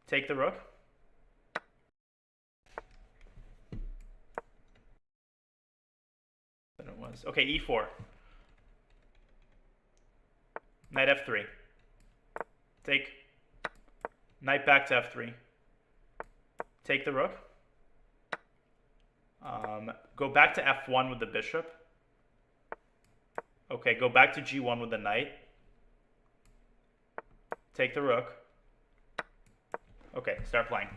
Take the rook. Then it was. Okay, e4. Knight f3. Take. Knight back to f3. Take the rook. Go back to f1 with the bishop. Okay, go back to g1 with the knight. Take the rook. Okay, start playing.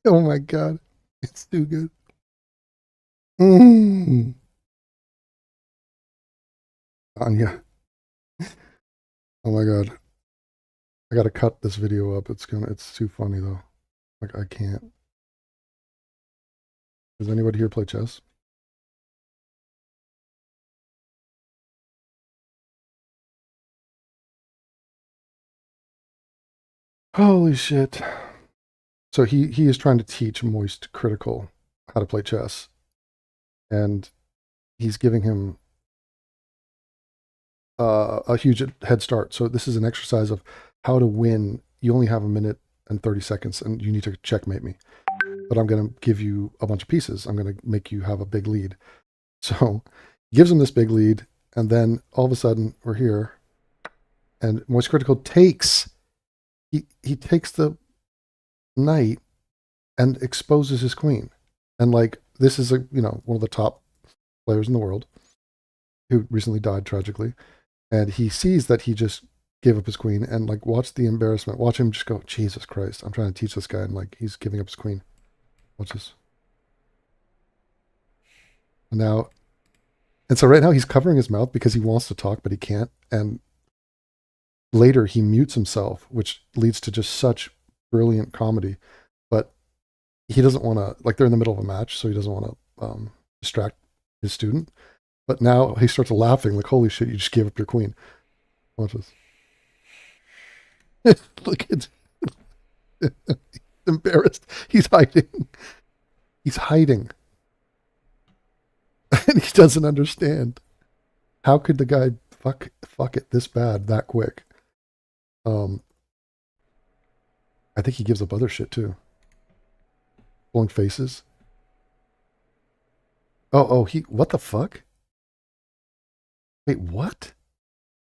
Oh my god, it's too good. Anya. Oh my god. I gotta cut this video up. It's too funny though. Like I can't. Does anybody here play chess? Holy shit. So he is trying to teach Moist Critical how to play chess. And he's giving him a huge head start. So this is an exercise of how to win. You only have a minute and 30 seconds and you need to checkmate me. But I'm going to give you a bunch of pieces. I'm going to make you have a big lead. So he gives him this big lead. And then all of a sudden we're here. And Moist Critical takes, he takes the knight and exposes his queen. And like, this is one of the top players in the world who recently died tragically. And he sees that he just gave up his queen and like, watch the embarrassment. Watch him just go, Jesus Christ, I'm trying to teach this guy. And like, he's giving up his queen. Watch this. And so right now he's covering his mouth because he wants to talk, but he can't. And later he mutes himself, which leads to just such brilliant comedy. But he doesn't want to, like, they're in the middle of a match, so he doesn't want to distract his student. But now he starts laughing, like, holy shit, you just gave up your queen. Watch this. Look at he's embarrassed. He's hiding. He's hiding. And he doesn't understand. How could the guy fuck it this bad, that quick? I think he gives up other shit too. Pulling faces. Oh, what the fuck? Wait, what?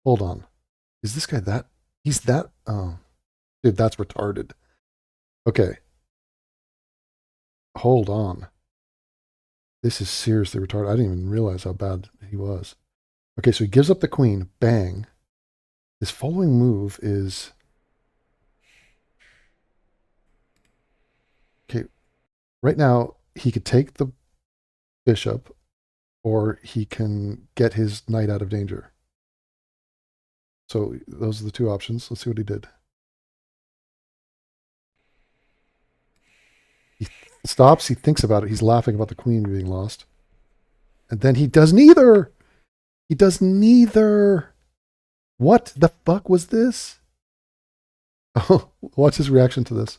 Hold on. Is this guy that? He's that? Oh, dude, that's retarded. Okay. Hold on. This is seriously retarded. I didn't even realize how bad he was. Okay, so he gives up the queen. Bang. His following move is... Okay, right now, he could take the bishop, or he can get his knight out of danger. So those are the two options. Let's see what he did. He stops, he thinks about it. He's laughing about the queen being lost. And then he does neither. He does neither. What the fuck was this? Oh, watch his reaction to this.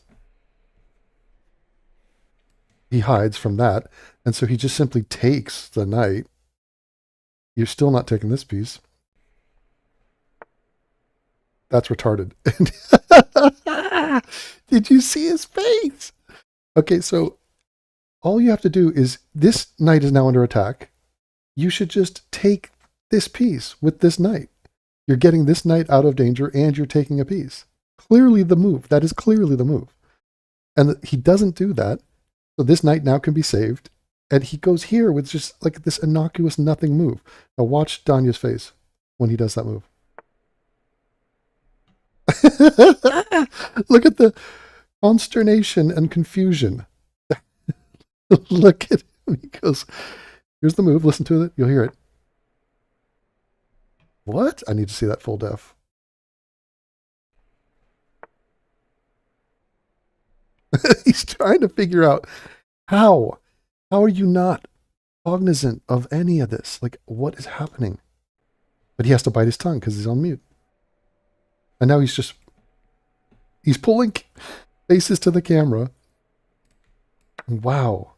He hides from that. And so he just simply takes the knight. You're still not taking this piece. That's retarded. Did you see his face? Okay, so all you have to do is, this knight is now under attack. You should just take this piece with this knight. You're getting this knight out of danger and you're taking a piece. Clearly the move. That is clearly the move. And he doesn't do that. So this knight now can be saved. And he goes here with just like this innocuous nothing move. Now watch Danya's face when he does that move. Look at the consternation and confusion. Look at him. He goes, here's the move. Listen to it. You'll hear it. What? I need to see that full def. He's trying to figure out how. How are you not cognizant of any of this? Like, what is happening? But he has to bite his tongue because he's on mute. And now he's pulling faces to the camera. Wow.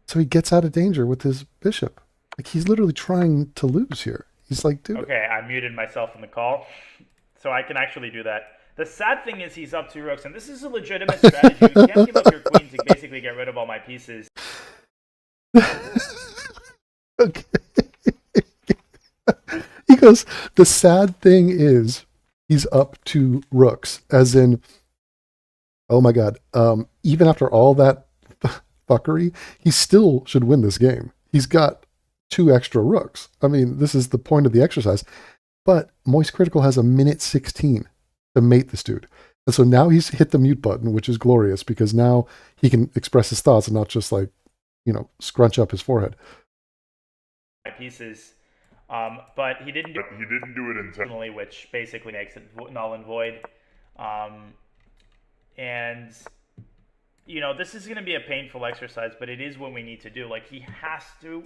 So he gets out of danger with his bishop. Like, he's literally trying to lose here. He's like, dude. Okay, I muted myself in the call, so I can actually do that. The sad thing is he's up 2 rooks, and this is a legitimate strategy. You can't give up your queen to basically get rid of all my pieces. Okay. He goes, the sad thing is he's up 2 rooks, as in, oh my god, even after all that fuckery, he still should win this game. He's got 2 extra rooks. I mean, this is the point of the exercise. But Moist Critical has a minute 16 to mate this dude. And so now he's hit the mute button, which is glorious because now he can express his thoughts and not just like, scrunch up his forehead. Pieces, but he didn't do it intentionally, which basically makes it null and void. And this is going to be a painful exercise, but it is what we need to do. Like, he has to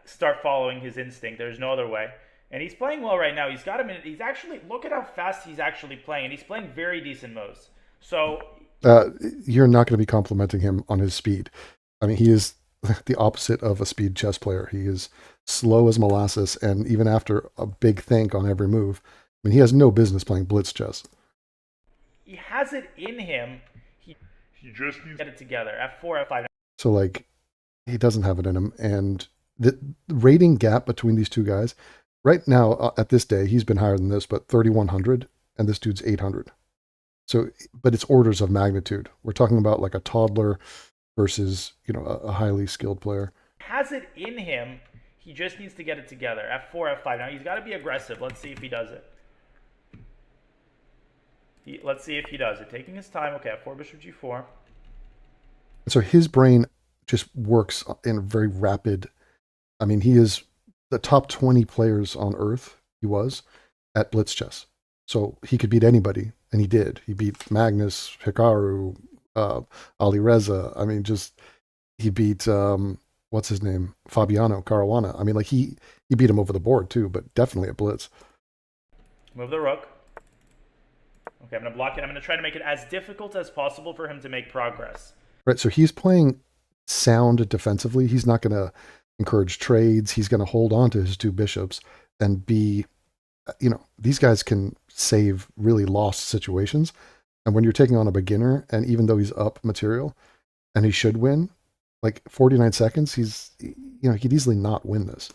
start following his instinct. There's no other way. And he's playing well right now. He's got a minute. He's actually, look at how fast he's actually playing. And he's playing very decent moves. So you're not going to be complimenting him on his speed. I mean, he is the opposite of a speed chess player. He is slow as molasses, and even after a big think on every move, I mean, he has no business playing blitz chess. He has it in him. He just needs to get it together. F4, F5. So, like, he doesn't have it in him. And the rating gap between these two guys, right now, at this day, he's been higher than this, but 3,100, and this dude's 800. So, but it's orders of magnitude. We're talking about like a toddler versus, a highly skilled player. Has it in him. He just needs to get it together. F4, F5. Now, he's got to be aggressive. Let's see if he does it. Let's see if he does it. Taking his time. Okay, F4, Bishop G4. So his brain just works in a very rapid. I mean, he is the top 20 players on Earth. He was at blitz chess. So he could beat anybody, and he did. He beat Magnus, Hikaru, Ali Reza. I mean, he beat what's his name, Fabiano Caruana. I mean, like he beat him over the board too, but definitely at blitz. Move the rook. Okay, I'm gonna block it. I'm gonna try to make it as difficult as possible for him to make progress. Right. So he's playing sound defensively. He's not gonna encourage trades. He's gonna hold on to his 2 bishops and be, these guys can save really lost situations. And when you're taking on a beginner, and even though he's up material and he should win, like 49 seconds, he'd easily not win this.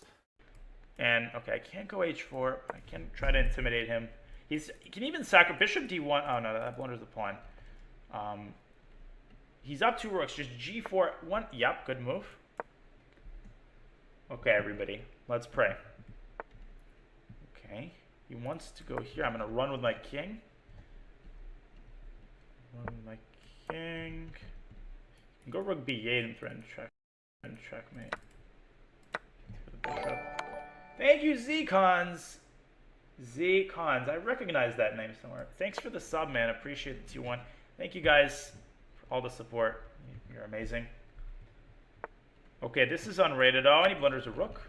And, okay, I can't go H4. I can try to intimidate him. He can even sacrifice Bishop D1. Oh, no, that blunders the pawn. He's up 2 rooks. Just G4. 1. Yep, good move. Okay, everybody. Let's pray. Okay. He wants to go here. I'm going to run with my king. Run with my king. Go rook B8 and threaten checkmate. Thank you, Z-Cons. Z-Cons. I recognize that name somewhere. Thanks for the sub, man. Appreciate the 2-1. Thank you guys for all the support. You're amazing. Okay, this is unrated. Oh, and he blunders a rook.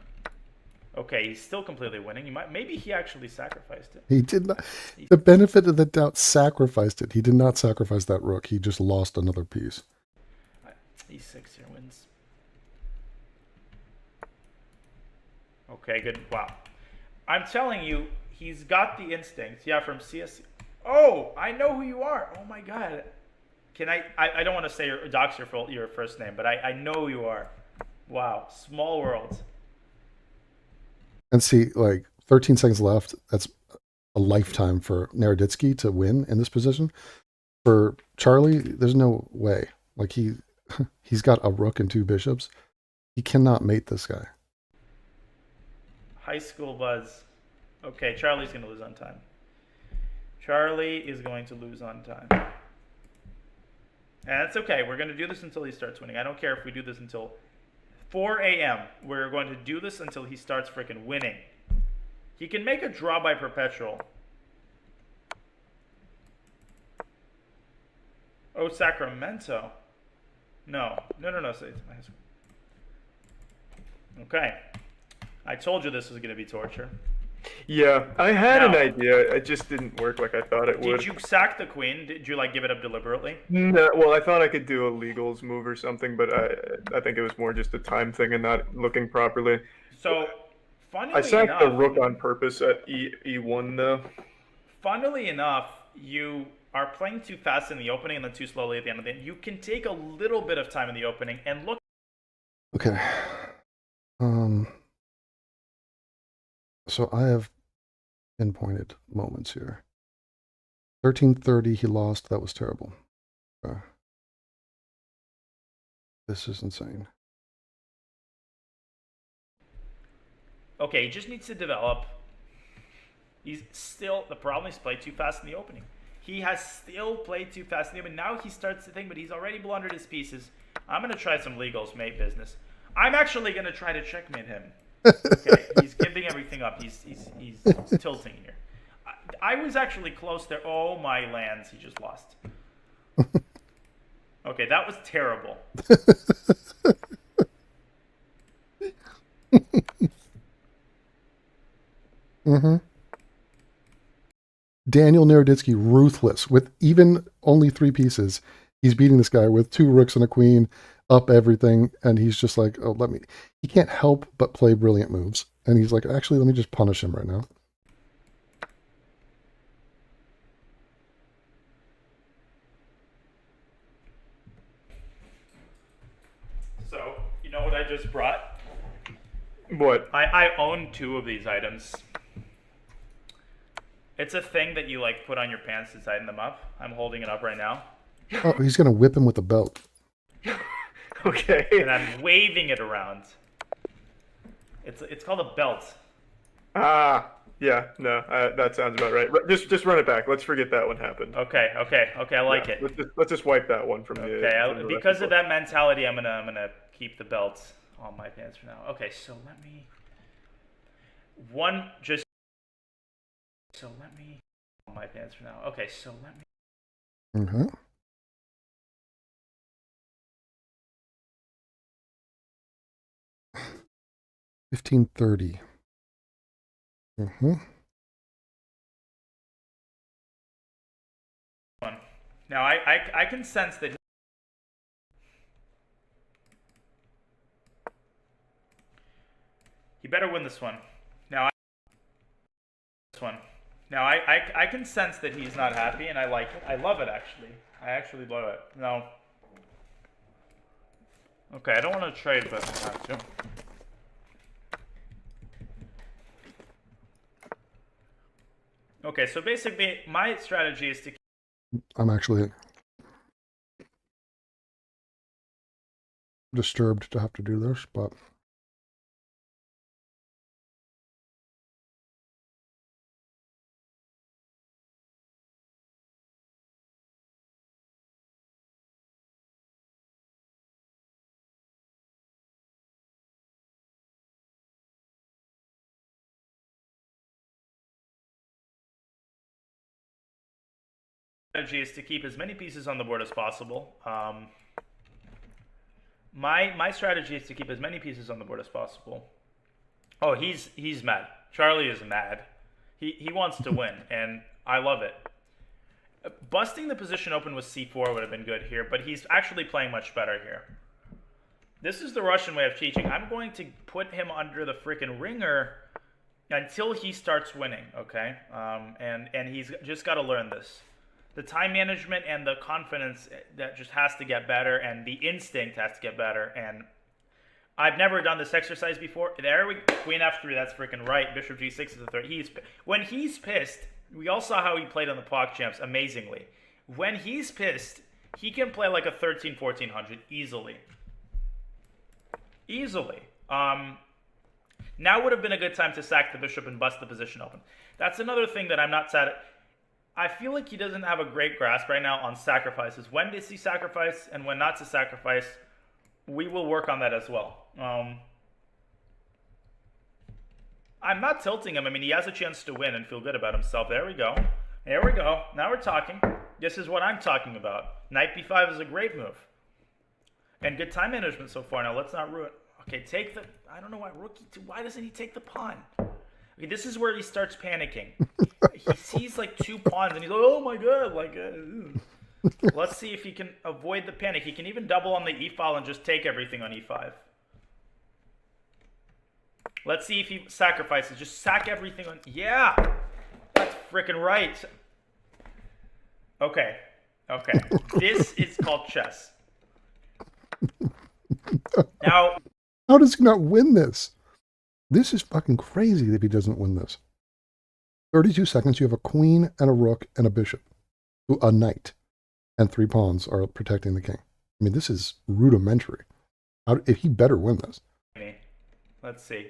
Okay, he's still completely winning. Maybe he actually sacrificed it. He did not. The benefit of the doubt, sacrificed it. He did not sacrifice that rook. He just lost another piece. E6 here wins. Okay, good. Wow. I'm telling you, he's got the instinct. Yeah, from CSC. Oh, I know who you are. Oh my god. Can I don't want to say dox your first name, but I know you are. Wow, small world. And see, like 13 seconds left. That's a lifetime for Naroditsky to win in this position. For Charlie, there's no way. Like he's got a rook and 2 bishops. He cannot mate this guy. High school buzz. Okay, Charlie's going to lose on time. Charlie is going to lose on time. And it's okay. We're going to do this until he starts winning. I don't care if we do this until 4 a.m. We're going to do this until he starts freaking winning. He can make a draw by perpetual. Oh, Sacramento. No. Okay. I told you this was going to be torture. Yeah, I had an Now- idea. It just didn't work like I thought it would. Did you sack the queen? Did you give it up deliberately? No, well, I thought I could do a legals move or something, but I think it was more just a time thing and not looking properly. So, funnily I sacked enough, the rook on purpose at E1 though. funnily enough, you are playing too fast in the opening and then too slowly at the end of the game. You can take a little bit of time in the opening and look. Okay. So I have pinpointed moments here. 1330, he lost. That was terrible. This is insane. Okay, he just needs to develop. He's still, the problem is played too fast in the opening. He has still played too fast in the opening. Now he starts to think, but he's already blundered his pieces. I'm going to try some legals, mate business. I'm actually going to try to checkmate him. Okay, he's giving everything up. He's tilting here. I was actually close there. Oh, my lands. He just lost. Okay, that was terrible. Daniel Naroditsky, ruthless. With even only 3 pieces, he's beating this guy with 2 rooks and a queen, up everything, and he's just like, oh, he can't help but play brilliant moves. And he's like, actually, let me just punish him right now. So, you know what I just brought? What? I own 2 of these items. It's a thing that you put on your pants to tighten them up. I'm holding it up right now. Oh, he's going to whip him with a belt. Okay. And I'm waving it around. It's called a belt. Ah, yeah, no, that sounds about right. Just run it back. Let's forget that one happened. Okay, I like it. Let's just wipe that one from the. Okay, from the because of record. that mentality, I'm gonna keep the belt on my pants for now. Okay, so let me on my pants for now. Okay, so let me. Mm-hmm. $15.30. Mm-hmm. Now I can sense that. He better win this one. Now I can sense that he's not happy, and I like it. I love it, actually. I actually love it. No. Okay, I don't want to trade, but I have to. Okay, so basically, my strategy is to. I'm actually disturbed to have to do this, but Strategy is to keep as many pieces on the board as possible. My strategy is to keep as many pieces on the board as possible. Oh, he's mad. Charlie is mad. He wants to win, and I love it. Busting the position open with c4 would have been good here, but he's actually playing much better here. This is the Russian way of teaching. I'm going to put him under the freaking ringer until he starts winning, okay? And he's just got to learn this. The time management and the confidence that just has to get better, and the instinct has to get better. And I've never done this exercise before. There we Queen F3. That's freaking right. Bishop G6 is the third. When he's pissed, we all saw how he played on the POC champs amazingly. When he's pissed, he can play like a 13, 1400 easily. Easily. Now would have been a good time to sack the bishop and bust the position open. That's another thing that I'm not sad at. I feel like he doesn't have a great grasp right now on sacrifices. When does he sacrifice and when not to sacrifice? We will work on that as well. I'm not tilting him. I mean, he has a chance to win and feel good about himself. There we go. There we go. Now we're talking. This is what I'm talking about. Knight b5 is a great move. And good time management so far. Now let's not ruin. Okay, take the... I don't know why why doesn't he take the pawn? Okay, this is where he starts panicking. He sees like 2 pawns and he's like, oh my god, like... Let's see if he can avoid the panic. He can even double on the e file and just take everything on e5. Let's see if he sacrifices. Just sack everything on... Yeah! That's freaking right. Okay. Okay. This is called chess. Now... How does he not win this? This is fucking crazy if he doesn't win this. 32 seconds, you have a queen and a rook and a bishop. A knight. And 3 pawns are protecting the king. I mean, this is rudimentary. He better win this. Let's see.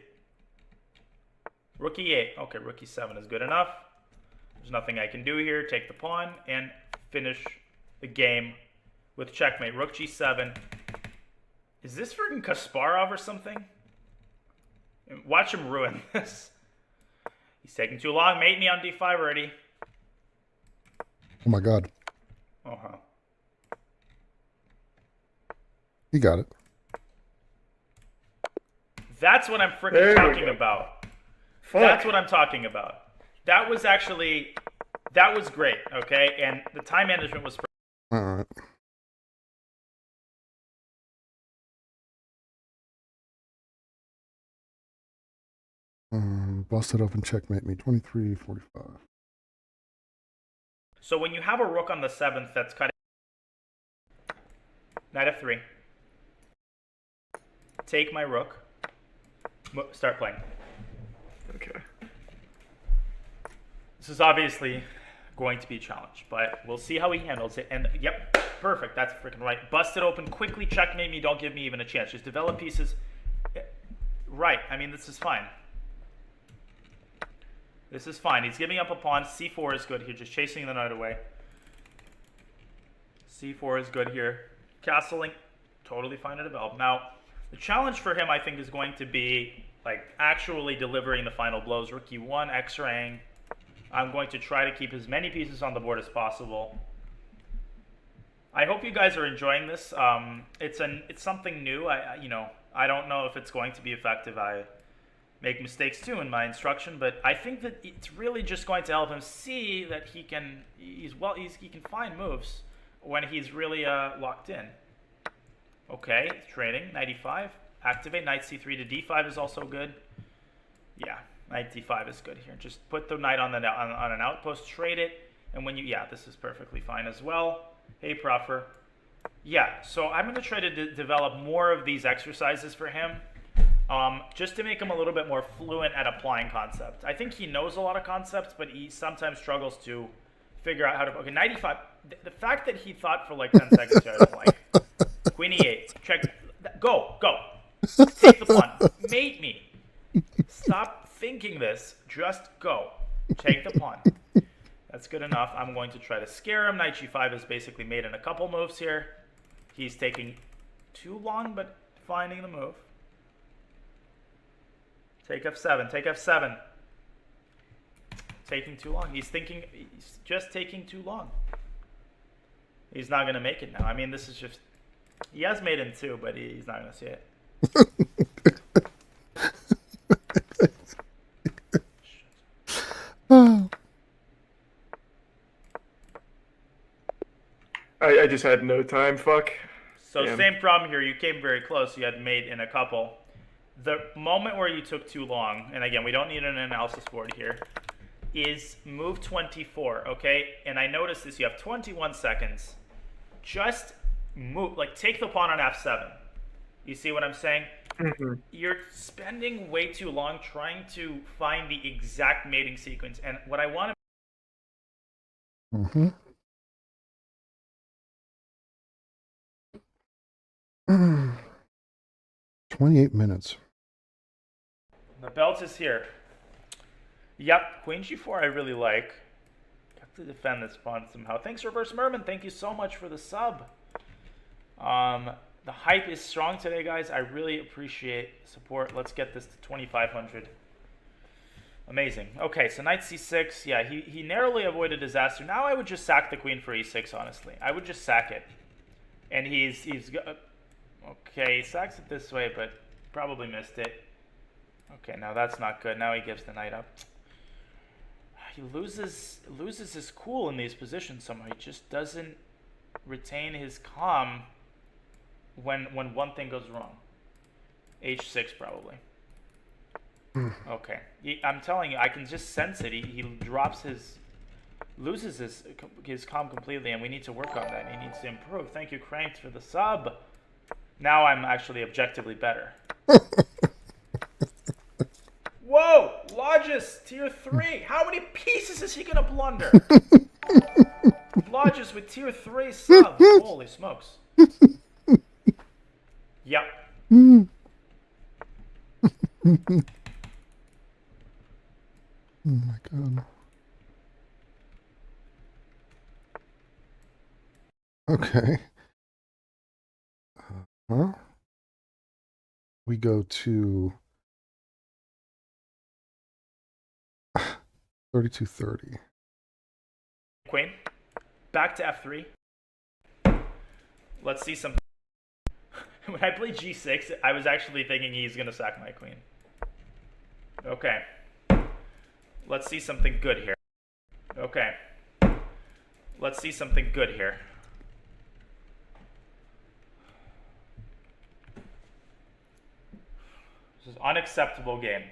Rook e8. Okay, rook e7 is good enough. There's nothing I can do here. Take the pawn and finish the game with checkmate. Rook g7. Is this freaking Kasparov or something? Watch him ruin this. He's taking too long. Mate me on d5 already. Oh my god. Uh-huh. He got it. That's what I'm freaking talking about. Fuck. That's what I'm talking about. That was great, okay? And the time management was... All right. Busted open, checkmate me. 23-45. So when you have a rook on the 7th that's cutting... Knight f3. Take my rook. Start playing. Okay. This is obviously going to be a challenge, but we'll see how he handles it. And yep, perfect. That's freaking right. Bust it open, quickly checkmate me. Don't give me even a chance. Just develop pieces. Right. I mean, this is fine. This is fine. He's giving up a pawn. c4 is good here. Just chasing the knight away. c4 is good here. Castling, totally fine to develop. Now, the challenge for him, I think, is going to be like actually delivering the final blows. Rook e1, x-raying. I'm going to try to keep as many pieces on the board as possible. I hope you guys are enjoying this. It's something new. I don't know if it's going to be effective. I make mistakes too in my instruction, but I think that it's really just going to help him see that he can find moves when he's really locked in. Okay, training, knight e5, activate, knight c3 to d5 is also good. Yeah, knight d5 is good here. Just put the knight on an outpost, trade it, and when this is perfectly fine as well. Hey, Proffer. Yeah, so I'm going to try to develop more of these exercises for him. Just to make him a little bit more fluent at applying concepts. I think he knows a lot of concepts, but he sometimes struggles to figure out how to... Okay, knight e5. The fact that he thought for like 10 seconds here, I don't like. Queen e8. Check. Go. Take the pawn. Mate me. Stop thinking this. Just go. Take the pawn. That's good enough. I'm going to try to scare him. Knight g5 is basically made in a couple moves here. He's taking too long, but finding the move. Take f7. Take f7. Taking too long. He's just taking too long. He's not going to make it now. I mean, this is just... He has made in 2, but he's not going to see it. I just had no time, fuck. So Damn. Same problem here. You came very close. You had mate in a couple. The moment where you took too long, and again, we don't need an analysis board here. is move 24, okay? And I noticed this, you have 21 seconds. Just move, like take the pawn on f7. You see what I'm saying? Mm-hmm. You're spending way too long trying to find the exact mating sequence. And what I want to... Mm-hmm. 28 minutes. The belt is here. Yep, queen g4 I really like. Have to defend this pawn somehow. Thanks, Reverse Merman. Thank you so much for the sub. The hype is strong today, guys. I really appreciate support. Let's get this to 2,500. Amazing. Okay, so knight c6. Yeah, he narrowly avoided disaster. Now I would just sack the queen for e6, honestly. I would just sack it. And he's okay, he sacks it this way, but probably missed it. Okay, now that's not good. Now he gives the knight up. He loses his cool in these positions somehow. He just doesn't retain his calm when one thing goes wrong. h6 probably. Okay, I'm telling you, I can just sense it. He loses his calm completely, and we need to work on that. He needs to improve. Thank you, Cranked, for the sub. Now I'm actually objectively better. Whoa! Lodges, tier 3. How many pieces is he gonna blunder? Lodges with tier 3 sub. Holy smokes. Yep. Oh my god. Okay. We go to 3230. Queen. Back to f3. Let's see some... When I played g6, I was actually thinking he's going to sack my queen. Okay. Let's see something good here. Okay. Let's see something good here. This is unacceptable game.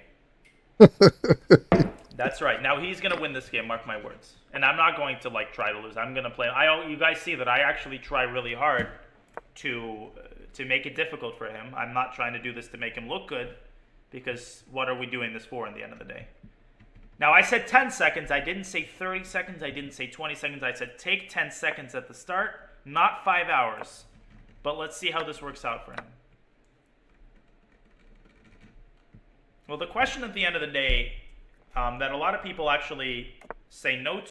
That's right. Now he's going to win this game, mark my words. And I'm not going to try to lose. I'm going to play. You guys see that I actually try really hard to make it difficult for him. I'm not trying to do this to make him look good, because what are we doing this for in the end of the day? Now, I said 10 seconds. I didn't say 30 seconds. I didn't say 20 seconds. I said take 10 seconds at the start, not 5 hours. But let's see how this works out for him. Well, the question at the end of the day that a lot of people actually say no to.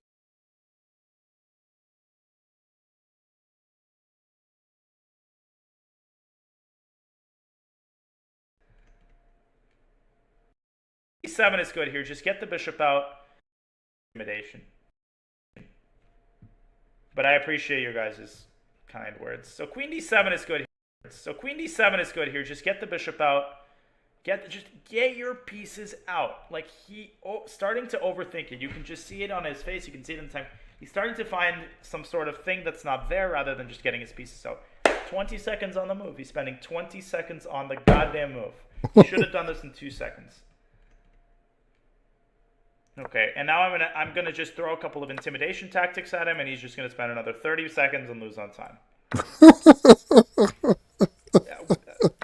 E7 is good here. Just get the bishop out. Intimidation. But I appreciate your guys' kind words. So queen d7 is good here. Just get the bishop out. Just get your pieces out. Starting to overthink it. You can just see it on his face. You can see it in the time. He's starting to find some sort of thing that's not there, rather than just getting his pieces out. 20 seconds on the move. He's spending 20 seconds on the goddamn move. He should have done this in 2 seconds. Okay, and now I'm gonna just throw a couple of intimidation tactics at him, and he's just gonna spend another 30 seconds and lose on time.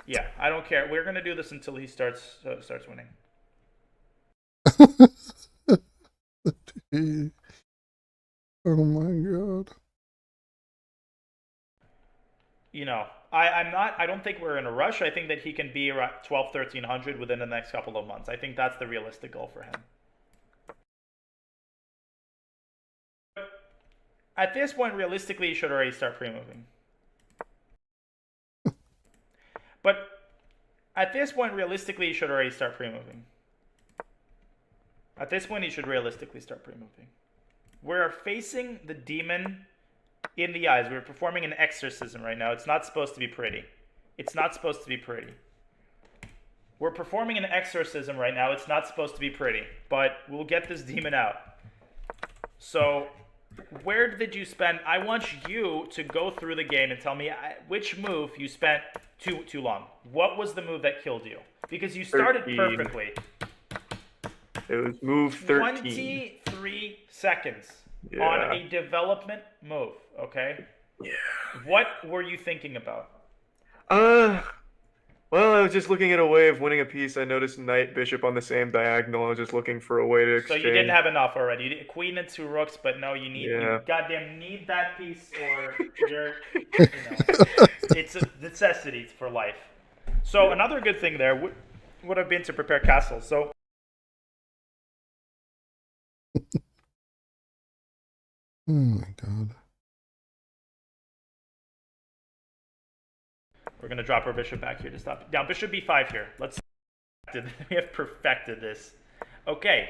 Yeah, I don't care. We're gonna do this until he starts winning. Oh my god. I don't think we're in a rush. I think that he can be around 1,200-1,300 within the next couple of months. I think that's the realistic goal for him. At this point, realistically, you should already start pre-moving. At this point, he should realistically start pre-moving. We're facing the demon in the eyes. We're performing an exorcism right now. It's not supposed to be pretty. We're performing an exorcism right now. It's not supposed to be pretty. But we'll get this demon out. So, where did you spend... I want you to go through the game and tell me which move you spent too long. What was the move that killed you? Because you started 13. perfectly. It was move 13. 23 3 seconds Yeah. on a development move, okay? Yeah. What were you thinking about? Well, I was just looking at a way of winning a piece. I noticed knight, bishop on the same diagonal. I was just looking for a way to So exchange. you didn't have enough already. You did queen and 2 rooks, but no, you need Yeah. you goddamn need that piece, or you're, you know, it's a necessity for life. So another good thing there would have been to prepare castles. So Oh my god. we're gonna drop our bishop back here to stop. Now bishop b5 here. Let's we have perfected this. Okay.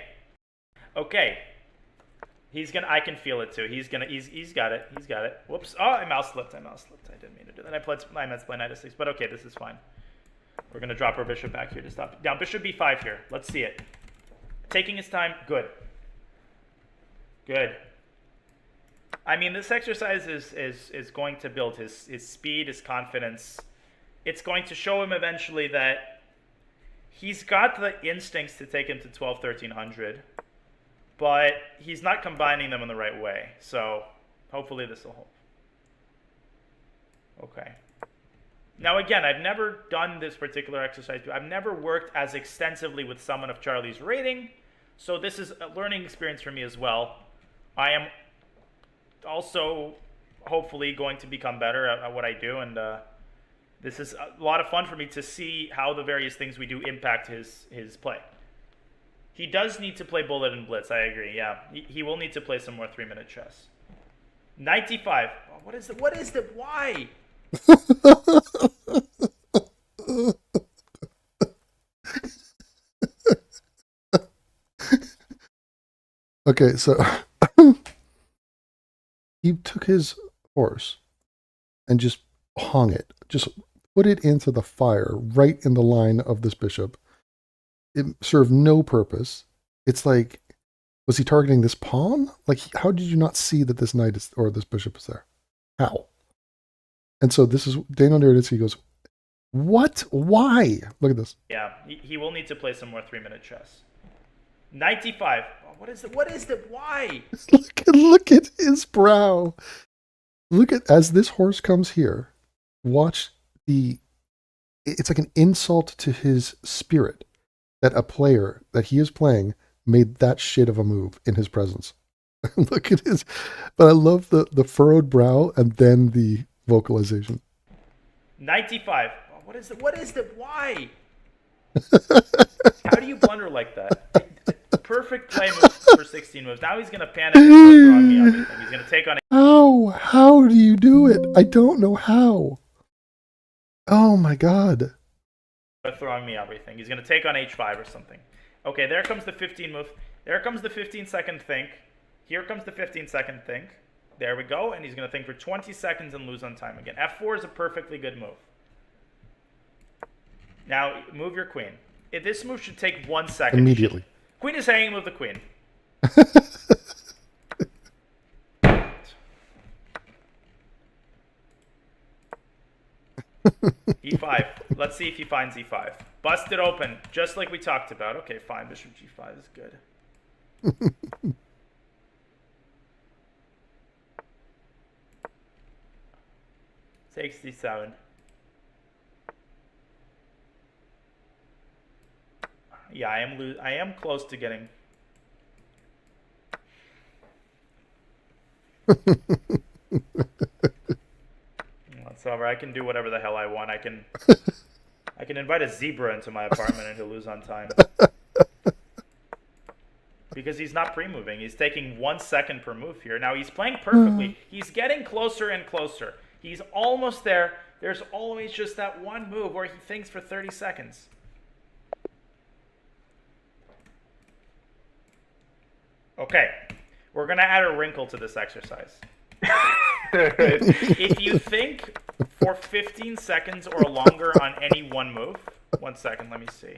He's gonna. I can feel it too. He's got it. He's got it. Whoops. Oh, I mouse slipped. I didn't mean to do that. I meant to play knight f6. But okay, this is fine. We're gonna drop our bishop back here to stop. Now bishop b5 here. Let's see it. Taking his time. Good. I mean, this exercise is going to build his speed, his confidence. It's going to show him eventually that he's got the instincts to take him to 12, 1300, but he's not combining them in the right way. So hopefully this will help. Okay. Now again, I've never done this particular exercise. I've never worked as extensively with someone of Charlie's rating, so this is a learning experience for me as well. I am also hopefully going to become better at what I do, and this is a lot of fun for me to see how the various things we do impact his play. He does need to play bullet and blitz, I agree, yeah. He will need to play some more 3-minute chess. 95. Oh, what is it? Why? Okay, so he took his horse and just hung it, just put it into the fire right in the line of this bishop. It served no purpose. It's like, was he targeting this pawn? Like, how did you not see that this knight is, or this bishop is there? How? And so this is, Daniel Naroditsky goes, what? Why? Look at this. Yeah, he will need to play some more 3-minute chess. 95. Oh, what is it? Why? Look at his brow. Look at, as this horse comes here, watch it's like an insult to his spirit that a player that he is playing made that shit of a move in his presence. Look at his, but I love the furrowed brow and then the vocalization. 95. Oh, what is it? Why? How do you blunder like that? Perfect play move for 16 moves. Now he's gonna panic and start throwing me everything. He's gonna take on. How do you do it? I don't know how. Oh my god. Throwing me everything. He's gonna take on h5 or something. Okay, there comes the 15 move. There comes the 15-second think. Here comes the 15-second think. There we go, and he's gonna think for 20 seconds and lose on time again. f4 is a perfectly good move. Now move your queen. This move should take 1 second. Immediately. Queen is hanging with the queen. e5. Let's see if he finds e5. Bust it open, just like we talked about. Okay, fine. Bishop g5 is good. 67. Yeah, I am close to getting. Whatsoever, I can do whatever the hell I want. I can invite a zebra into my apartment and he'll lose on time. Because he's not pre-moving. He's taking 1 second per move here. Now he's playing perfectly. He's getting closer and closer. He's almost there. There's always just that one move where he thinks for 30 seconds. Okay, we're going to add a wrinkle to this exercise. If you think for 15 seconds or longer on any one move, 1 second, let me see.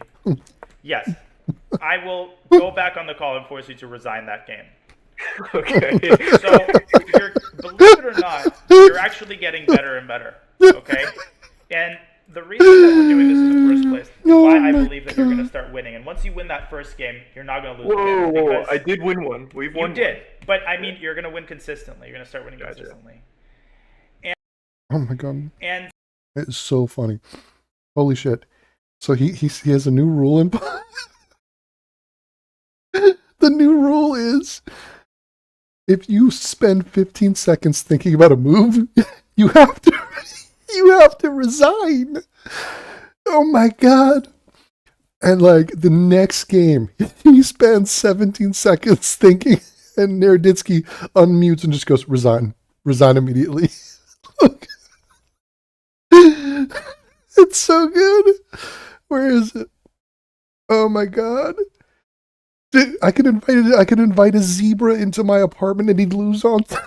Yes, I will go back on the call and force you to resign that game. Okay. So, believe it or not, you're actually getting better and better, okay? And the reason that we're doing this in the first place is Oh why I my believe that you're going to God. start winning. And once you win that first game, you're not going to lose Whoa, again. whoa, Because I did win one. We've won. you did, but I mean, you're going to win consistently. You're going to start winning Gotcha. consistently. Oh my God. And It's so funny. Holy shit. So he has a new rule in the new rule is if you spend 15 seconds thinking about a move, you have to resign. Oh my God. And like the next game, he spends 17 seconds thinking, and Naroditsky unmutes and just goes, resign immediately. It's so good. Where is it? Oh my God. I could invite a zebra into my apartment and he'd lose on time.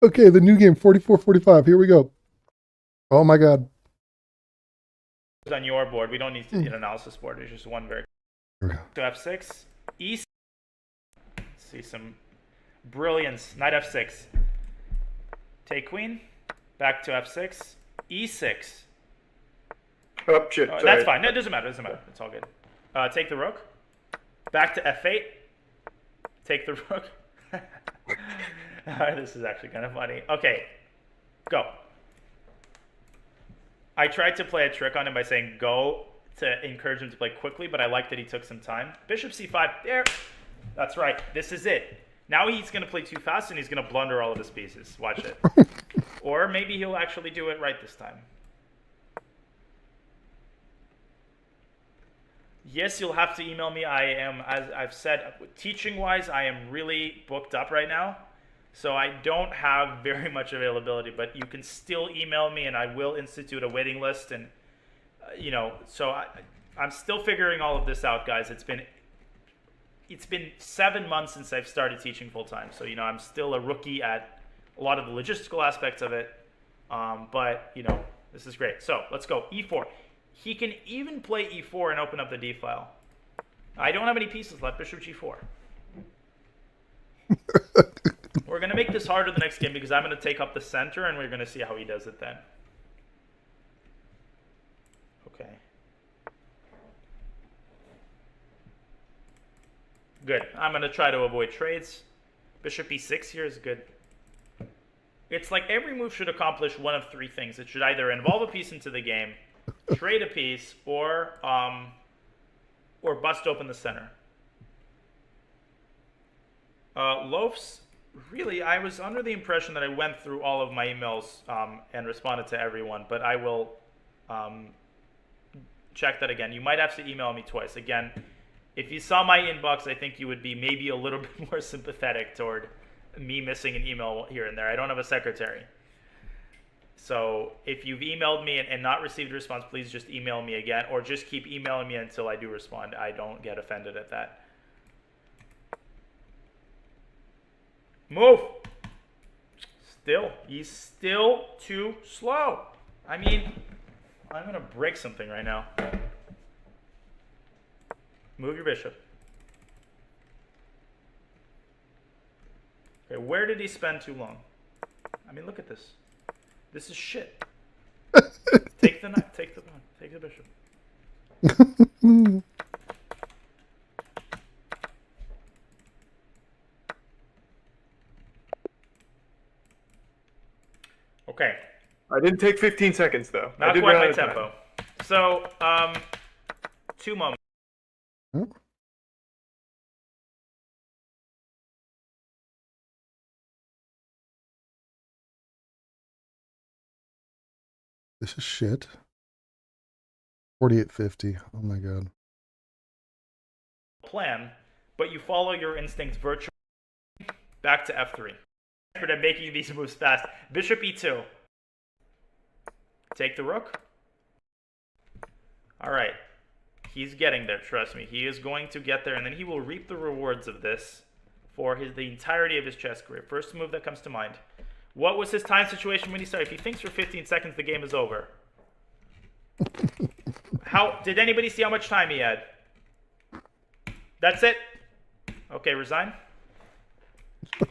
Okay, the new game, 44-45. Here we go. Oh my God. on your board, we don't need an analysis board. There's just one very. Okay. To F6, E6. See some brilliance. Knight F6. Take queen. Back to F6. E6. Oh, shit. Oh, sorry. that's fine. No, it doesn't matter. It doesn't matter. It's all good. Take the rook. Back to F8. Take the rook. This is actually kind of funny. Okay. Go. I tried to play a trick on him by saying go to encourage him to play quickly, but I like that he took some time. Bishop C5. There. That's right. This is it. Now he's going to play too fast and he's going to blunder all of his pieces. Watch it. Or maybe he'll actually do it right this time. Yes, you'll have to email me. I am, as I've said, teaching-wise, I am really booked up right now. So I don't have very much availability, but you can still email me and I will institute a waiting list. And, so I'm still figuring all of this out, guys. It's been 7 months since I've started teaching full-time. So, I'm still a rookie at a lot of the logistical aspects of it. But, this is great. So let's go. E4. He can even play E4 and open up the D file. I don't have any pieces left. Bishop G4. We're going to make this harder the next game because I'm going to take up the center and we're going to see how he does it then. Okay. Good. I'm going to try to avoid trades. Bishop E6 here is good. It's like every move should accomplish one of three things. It should either involve a piece into the game, trade a piece, or bust open the center. Loafs, really, I was under the impression that I went through all of my emails and responded to everyone, but I will check that again. You might have to email me twice. Again, if you saw my inbox, I think you would be maybe a little bit more sympathetic toward me missing an email here and there. I don't have a secretary. So if you've emailed me and not received a response, please just email me again, or just keep emailing me until I do respond. I don't get offended at that. Move. He's still too slow. I mean, I'm going to break something right now. Move your bishop. Okay, where did he spend too long? I mean, look at this. This is shit. Take the knight, take the pawn, take the bishop. Okay. I didn't take 15 seconds though. I Not did quite run my out of time. tempo. So, 2 moments. Oh. This is shit. 4850. Oh my God. Plan, but you follow your instincts virtually. Back to F3. But I'm making these moves fast. Bishop E2. Take the rook. All right. He's getting there, trust me. He is going to get there, and then he will reap the rewards of this for the entirety of his chess career. First move that comes to mind. What was his time situation when he started? If he thinks for 15 seconds, the game is over. Did anybody see how much time he had? That's it? Okay, resign.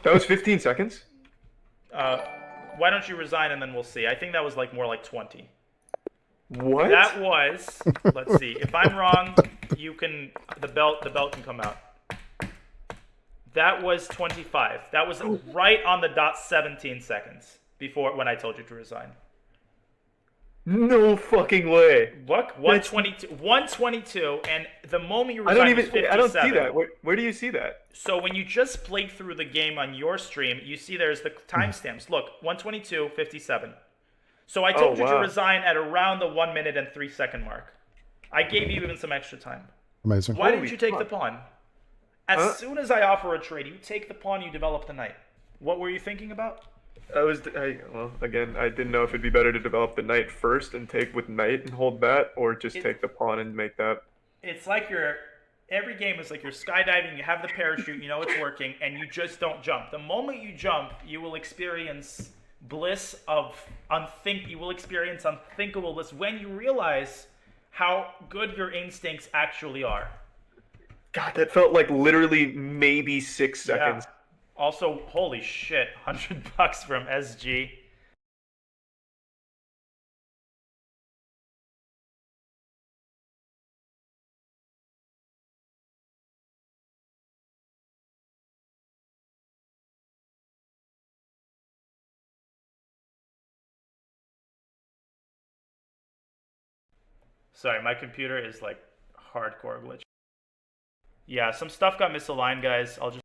That was 15 seconds? Why don't you resign and then we'll see. I think that was like more like 20. What? That was, let's see. If I'm wrong, you can, the belt can come out. That was 25. That was right on the dot 17 seconds before when I told you to resign. No fucking way. What? 122, and the moment you I resigned don't was 57. I don't see that. Where do you see that? So when you just played through the game on your stream, you see there's the timestamps. Look, 122, 57. So I told you to resign at around the 1 minute and 3 second mark. I gave you even some extra time. Amazing. Why didn't you take the pawn? As soon as I offer a trade, you take the pawn, you develop the knight. What were you thinking about? Well, again, I didn't know if it'd be better to develop the knight first and take with knight and hold that, or just take the pawn and make that. It's like every game is like you're skydiving, you have the parachute, you know it's working, and you just don't jump. The moment you jump, you will experience bliss of you will experience unthinkable bliss when you realize how good your instincts actually are. God, that felt like literally maybe 6 seconds. Yeah. Also, holy shit, $100 from SG. Sorry, my computer is like hardcore glitch. Yeah, some stuff got misaligned, guys. I'll just...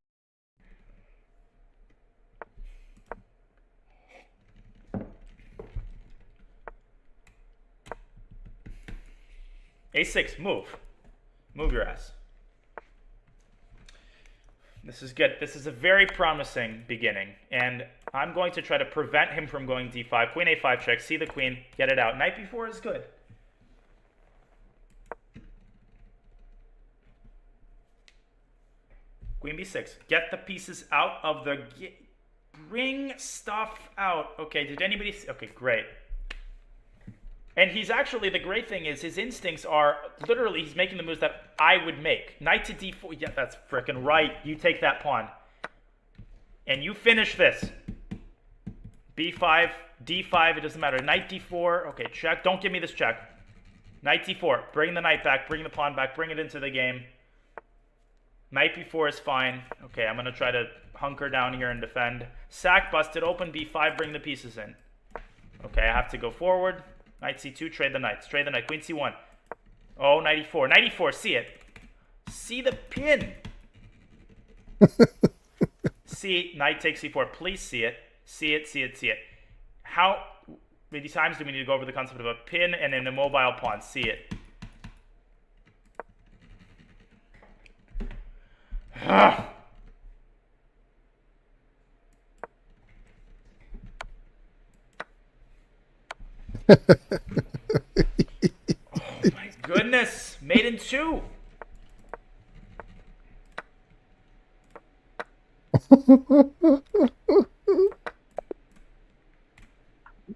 A6, move. Move your ass. This is good. This is a very promising beginning. And I'm going to try to prevent him from going d5. Queen a5 check. See the queen. Get it out. Knight b4 is good. Queen b6. Get the pieces out of the... Bring stuff out. Okay, did anybody... Okay, great. And he's actually... The great thing is his instincts are... Literally, he's making the moves that I would make. Knight to d4. Yeah, that's frickin' right. You take that pawn. And you finish this. b5, d5, it doesn't matter. Knight d4. Okay, check. Don't give me this check. Knight d4. Bring the knight back. Bring the pawn back. Bring it into the game. Knight b4 is fine. Okay, I'm going to try to hunker down here and defend. Sack busted. Open b5. Bring the pieces in. Okay, I have to go forward. Knight c2. Trade the knights. Trade the knight. Queen c1. Oh, knight e4. Knight e4. See it. See the pin. See, knight takes c4. Please see it. See it, see it, see it. How many times do we need to go over the concept of a pin and an immobile pawn? See it. Oh my goodness. Made in two.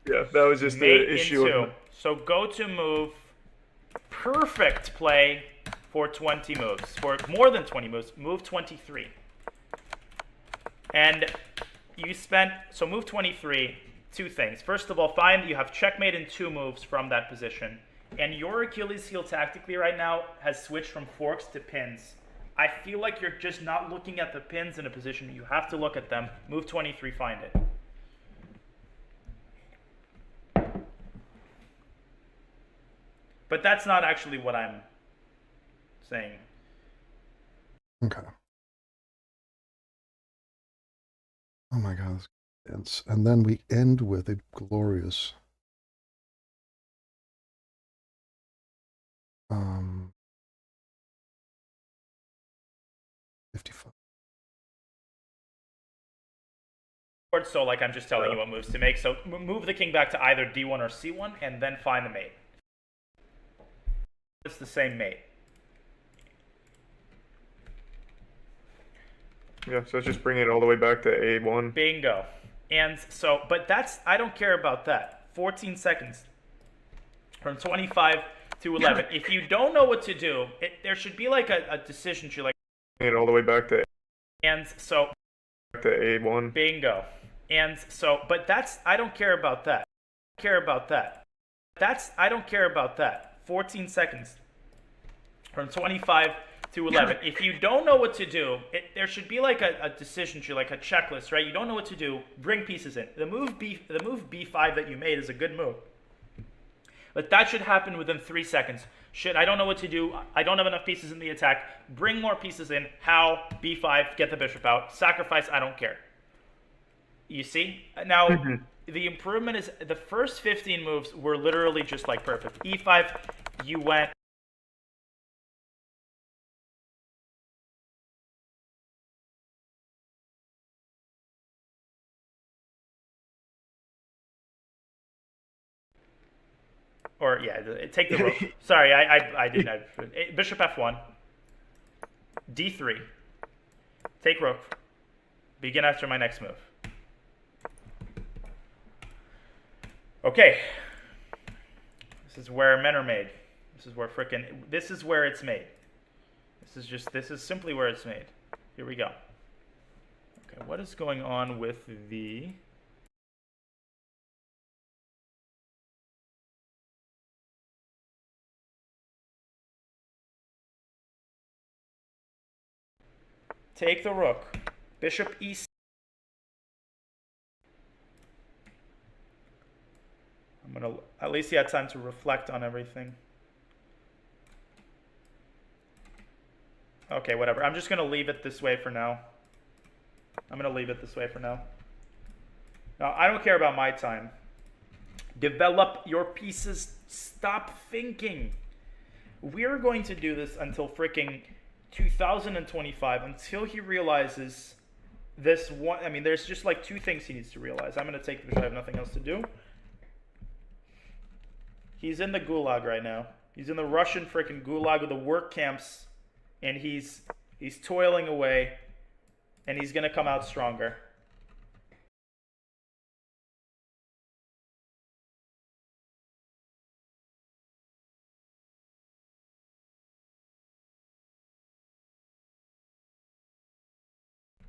Yeah, that was just Mate the issue. in two. So go to move. Perfect play for 20 moves. For more than 20 moves. Move 23. And you spent... So move 23. Two things. First of all, find you have checkmate in 2 moves from that position. And your Achilles heel tactically right now has switched from forks to pins. I feel like you're just not looking at the pins in a position. You have to look at them. Move 23, find it. But that's not actually what I'm saying. Okay. Oh my God. And then we end with a glorious 55. So like I'm just telling you what moves to make. So move the king back to either d1 or c1 and then find the mate. It's the same mate. Yeah, so just bring it all the way back to A1. Bingo. And so, but that's, I don't care about that. 14 seconds. From 25 to 11. If you don't know what to do, there should be like a decision tree. Like, Bring it all the way back to and so, A1. bingo. And so, but I don't care about that. I don't care about that. 14 seconds from 25 to 11. If you don't know what to do, there should be like a decision tree, like a checklist, right? You don't know what to do, bring pieces in. The move B5 that you made is a good move. But that should happen within 3 seconds. Shit, I don't know what to do. I don't have enough pieces in the attack. Bring more pieces in. How? B5, get the bishop out. Sacrifice, I don't care. You see? Now, the improvement is the first 15 moves were literally just like perfect. E5, you went. Or, yeah, take the rook. Sorry, I didn't. Bishop F1. D3. Take rook. Begin after my next move. Okay. This is where men are made. This is where it's made. This is simply where it's made. Here we go. Okay, what is going on with the... Take the rook. Bishop E6. I'm gonna, at least he had time to reflect on everything. Okay, whatever. I'm just gonna leave it this way for now. Now, I don't care about my time. Develop your pieces. Stop thinking. We're going to do this until freaking 2025, until he realizes this one. I mean, there's just like two things he needs to realize. I'm going to take the bishop. I have nothing else to do. He's in the gulag right now. He's in the Russian freaking gulag with the work camps, and he's toiling away, and he's going to come out stronger.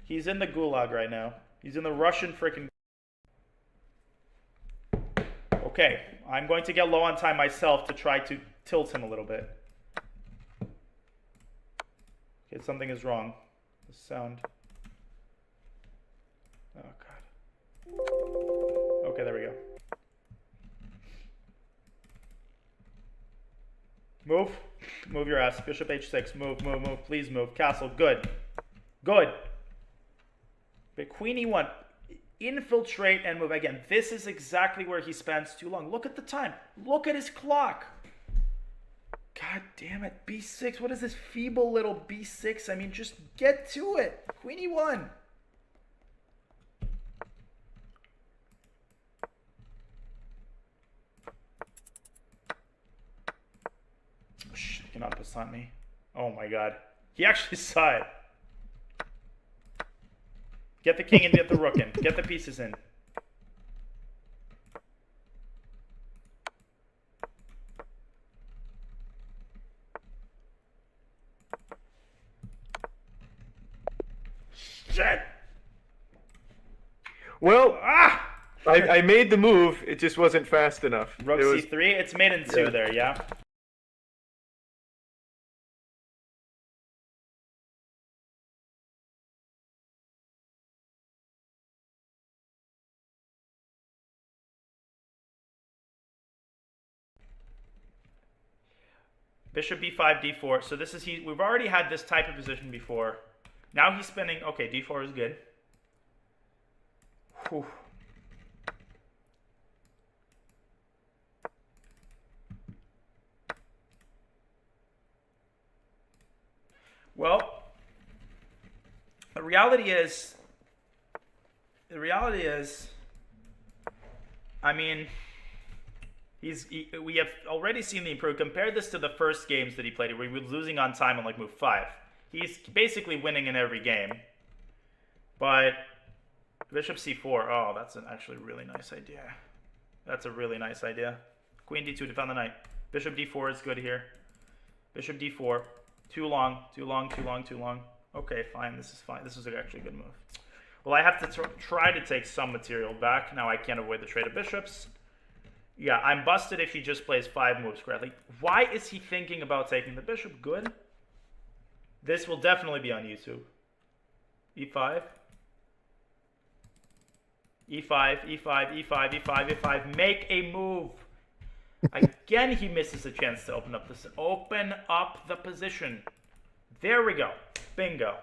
He's in the gulag right now. He's in the Russian freaking... Okay, I'm going to get low on time myself to try to tilt him a little bit. Okay, something is wrong. The sound. Oh, God. Okay, there we go. Move. Move your ass. Bishop H6. Move, move, move. Please move. Castle. Good. Good. But Queen E1, infiltrate and move. Again, this is exactly where he spends too long. Look at the time. Look at his clock. God damn it. B6. What is this feeble little B6? I mean, just get to it. Queen E1. Oh, shit, he cannot passant me. Oh my God. He actually saw it. Get the king and get the rook in. Get the pieces in. Shit! Well, I made the move. It just wasn't fast enough. Rook C3. It's made in two there, yeah? Bishop b5, d4. So this is we've already had this type of position before. Now he's spinning. Okay, d4 is good. Whew. Well, the reality is, I mean, we have already seen the improvement. Compare this to the first games that he played, where he was losing on time on like move 5. He's basically winning in every game. But bishop c4, oh, that's an actually really nice idea. That's a really nice idea. Queen d2 to defend the knight. Bishop d4 is good here. Bishop d4. Too long, too long, too long, too long. Okay, fine. This is fine. This is actually a good move. Well, I have to try to take some material back. Now I can't avoid the trade of bishops. Yeah, I'm busted if he just plays 5 moves correctly. Why is he thinking about taking the bishop? Good. This will definitely be on YouTube. E5. E5, E5, E5, E5, E5. Make a move. Again, he misses a chance to open up this. Open up the position. There we go. Bingo.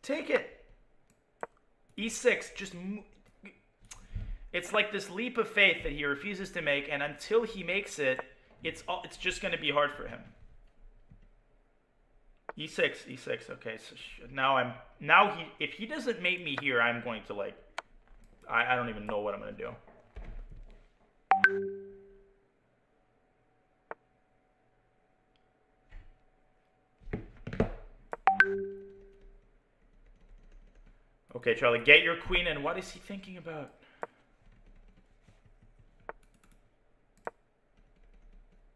Take it. E6. Just. It's like this leap of faith that he refuses to make, and until he makes it, it's just going to be hard for him. E6, E6. Okay, so if he doesn't mate me here, I'm going to like. I don't even know what I'm going to do. Okay, Charlie, get your queen in. What is he thinking about?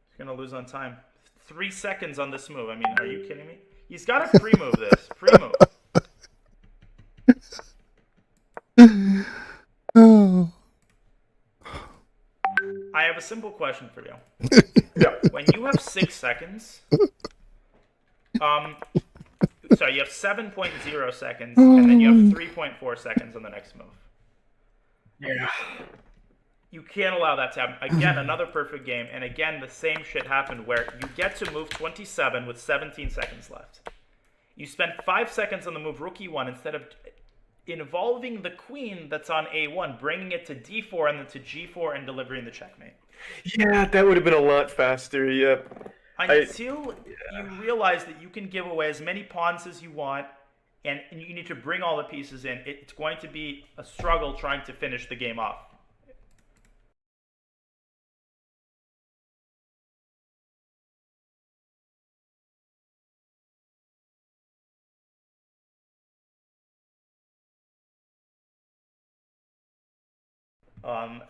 He's going to lose on time. 3 seconds on this move. I mean, are you kidding me? He's got to pre-move this. Pre-move. Oh. I have a simple question for you. Yeah. When you have 6 seconds, sorry, you have 7.0 seconds, and then you have 3.4 seconds on the next move. Yeah. You can't allow that to happen. Again, another perfect game, and again, the same shit happened where you get to move 27 with 17 seconds left. You spend 5 seconds on the move rook e1 instead of involving the queen that's on a1, bringing it to d4 and then to g4 and delivering the checkmate. Yeah, that would have been a lot faster. Yeah. Until you realize that you can give away as many pawns as you want, and you need to bring all the pieces in, it's going to be a struggle trying to finish the game off.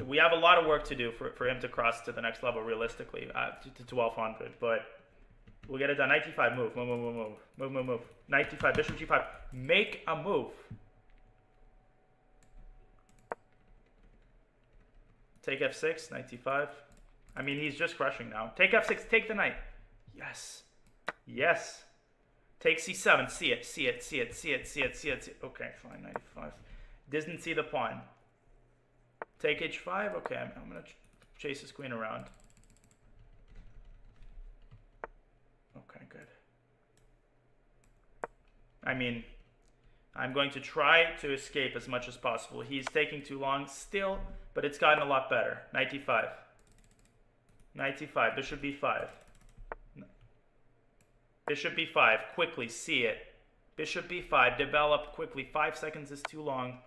We have a lot of work to do for him to cross to the next level realistically, to 1200, but we'll get it done. Knight d5, move. Knight d5, bishop g5, make a move. Take f6, knight d5. I mean, he's just crushing now. Take f6, take the knight. Yes. Yes. Take c7, see it. Okay, fine, knight e5. Doesn't see the pawn. Take h5. Okay, I'm going to chase his queen around. Okay, good. I mean, I'm going to try to escape as much as possible. He's taking too long still, but it's gotten a lot better. Knight d5. Knight d5. Bishop b5. Bishop b5. Quickly, see it. Bishop b5. Develop quickly. 5 seconds is too long.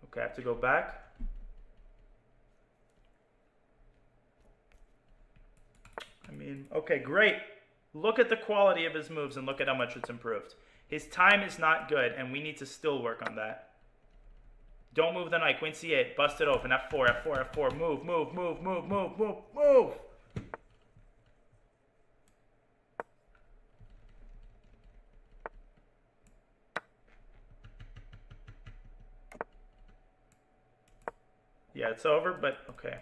Okay, I have to go back. I mean, okay, great. Look at the quality of his moves and look at how much it's improved. His time is not good, and we need to still work on that. Don't move the knight. Queen c8. Bust it open. f4, f4, f4. Move. Yeah, it's over, but okay.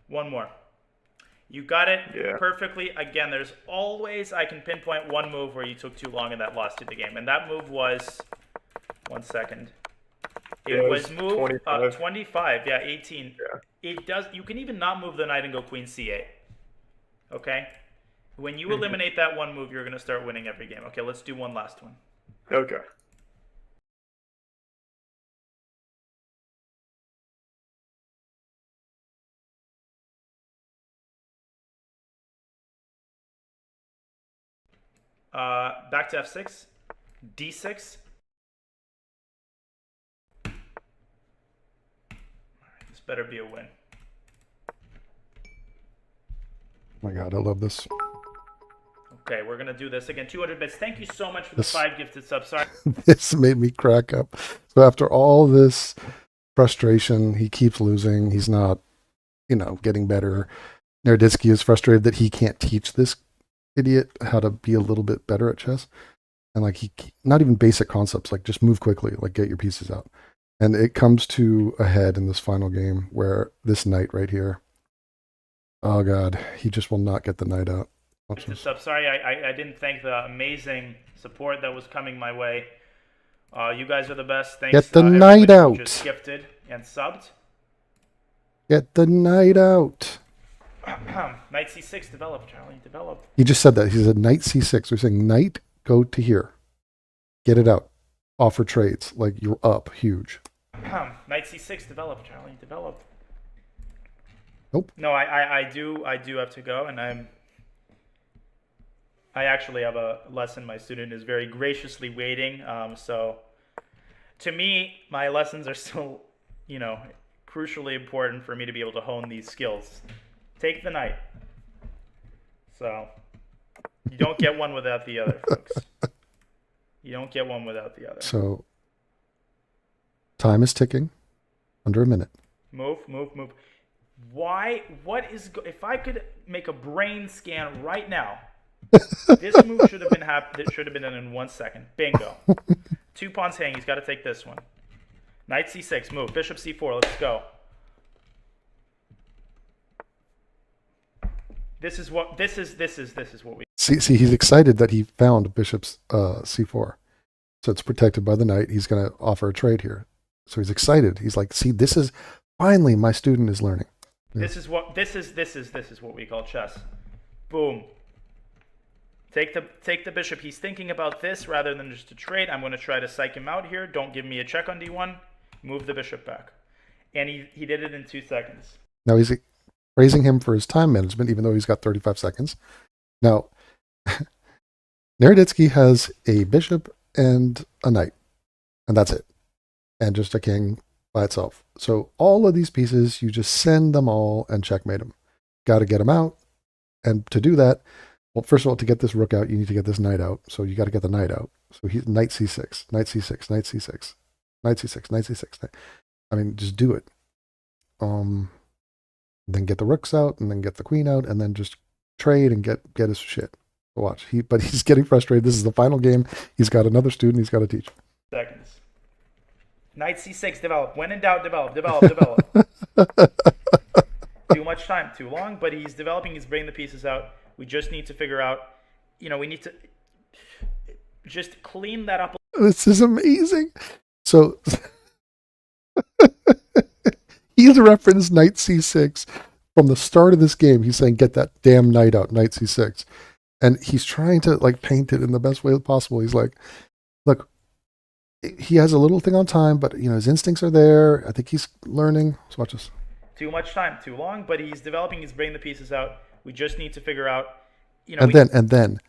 One more. You got it perfectly. Again, there's always, I can pinpoint one move where you took too long and that lost you the game. And that move was, 1 second. It was move 25. Yeah, 18. Yeah. It does. You can even not move the knight and go queen c8. Okay? When you eliminate that one move, you're going to start winning every game. Okay, let's do one last one. Okay. Back to f6, d6. This better be a win. Oh my God, I love this. Okay, we're going to do this again. 200 bits. Thank you so much for the 5 gifted subs. Sorry. This made me crack up. So after all this frustration. He keeps losing. He's not, getting better. Naroditsky is frustrated that he can't teach this idiot how to be a little bit better at chess. And like not even basic concepts, like just move quickly, like get your pieces out. And it comes to a head in this final game where this knight right here, oh God, he just will not get the knight out. Watch this. Sorry, I didn't thank the amazing support that was coming my way. You guys are the best. Thanks. Get the knight out. Just gifted and subbed. Get the knight out. Knight c6 develop, Charlie, develop. He just said that. He said knight c6. We're saying knight, go to here. Get it out. Offer trades. Like you're up huge. Knight c6 develop, Charlie, develop. Nope. No, I do have to go, and I actually have a lesson. My student is very graciously waiting. So to me, my lessons are still, crucially important for me to be able to hone these skills. Take the knight. So you don't get one without the other, folks. You don't get one without the other. So time is ticking. Under a minute. Move. Why? If I could make a brain scan right now, this move should have been done in 1 second. Bingo. 2 pawns hanging. He's got to take this one. Knight c6. Move. Bishop c4. Let's go. This is what we see. He's excited that he found bishop's c4, so it's protected by the knight. He's going to offer a trade here, so he's excited. He's like, see, this is finally my student is learning. Yeah. This is what we call chess. Boom. Take the bishop. He's thinking about this rather than just a trade. I'm going to try to psych him out here. Don't give me a check on d1. Move the bishop back, and he did it in 2 seconds. Now he's praising him for his time management, even though he's got 35 seconds. Now, Naroditsky has a bishop and a knight, and that's it. And just a king by itself. So all of these pieces, you just send them all and checkmate them. Got to get them out. And to do that, well, first of all, to get this rook out, you need to get this knight out. So you got to get the knight out. So he's knight c6, knight c6, knight c6, knight c6, knight c6. I mean, just do it. Then get the rooks out, and then get the queen out, and then just trade and get his shit. Watch. But he's getting frustrated. This is the final game. He's got another student he's got to teach. Seconds. Knight c6, develop. When in doubt, develop. Too much time, too long, but he's developing, he's bringing the pieces out. We just need to figure out, we need to just clean that up. This is amazing. So he's referenced knight c6 from the start of this game. He's saying, get that damn knight out, knight c6. And he's trying to paint it in the best way possible. He's like, look, he has a little thing on time, but his instincts are there. I think he's learning. Let's watch this. Too much time, too long, but he's developing, he's bringing the pieces out. We just need to figure out, And then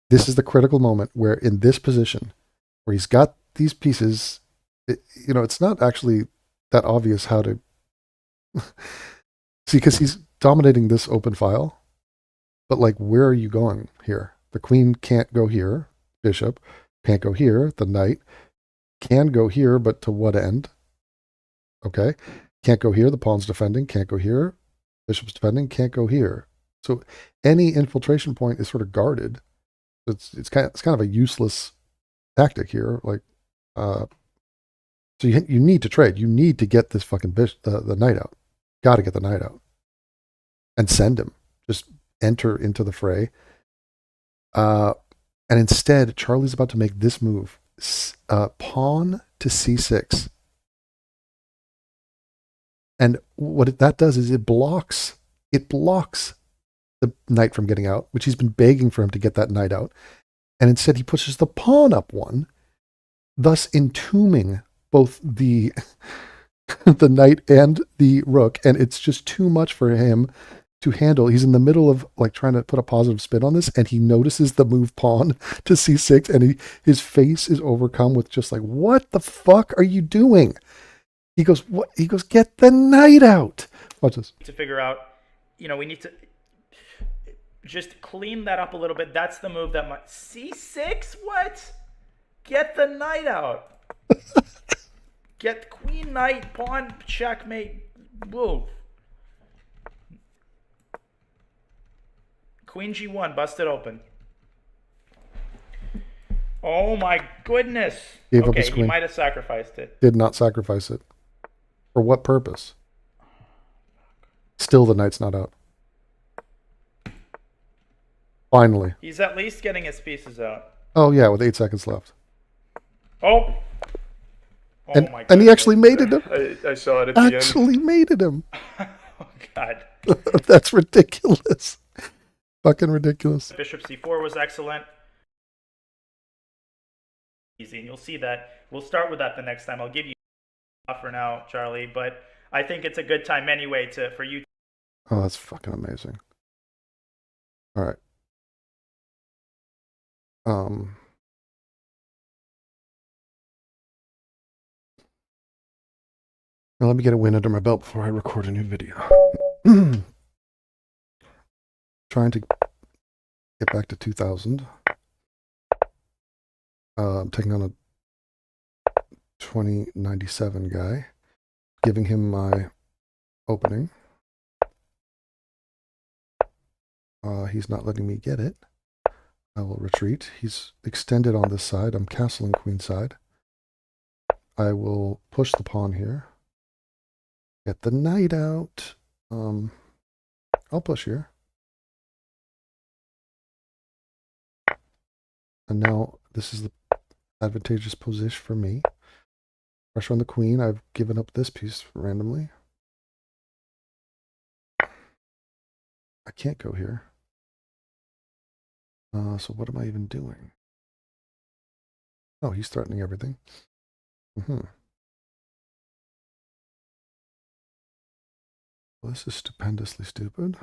this is the critical moment where in this position where he's got these pieces, it's not actually that obvious how to see, because he's dominating this open file. But where are you going here? The queen can't go here. Bishop can't go here. The knight can go here, but to what end? Okay. Can't go here. The pawn's defending. Can't go here. Bishop's defending. Can't go here. So any infiltration point is sort of guarded. It's kind of a useless tactic here. So you need to trade. You need to get this fucking the knight out. Got to get the knight out and send him. Just enter into the fray. And instead, Charlie's about to make this move. Pawn to c6. And what that does is it blocks the knight from getting out, which he's been begging for him to get that knight out. And instead he pushes the pawn up one, thus entombing both the the knight and the rook. And it's just too much for him to handle. He's in the middle of trying to put a positive spin on this, and he notices the move pawn to c6, and his face is overcome with just what the fuck are you doing? He goes, what? He goes, get the knight out. Watch this. To figure out, we need to just clean that up a little bit. That's the move that might... C6? What? Get the knight out. Get queen, knight, pawn, checkmate. Whoa. Queen G1, busted open. Oh my goodness. Gave up Okay, his he queen. might have sacrificed it. Did not sacrifice it. For what purpose? Still the knight's not out. Finally. He's at least getting his pieces out. Oh yeah, with 8 seconds left. Oh. Oh And, my god. and he actually mated him. I saw it at the end. Actually mated him. Oh god. That's ridiculous. Fucking ridiculous. Bishop c4 was excellent. Easy, and you'll see that. We'll start with that the next time. I'll give you for now, Charlie, but I think it's a good time anyway for you. Oh, that's fucking amazing. All right. Now let me get a win under my belt before I record a new video. Trying to get back to 2000. I'm taking on a 2097 guy, giving him my opening. He's not letting me get it. I will retreat. He's extended on this side. I'm castling queenside. I will push the pawn here. Get the knight out. I'll push here. And now this is the advantageous position for me. Pressure on the queen. I've given up this piece randomly. I can't go here. So what am I even doing? Oh, he's threatening everything. Well, this is stupendously stupid.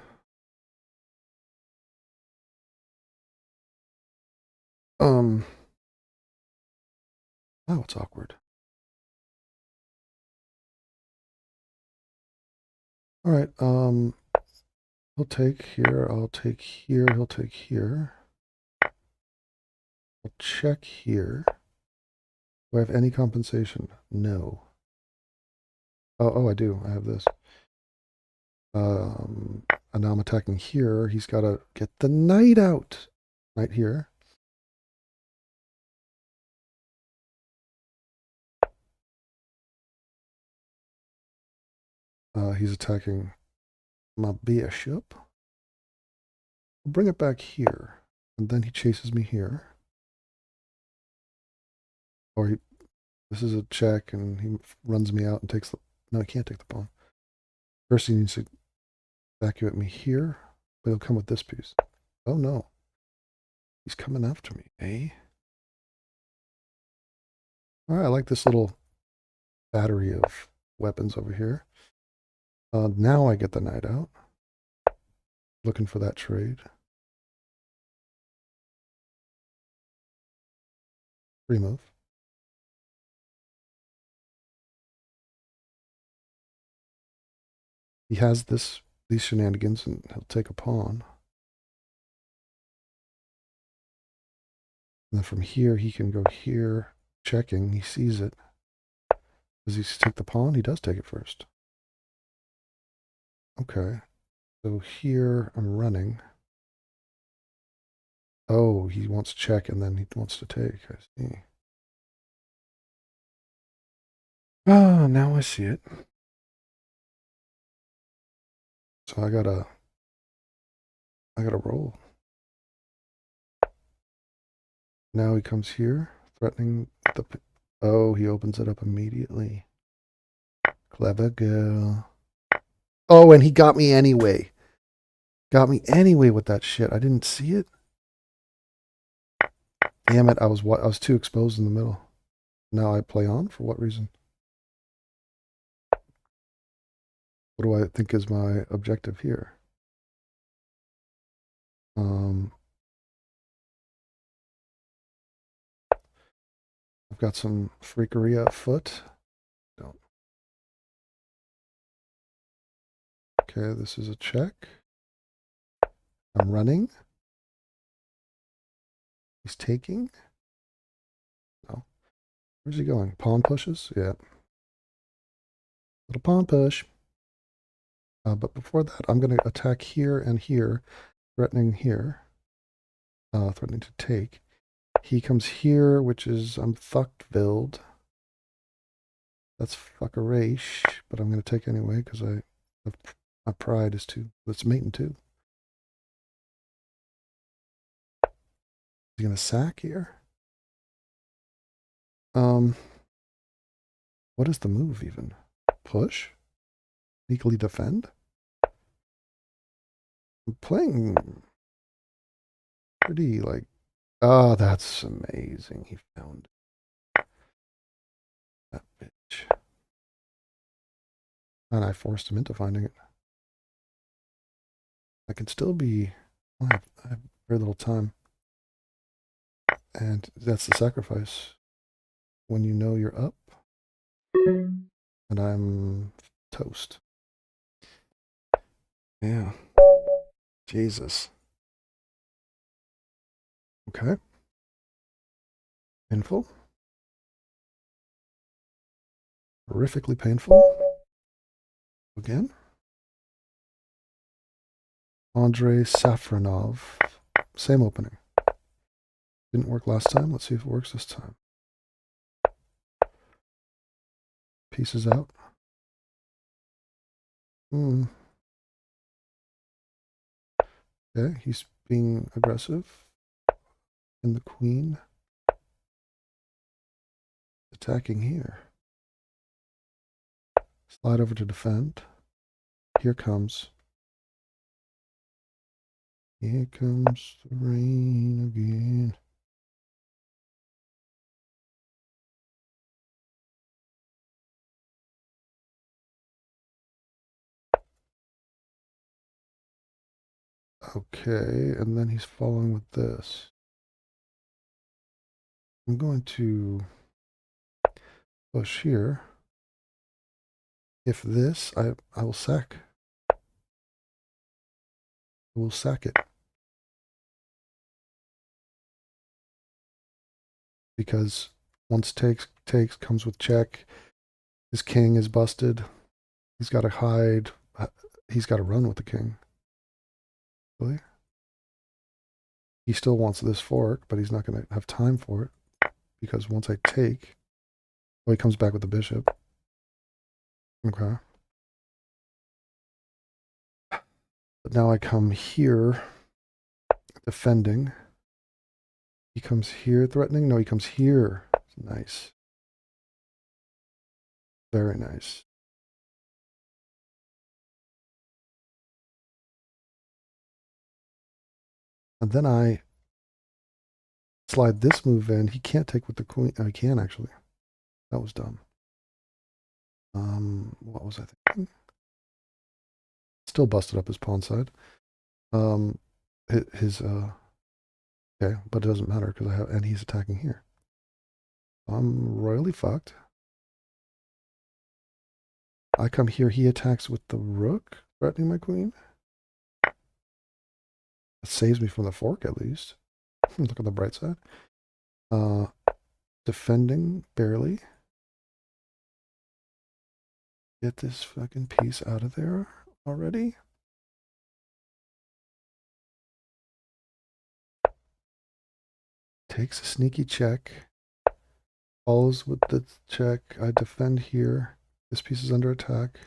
Oh, it's awkward. All right, he'll take here, I'll take here, he'll take here. I'll check here. Do I have any compensation? No. Oh, I do. I have this. And now I'm attacking here. He's got to get the knight out. Knight here. He's attacking my bishop. I'll bring it back here. And then he chases me here. Or this is a check, and he runs me out and takes the... No, he can't take the pawn. First he needs to evacuate me here, but he'll come with this piece. Oh no. He's coming after me, eh? Alright, I like this little battery of weapons over here. Now I get the knight out. Looking for that trade. Free move. He has these shenanigans, and he'll take a pawn. And then from here, he can go here, checking. He sees it. Does he take the pawn? He does take it first. Okay. So here, I'm running. Oh, he wants check, and then he wants to take. I see. Oh, now I see it. So I gotta roll. Now he comes here, threatening the... Oh, he opens it up immediately. Clever girl. Oh, and he got me anyway. Got me anyway with that shit. I didn't see it. Damn it, I was too exposed in the middle. Now I play on? For what reason? What do I think is my objective here? I've got some freakery afoot. Don't. Okay, this is a check. I'm running. He's taking. No. Where's he going? Pawn pushes? Yeah. Little pawn push. But before that, I'm going to attack here and here, threatening here. Threatening to take. He comes here, which is I'm fucked build. That's fuckerish, but I'm going to take anyway because my pride is too. Let's mating too. He's going to sack here. What is the move even? Push? Sneakily defend? I'm playing pretty like, oh, that's amazing. He found that bitch. And I forced him into finding it. I can still be, I have very little time. And that's the sacrifice. When you know you're up, and I'm toast. Yeah. Jesus. Okay. Painful. Horrifically painful. Again. Andrei Safronov. Same opening. Didn't work last time. Let's see if it works this time. Pieces out. Okay, he's being aggressive. And the queen attacking here. Slide over to defend. Here comes. Here comes the rain again. Okay, and then he's following with this. I'm going to push here. If this, I will sack. I will sack it. Because once takes comes with check. His king is busted. He's got to hide. He's got to run with the king. Really? He still wants this fork, but he's not going to have time for it. Because once I take, oh, he comes back with the bishop. Okay. But now I come here, defending. He comes here threatening. No, he comes here. Nice. Very nice. And then I slide this move in. He can't take with the queen. Oh, he can actually. That was dumb. What was I thinking? Still busted up his pawn side. Okay, but it doesn't matter because and he's attacking here. I'm royally fucked. I come here, he attacks with the rook, threatening my queen. That saves me from the fork at least. Look on the bright side. Defending barely. Get this fucking piece out of there already. Takes a sneaky check. Follows with the check. I defend here. This piece is under attack.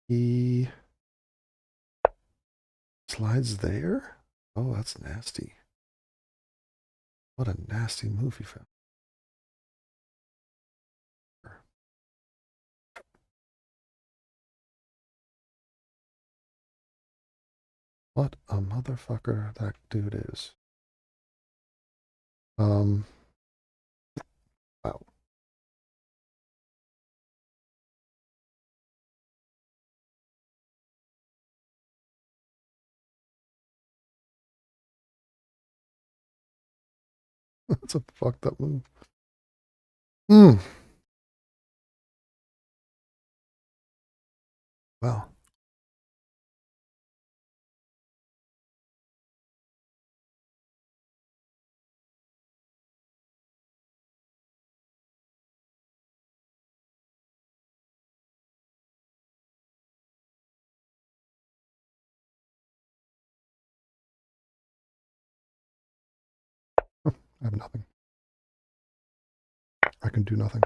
He slides there. Oh, that's nasty. What a nasty move he found. What a motherfucker that dude is. Wow. That's a fucked up move. Wow. I have nothing. I can do nothing.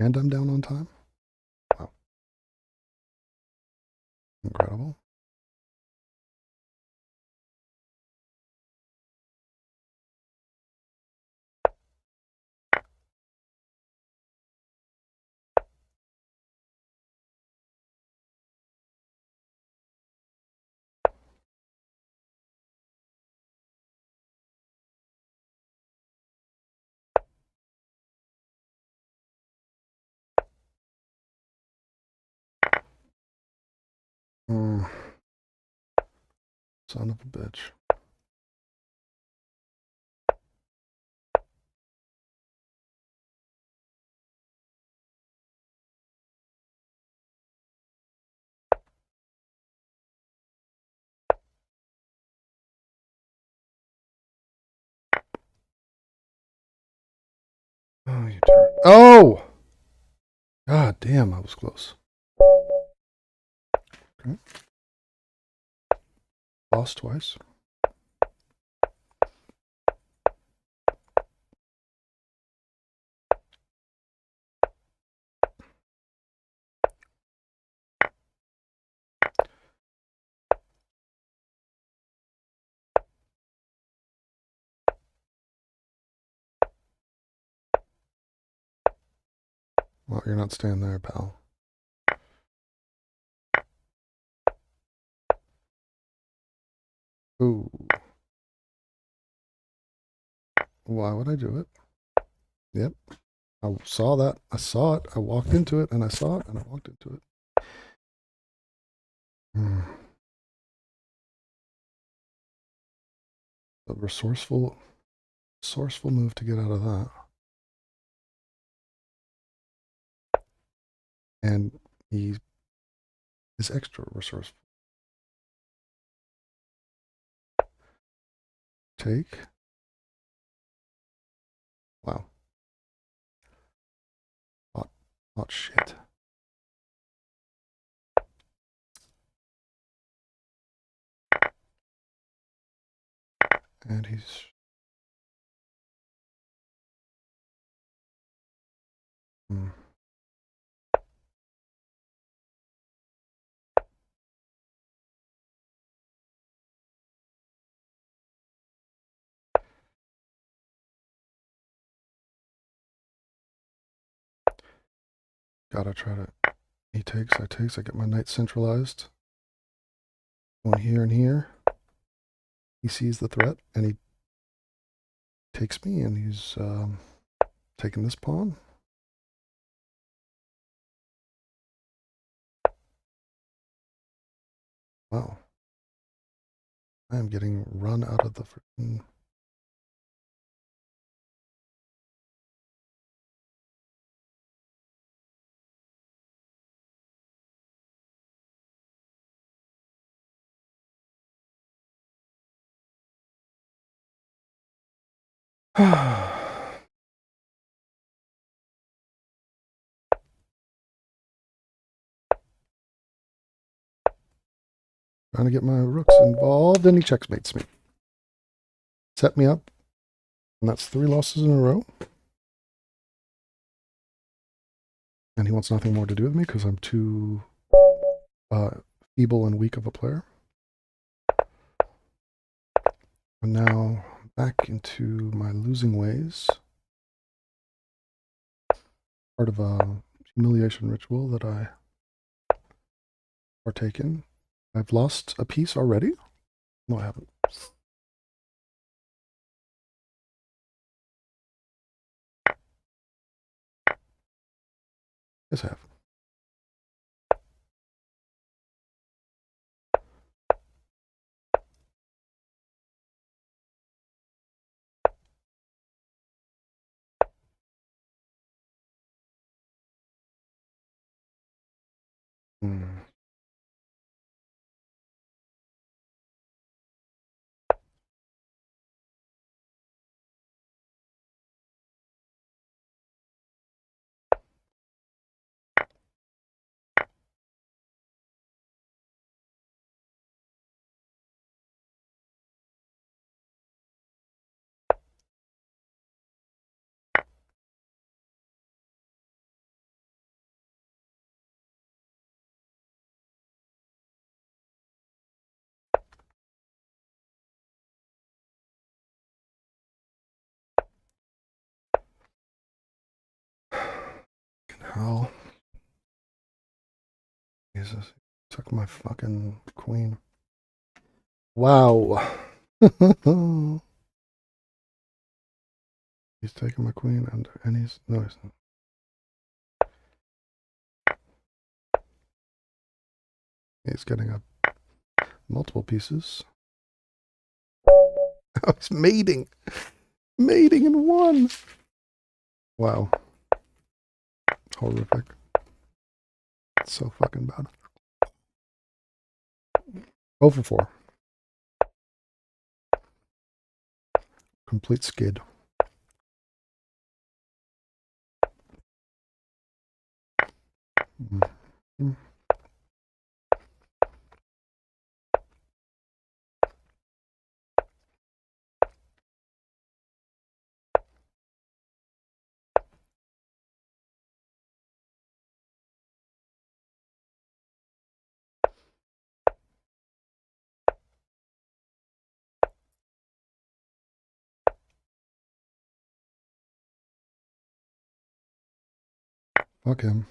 And I'm down on time. Wow. Incredible. Son of a bitch. Oh, you turn. Oh! God damn, I was close. Okay. Lost twice. Well, you're not staying there, pal. Ooh. Why would I do it? Yep. I saw that. I saw it. I walked into it, and I saw it, and I walked into it. A resourceful move to get out of that. And he is extra resourceful. Take. Wow. Hot shit. And he's... Gotta try to... He takes, I takes, I get my knight centralized. One here and here. He sees the threat, and he takes me, and he's taking this pawn. Wow. I am getting run out of the freaking... Trying to get my rooks involved, and he checkmates me. Set me up, and that's 3 losses in a row. And he wants nothing more to do with me because I'm too feeble and weak of a player. And now back into my losing ways. Part of a humiliation ritual that I partake in. I've lost a piece already? No, I haven't. Yes, I have. hell? Jesus. Took my fucking queen. Wow. He's taking my queen and he's no, he's not. He's getting up multiple pieces. Oh, he's mating. Mating in one. Wow. Horrific. It's so fucking bad. 0 for 4. Complete skid. Mm. Fuck him.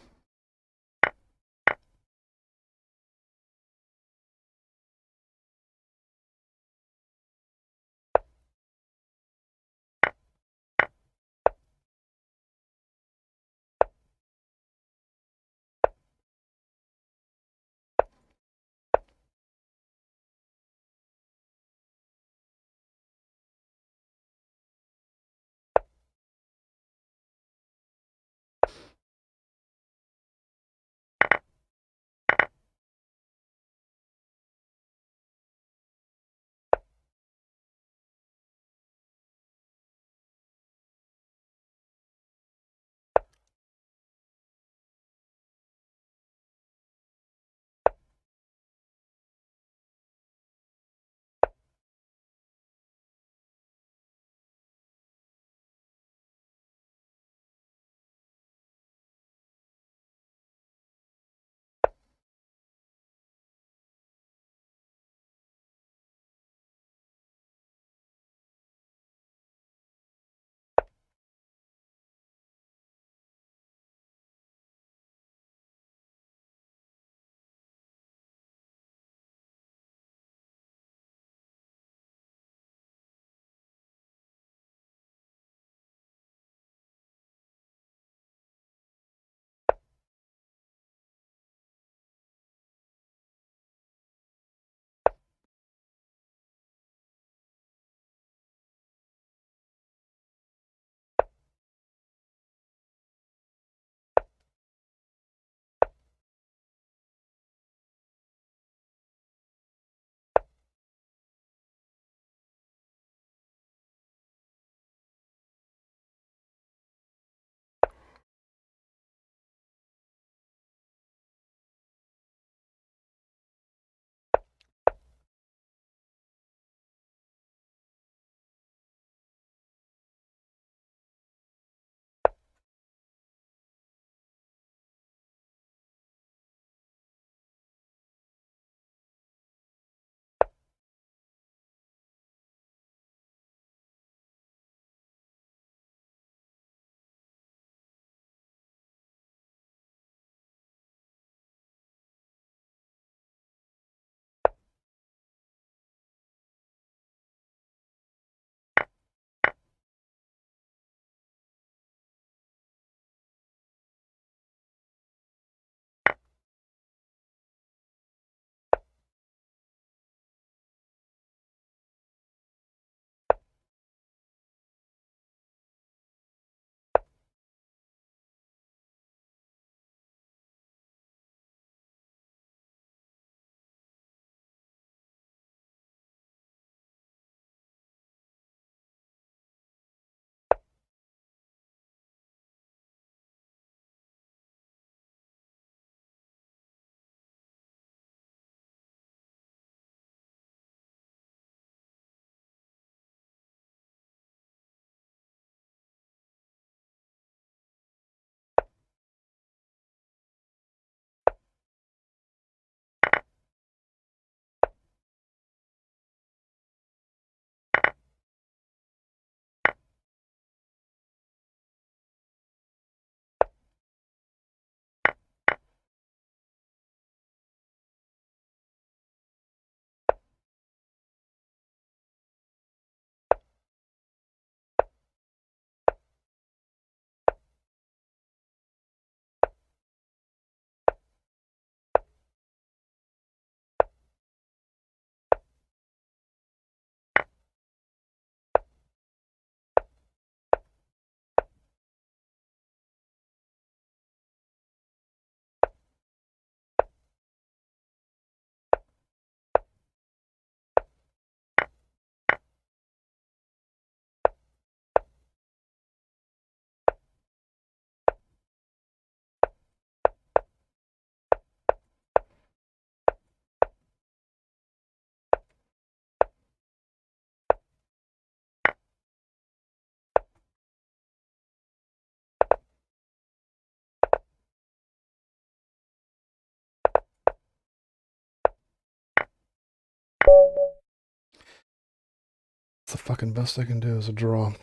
It's the fucking best I can do is a draw.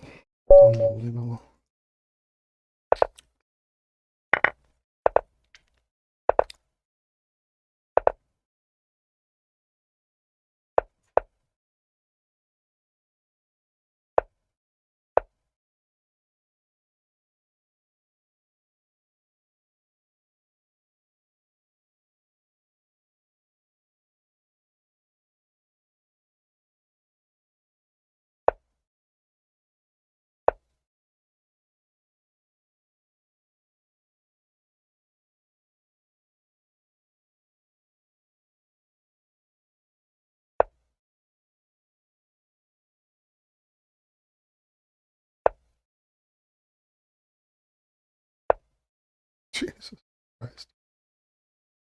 Unbelievable. Jesus Christ.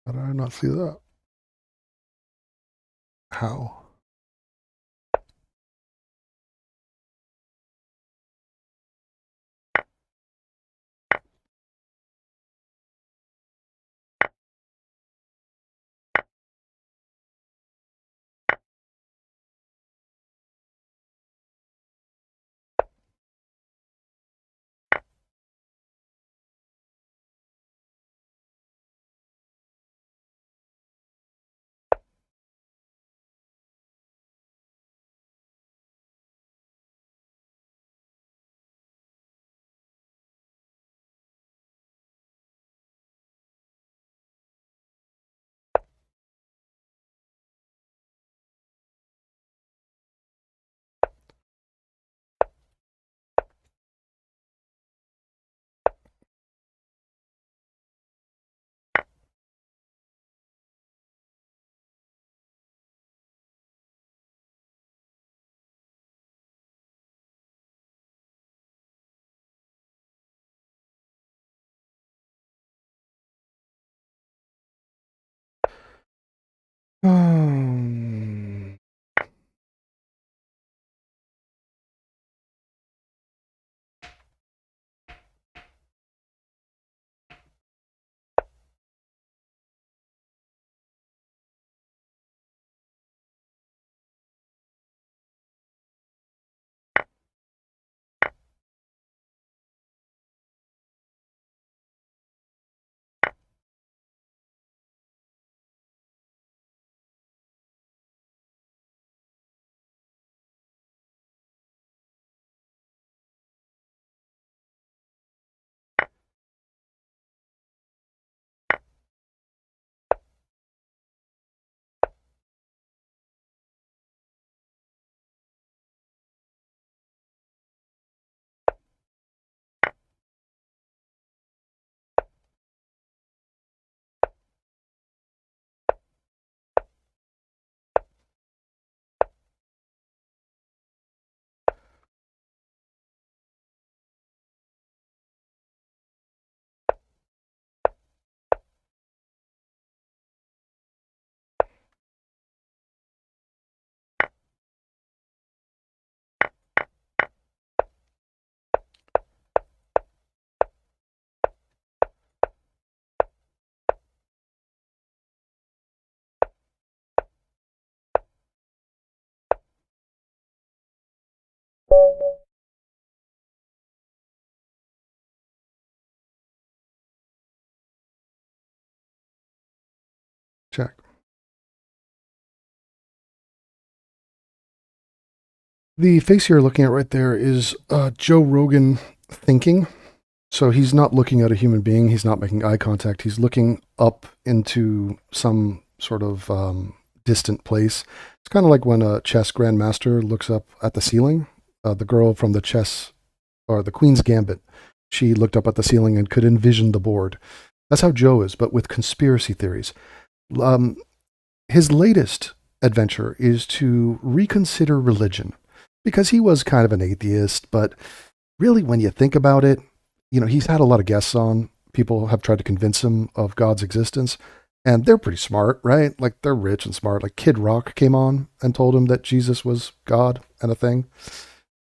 How did I not see that? How? Um, check. The face you're looking at right there is Joe Rogan thinking. So he's not looking at a human being. He's not making eye contact. He's looking up into some sort of distant place. It's kind of like when a chess grandmaster looks up at the ceiling. The girl from the chess or the Queen's Gambit, she looked up at the ceiling and could envision the board. That's how Joe is, but with conspiracy theories. Um, his latest adventure is to reconsider religion because he was kind of an atheist, but really, when you think about it, you know, he's had a lot of guests on. People have tried to convince him of God's existence, and they're pretty smart, right? Like, they're rich and smart. Like, Kid Rock came on and told him that Jesus was God and a thing,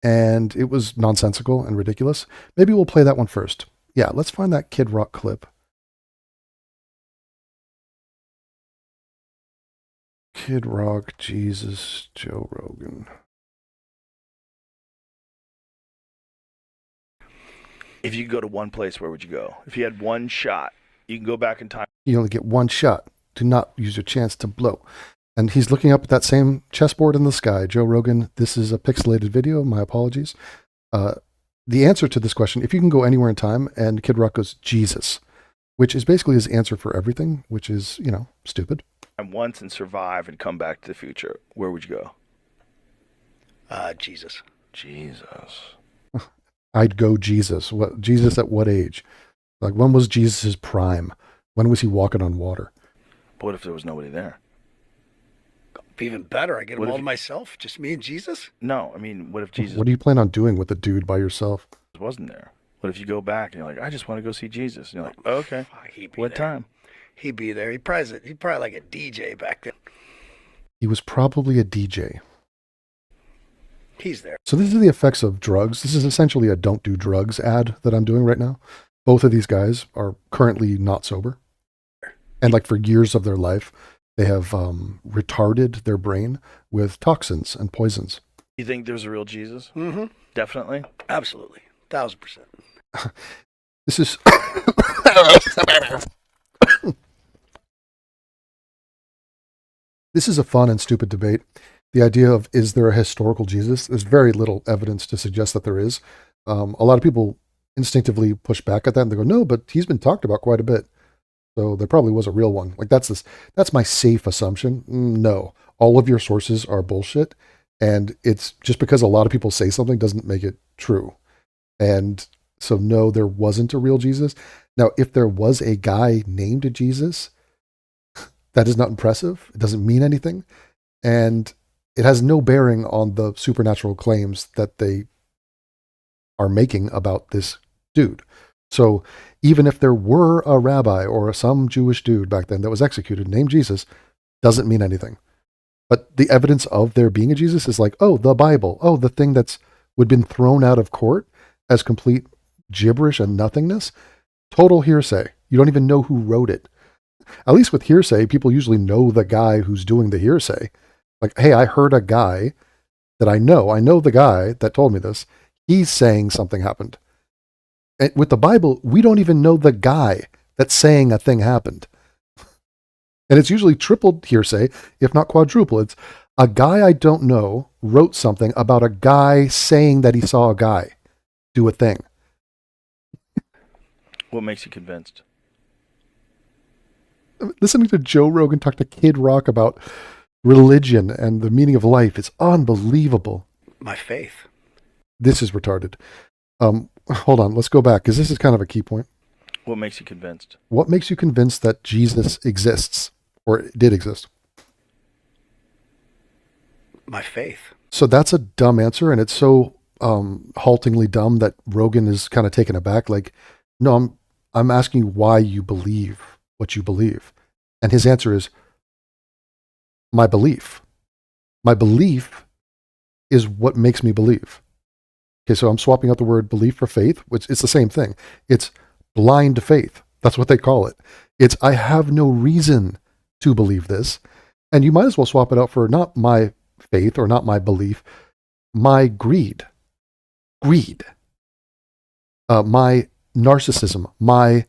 and it was nonsensical and ridiculous. Maybe we'll play that one first. Yeah, let's find that Kid Rock clip. Kid Rock, Jesus, Joe Rogan. If you could go to one place, where would you go? If you had one shot, you can go back in time. You only get one shot. Do not use your chance to blow. And he's looking up at that same chessboard in the sky. Joe Rogan, this is a pixelated video. My apologies. The answer to this question, if you can go anywhere in time, and Kid Rock goes, Jesus, which is basically his answer for everything, which is, stupid. And once and survive and come back to the future, where would you go? Jesus. Jesus. I'd go Jesus. What Jesus at what age? Like, when was Jesus' prime? When was he walking on water? But what if there was nobody there? Even better. I get What them if all to you- myself. Just me and Jesus. No, I mean, what if Jesus What do you plan on doing with the dude by yourself? wasn't there? What if you go back and you're like, I just want to go see Jesus? And you're like, oh, okay. He'd be What there. time? He'd be there. He'd probably like a DJ back then. He was probably a DJ. He's there. So this is the effects of drugs. This is essentially a don't do drugs ad that I'm doing right now. Both of these guys are currently not sober. And like for years of their life, they have retarded their brain with toxins and poisons. You think there's a real Jesus? Mm-hmm. Definitely. Absolutely. 1000%. This is this is a fun and stupid debate. The idea of, is there a historical Jesus? There's very little evidence to suggest that there is. A lot of people instinctively push back at that and they go, no, but he's been talked about quite a bit. So there probably was a real one. Like that's my safe assumption. No, all of your sources are bullshit. And it's just because a lot of people say something doesn't make it true. And so no, there wasn't a real Jesus. Now, if there was a guy named Jesus, that is not impressive. It doesn't mean anything. And it has no bearing on the supernatural claims that they are making about this dude. So even if there were a rabbi or some Jewish dude back then that was executed named Jesus, doesn't mean anything. But the evidence of there being a Jesus is like, oh, the Bible. Oh, the thing that's would been thrown out of court as complete gibberish and nothingness. Total hearsay. You don't even know who wrote it. At least with hearsay, people usually know the guy who's doing the hearsay. Like, hey, I heard a guy that I know the guy that told me this. He's saying something happened. And with the Bible, we don't even know the guy that's saying a thing happened. And it's usually triple hearsay, if not quadruple. It's a guy I don't know wrote something about a guy saying that he saw a guy do a thing. What makes you convinced? Listening to Joe Rogan talk to Kid Rock about religion and the meaning of life is unbelievable. My faith. This is retarded. Hold on, let's go back because this is kind of a key point. What makes you convinced? What makes you convinced that Jesus exists or did exist? My faith. So that's a dumb answer, and it's so haltingly dumb that Rogan is kind of taken aback. Like, no, I'm asking you why you believe what you believe, and his answer is my belief. My belief is what makes me believe. Okay, so I'm swapping out the word belief for faith, which it's the same thing. It's blind faith. That's what they call it. It's I have no reason to believe this, and you might as well swap it out for not my faith or not my belief, my greed, my narcissism, my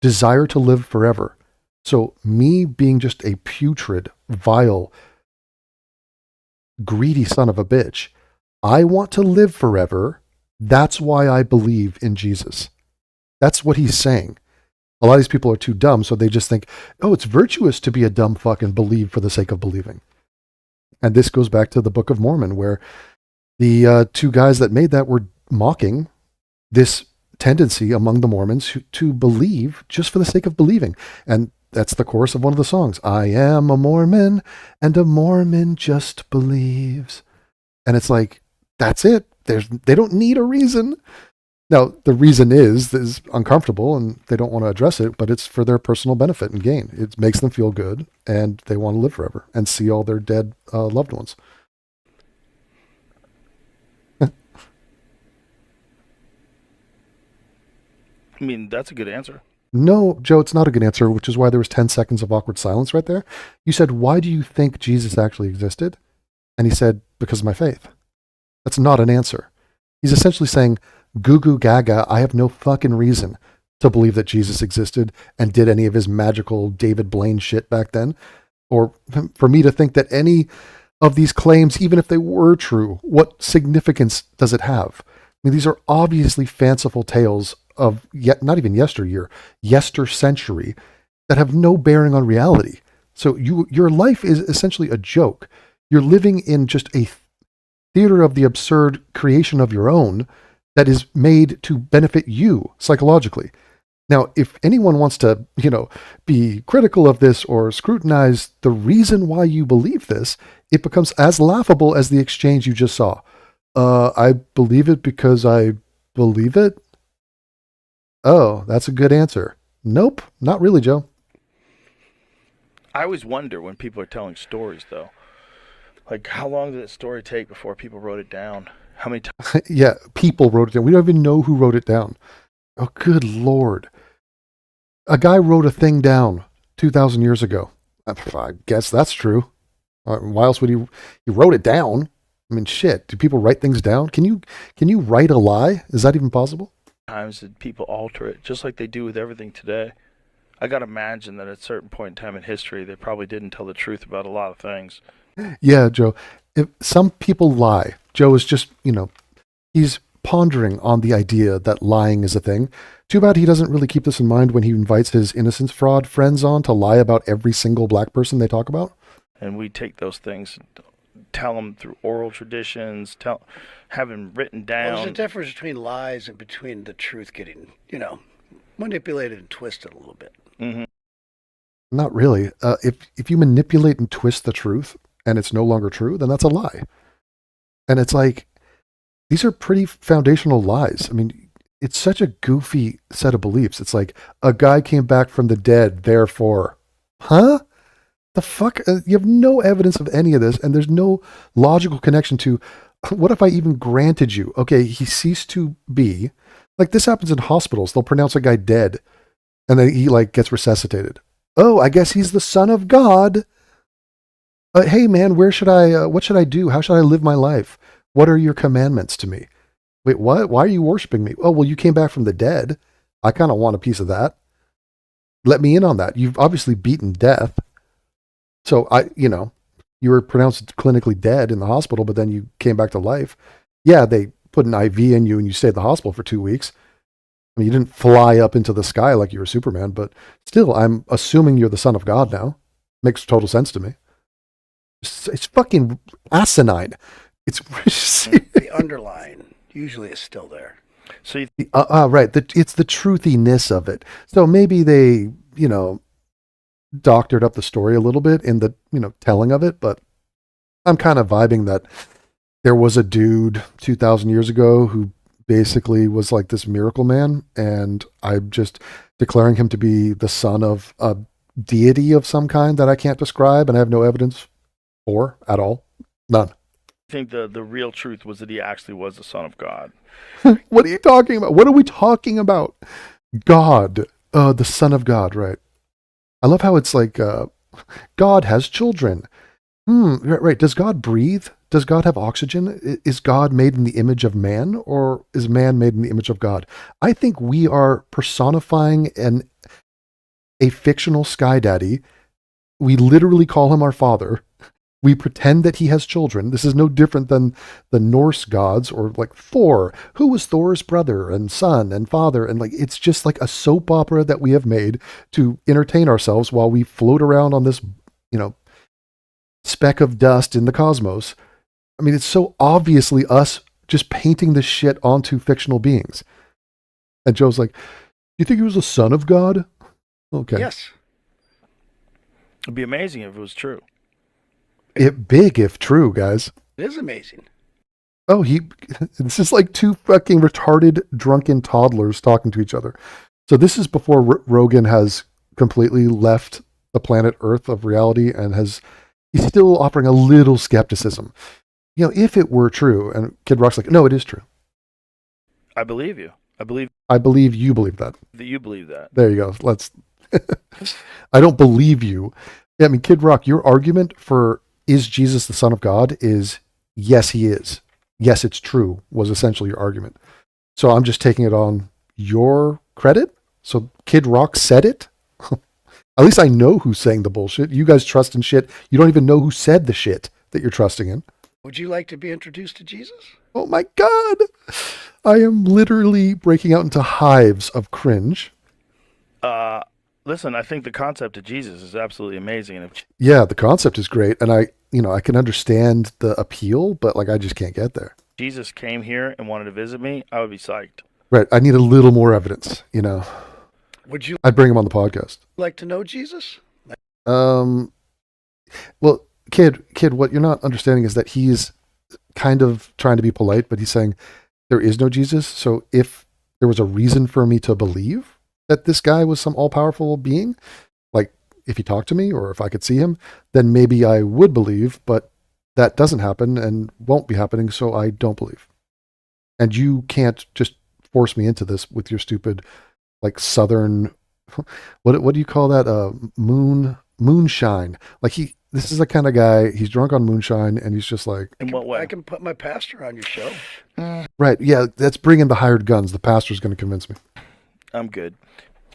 desire to live forever. So me being just a putrid, vile, greedy son of a bitch, I want to live forever. That's why I believe in Jesus. That's what he's saying. A lot of these people are too dumb, so they just think, oh, it's virtuous to be a dumb fuck and believe for the sake of believing. And this goes back to the Book of Mormon, where the two guys that made that were mocking this tendency among the Mormons to believe just for the sake of believing. And that's the chorus of one of the songs. I am a Mormon, and a Mormon just believes. And it's like, that's it. They don't need a reason. Now, the reason is uncomfortable and they don't want to address it, but it's for their personal benefit and gain. It makes them feel good and they want to live forever and see all their dead loved ones. I mean, that's a good answer. No, Joe, it's not a good answer, which is why there was 10 seconds of awkward silence right there. You said, why do you think Jesus actually existed? And he said, because of my faith. That's not an answer. He's essentially saying, goo goo gaga. I have no fucking reason to believe that Jesus existed and did any of his magical David Blaine shit back then, or for me to think that any of these claims, even if they were true, what significance does it have? I mean, these are obviously fanciful tales of yet not even yesteryear, yester century, that have no bearing on reality. So your life is essentially a joke. You're living in just a theater of the absurd creation of your own that is made to benefit you psychologically. Now, if anyone wants to, be critical of this or scrutinize the reason why you believe this, it becomes as laughable as the exchange you just saw. I believe it because I believe it. Oh, that's a good answer. Nope, not really, Joe. I always wonder when people are telling stories, though. Like, how long did that story take before people wrote it down? How many times? Yeah, people wrote it down. We don't even know who wrote it down. Oh, good Lord. A guy wrote a thing down 2,000 years ago. I guess that's true. Why else would he wrote it down? I mean, shit. Do people write things down? Can you write a lie? Is that even possible? Times did people alter it, just like they do with everything today? I gotta imagine that at a certain point in time in history, they probably didn't tell the truth about a lot of things. Yeah, Joe. If some people lie, Joe is just, he's pondering on the idea that lying is a thing. Too bad he doesn't really keep this in mind when he invites his innocence fraud friends on to lie about every single black person they talk about. And we take those things, tell them through oral traditions, have them written down. Well, there's a difference between lies and between the truth getting, manipulated and twisted a little bit. Mm-hmm. Not really. If you manipulate and twist the truth and it's no longer true, then that's a lie. And it's like, these are pretty foundational lies. I mean, it's such a goofy set of beliefs. It's like, a guy came back from the dead, therefore. Huh? The fuck? You have no evidence of any of this, and there's no logical connection to, what if I even granted you, okay, he ceased to be. Like, this happens in hospitals. They'll pronounce a guy dead, and then he, gets resuscitated. Oh, I guess he's the son of God. Hey, man, what should I do? How should I live my life? What are your commandments to me? Wait, what? Why are you worshiping me? Oh, well, you came back from the dead. I kind of want a piece of that. Let me in on that. You've obviously beaten death. So you were pronounced clinically dead in the hospital, but then you came back to life. Yeah, they put an IV in you and you stayed in the hospital for 2 weeks. I mean, you didn't fly up into the sky like you were Superman, but still, I'm assuming you're the son of God now. Makes total sense to me. It's fucking asinine. It's The underlying usually is still there. So right. It's the truthiness of it. So maybe they, doctored up the story a little bit in the, telling of it, but I'm kind of vibing that there was a dude 2,000 years ago who basically was like this miracle man, and I'm just declaring him to be the son of a deity of some kind that I can't describe and I have no evidence for at all. None. I think the real truth was that he actually was the son of God. What are you talking about? What are we talking about? God, the son of God, right? I love how it's like, God has children. Right. Does God breathe? Does God have oxygen? Is God made in the image of man, or is man made in the image of God? I think we are personifying a fictional sky daddy. We literally call him our father. We pretend that he has children. This is no different than the Norse gods, or like Thor. Who was Thor's brother and son and father? And it's just like a soap opera that we have made to entertain ourselves while we float around on this, speck of dust in the cosmos. I mean, it's so obviously us just painting this shit onto fictional beings. And Joe's like, you think he was a son of God? Okay. Yes. It'd be amazing if it was true. Big if true, guys. It is amazing. Oh, this is like two fucking retarded, drunken toddlers talking to each other. So this is before Rogan has completely left the planet Earth of reality and he's still offering a little skepticism. If it were true, and Kid Rock's like, no, it is true. I believe you. I believe you believe that. that you believe that. There you go. I don't believe you. Yeah, I mean, Kid Rock, your argument for is Jesus the son of God is yes, he is. Yes, it's true was essentially your argument. So I'm just taking it on your credit. So Kid Rock said it. At least I know who's saying the bullshit. You guys trust in shit. You don't even know who said the shit that you're trusting in. Would you like to be introduced to Jesus? Oh my God. I am literally breaking out into hives of cringe. Listen, I think the concept of Jesus is absolutely amazing. And if Yeah, the concept is great. And I can understand the appeal, but like, I just can't get there. Jesus came here and wanted to visit me, I would be psyched. Right. I need a little more evidence, Would you I'd bring him on the podcast. like to know Jesus? Well, kid, what you're not understanding is that he's kind of trying to be polite, but he's saying there is no Jesus. So if there was a reason for me to believe that this guy was some all-powerful being, like if he talked to me or if I could see him, then maybe I would believe, but that doesn't happen and won't be happening. So I don't believe. And you can't just force me into this with your stupid, like Southern, what do you call that? Moonshine. Like this is the kind of guy, he's drunk on moonshine and he's just like, In what way? I can put my pastor on your show. right. Yeah. That's bringing the hired guns. The pastor's going to convince me. I'm good.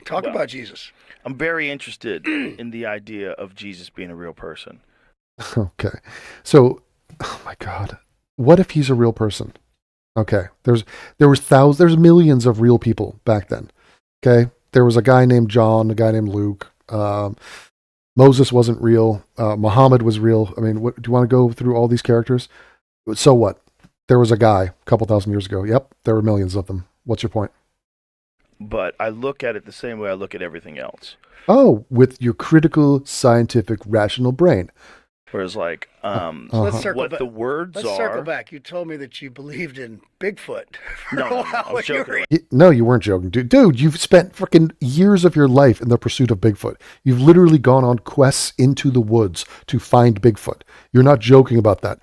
Talk Well, about Jesus. I'm very interested in the idea of Jesus being a real person. Okay. So, oh my God, what if he's a real person? Okay. There's millions of real people back then. Okay. There was a guy named John, a guy named Luke. Moses wasn't real. Muhammad was real. I mean, do you want to go through all these characters? So what? There was a guy a couple thousand years ago. Yep. There were millions of them. What's your point? But I look at it the same way I look at everything else. Oh, with your critical, scientific, rational brain. Whereas, like, Let's circle what back. the words Let's are. circle back. You told me that you believed in Bigfoot. for No, a no, no, while I was when you were joking. No, you weren't joking, dude. Dude, you've spent freaking years of your life in the pursuit of Bigfoot. You've literally gone on quests into the woods to find Bigfoot. You're not joking about that.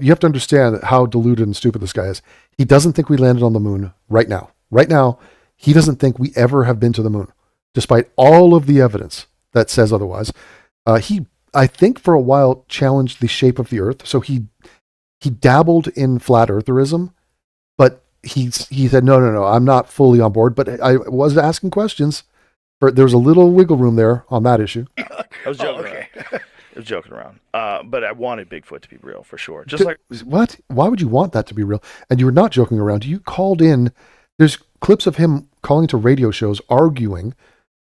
You have to understand how deluded and stupid this guy is. He doesn't think we landed on the moon right now. Right now, he doesn't think we ever have been to the moon, despite all of the evidence that says otherwise. I think, for a while challenged the shape of the Earth. So he dabbled in flat eartherism, but he said, no, I'm not fully on board. But I was asking questions. There was a little wiggle room there on that issue. I was joking okay. around. I was joking around. But I wanted Bigfoot to be real for sure. Just like What? Why would you want that to be real? And you were not joking around. You called in. There's clips of him calling to radio shows, arguing,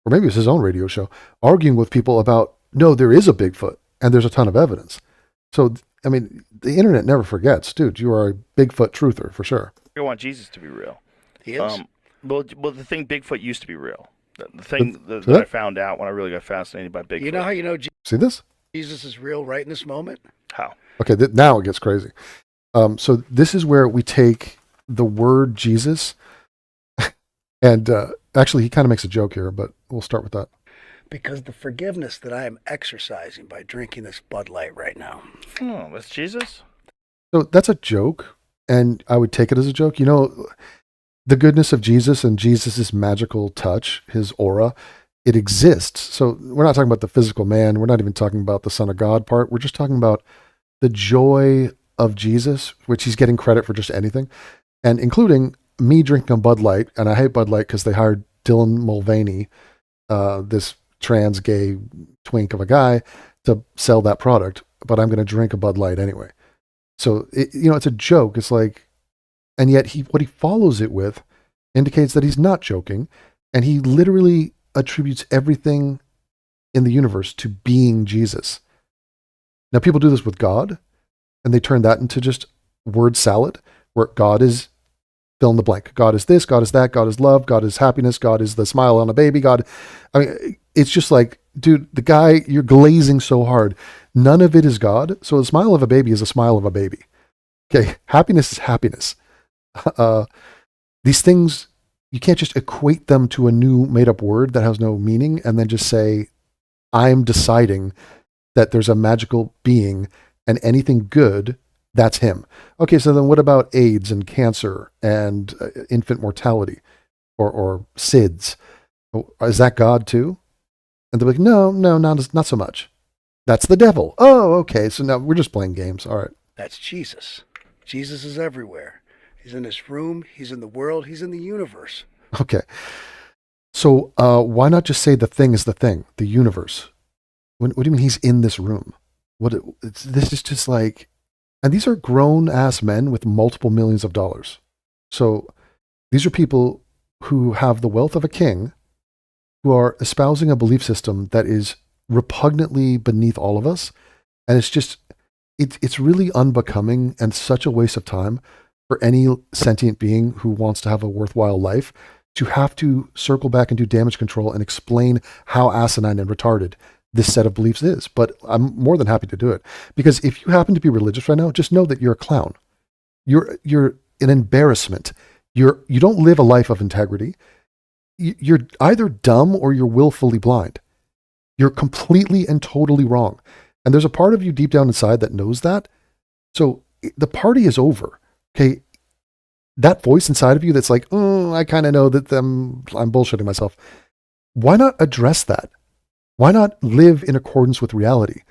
or maybe it was his own radio show, arguing with people about, no, there is a Bigfoot and there's a ton of evidence. So, I mean, the internet never forgets. Dude, you are a Bigfoot truther for sure. I want Jesus to be real. He is. Well, the thing Bigfoot used to be real. The thing that that- I found out when I really got fascinated by Bigfoot. You know how you know See this? Jesus is real right in this moment? How? Okay, now it gets crazy. So this is where we take the word Jesus, and actually he kind of makes a joke here, but we'll start with that. Because the forgiveness that I am exercising by drinking this Bud Light right now. Oh, that's Jesus? So that's a joke, and I would take it as a joke. The goodness of Jesus and Jesus's magical touch, his aura, it exists. So we're not talking about the physical man. We're not even talking about the Son of God part. We're just talking about the joy of Jesus, which he's getting credit for just anything, and including me drinking a Bud Light. And I hate Bud Light because they hired Dylan Mulvaney, this trans gay twink of a guy, to sell that product, but I'm going to drink a Bud Light anyway. So it's a joke. It's like, and yet what he follows it with indicates that he's not joking, and he literally attributes everything in the universe to being Jesus. Now, people do this with God, and they turn that into just word salad, where God is fill in the blank. God is this, God is that, God is love, God is happiness, God is the smile on a baby, God. I mean, it's just like, dude, the guy, you're glazing so hard. None of it is God. So the smile of a baby is a smile of a baby. Okay, happiness is happiness. These things, you can't just equate them to a new made-up word that has no meaning and then just say, I'm deciding that there's a magical being and anything good, that's him. Okay, so then what about AIDS and cancer and infant mortality or SIDS? Is that God too? And they're like, no, not so much. That's the devil. Oh, okay, so now we're just playing games. All right. That's Jesus. Jesus is everywhere. He's in this room. He's in the world. He's in the universe. Okay. So why not just say the thing is the thing, the universe? What do you mean he's in this room? This is just like, and these are grown ass men with multiple millions of dollars. So these are people who have the wealth of a king, who are espousing a belief system that is repugnantly beneath all of us. And it's just, it's really unbecoming and such a waste of time for any sentient being who wants to have a worthwhile life to have to circle back and do damage control and explain how asinine and retarded this set of beliefs is. But I'm more than happy to do it, because if you happen to be religious right now, just know that you're a clown. You're an embarrassment. You don't live a life of integrity. You're either dumb or you're willfully blind. You're completely and totally wrong. And there's a part of you deep down inside that knows that. So the party is over. Okay. That voice inside of you that's like, oh, I kind of know that I'm bullshitting myself. Why not address that? Why not live in accordance with reality?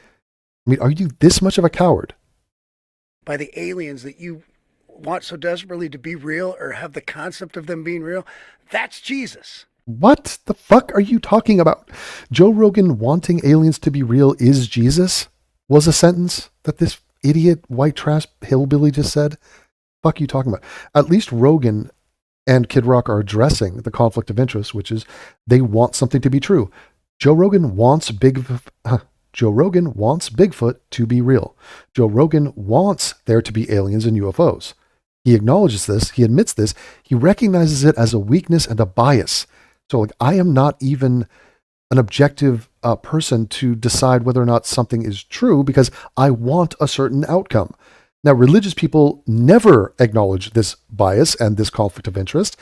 I mean, are you this much of a coward? By the aliens that you want so desperately to be real or have the concept of them being real, that's Jesus. What the fuck are you talking about? Joe Rogan wanting aliens to be real is Jesus was a sentence that this idiot white trash hillbilly just said. Fuck are you talking about? At least Rogan and Kid Rock are addressing the conflict of interest, which is they want something to be true. Joe Rogan wants Bigfoot to be real. Joe Rogan wants there to be aliens and UFOs. He acknowledges this. He admits this. He recognizes it as a weakness and a bias. So like, I am not even an objective person to decide whether or not something is true because I want a certain outcome. Now, religious people never acknowledge this bias and this conflict of interest,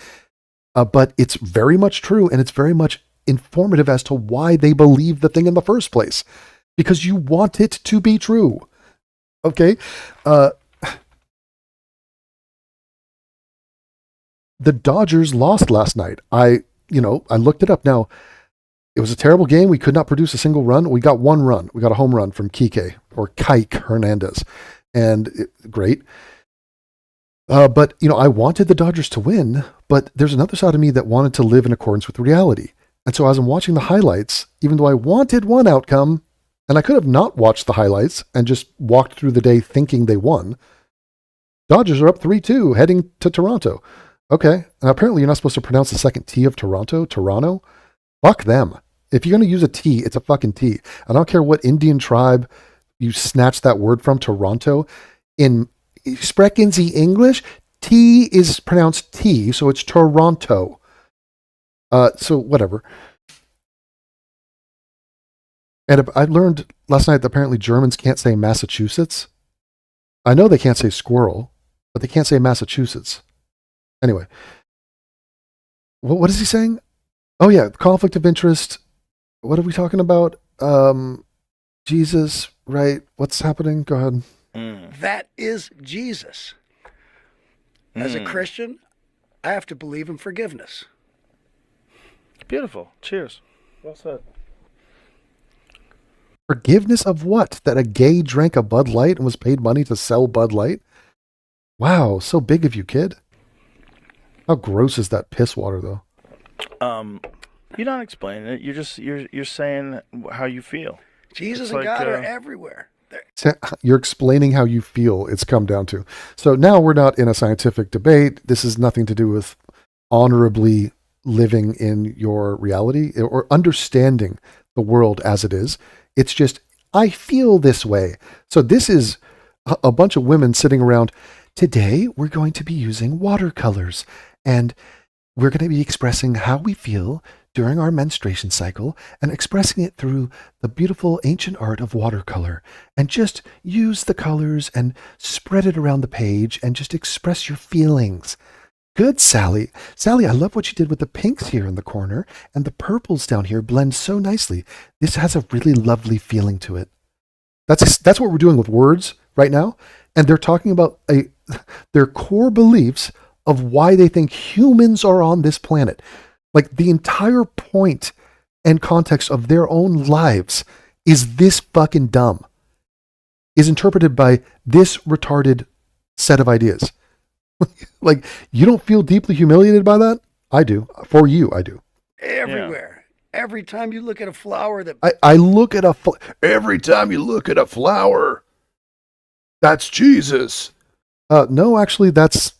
but it's very much true, and it's very much informative as to why they believe the thing in the first place, because you want it to be true. Okay? The Dodgers lost last night. I looked it up. Now, it was a terrible game. We could not produce a single run. We got one run. We got a home run from Kike Hernandez. And great. But, I wanted the Dodgers to win, but there's another side of me that wanted to live in accordance with reality. And so as I'm watching the highlights, even though I wanted one outcome, and I could have not watched the highlights and just walked through the day thinking they won, Dodgers are up 3-2 heading to Toronto. Okay. And apparently you're not supposed to pronounce the second T of Toronto. Fuck them. If you're going to use a T, it's a fucking T. I don't care what Indian tribe you snatch that word from, Toronto. In Sprechen Sie English, T is pronounced T, so it's Toronto. So whatever. And I learned last night that apparently Germans can't say Massachusetts. I know they can't say squirrel, but they can't say Massachusetts. Anyway, what is he saying? Oh yeah, conflict of interest. What are we talking about? Jesus, right? What's happening? Go ahead. That is Jesus. As a Christian, I have to believe in forgiveness. Beautiful. Cheers. Well said. Forgiveness of what? That a gay drank a Bud Light and was paid money to sell Bud Light? Wow, so big of you, kid. How gross is that piss water, though? You're not explaining it. You're saying how you feel. Jesus and God are everywhere. You're explaining how you feel. It's come down to. So now we're not in a scientific debate. This has nothing to do with honorably living in your reality or understanding the world as it is. It's just, I feel this way. So this is a bunch of women sitting around. Today, we're going to be using watercolors, and we're going to be expressing how we feel during our menstruation cycle and expressing it through the beautiful ancient art of watercolor. And just use the colors and spread it around the page and just express your feelings. Good, Sally. Sally, I love what you did with the pinks here in the corner, and the purples down here blend so nicely. This has a really lovely feeling to it. That's what we're doing with words right now. And they're talking about their core beliefs of why they think humans are on this planet. Like the entire point and context of their own lives is this fucking dumb, is interpreted by this retarded set of ideas. Like, you don't feel deeply humiliated by that? I do. For you, I do. Everywhere. Every time you look at a flower that I look at every time you look at a flower, that's Jesus. No, actually, that's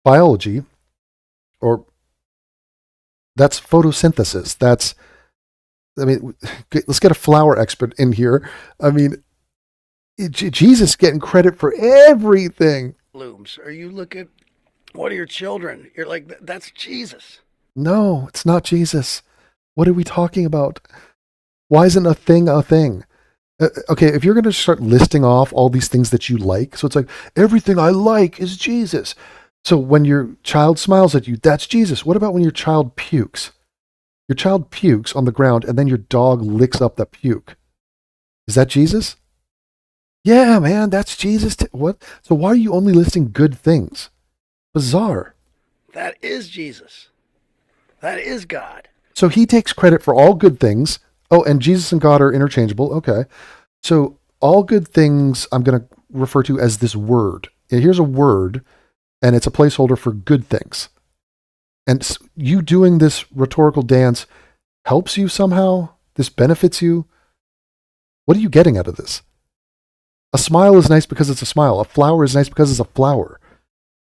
biology, or that's photosynthesis. Let's get a flower expert in here. I mean, Jesus getting credit for everything. blooms, or you look at one of your children, you're like, that's Jesus. No, it's not Jesus. What are we talking about? Why isn't a thing a thing? Okay, if you're going to start listing off all these things that you like, so it's like, everything I like is Jesus. So when your child smiles at you, that's Jesus. What about when your child pukes? Your child pukes on the ground and then your dog licks up the puke. Is that Jesus? Yeah, man, that's Jesus. What? So why are you only listing good things? Bizarre. That is Jesus. That is God. So he takes credit for all good things. Oh, and Jesus and God are interchangeable. Okay. So all good things I'm going to refer to as this word. Here's a word, and it's a placeholder for good things. And you doing this rhetorical dance helps you somehow? This benefits you? What are you getting out of this? A smile is nice because it's a smile. A flower is nice because it's a flower.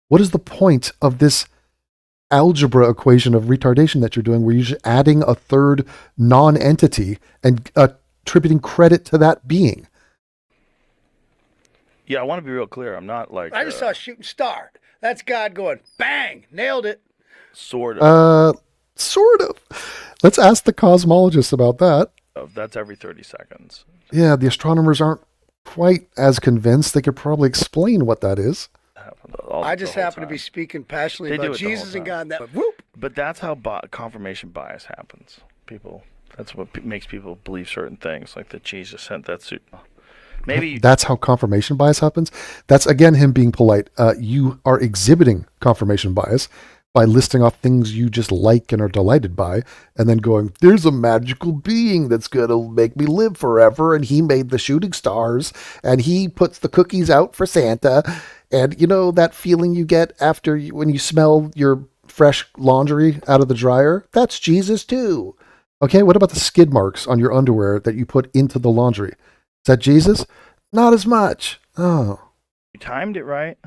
What is the point of this algebra equation of retardation that you're doing where you're just adding a third non-entity and attributing credit to that being? Yeah, I want to be real clear. I'm not like I just saw a shooting star. That's God going, bang, nailed it. sort of. Sort of. Let's ask the cosmologists about that. That's every 30 seconds. Yeah, the astronomers aren't quite as convinced. They could probably explain what that is. I just happen to be speaking passionately They do about it the whole Jesus and time. God. That whoop. But that's how confirmation bias happens. That's what makes people believe certain things, like that Jesus sent that suit. Maybe That's how confirmation bias happens. That's, again, him being polite. You are exhibiting confirmation bias by listing off things you just like and are delighted by, and then going, there's a magical being that's going to make me live forever, and he made the shooting stars, and he puts the cookies out for Santa, and you know that feeling you get after when you smell your fresh laundry out of the dryer? That's Jesus too. Okay, what about the skid marks on your underwear that you put into the laundry? Is that Jesus? Not as much. Oh. you timed it right.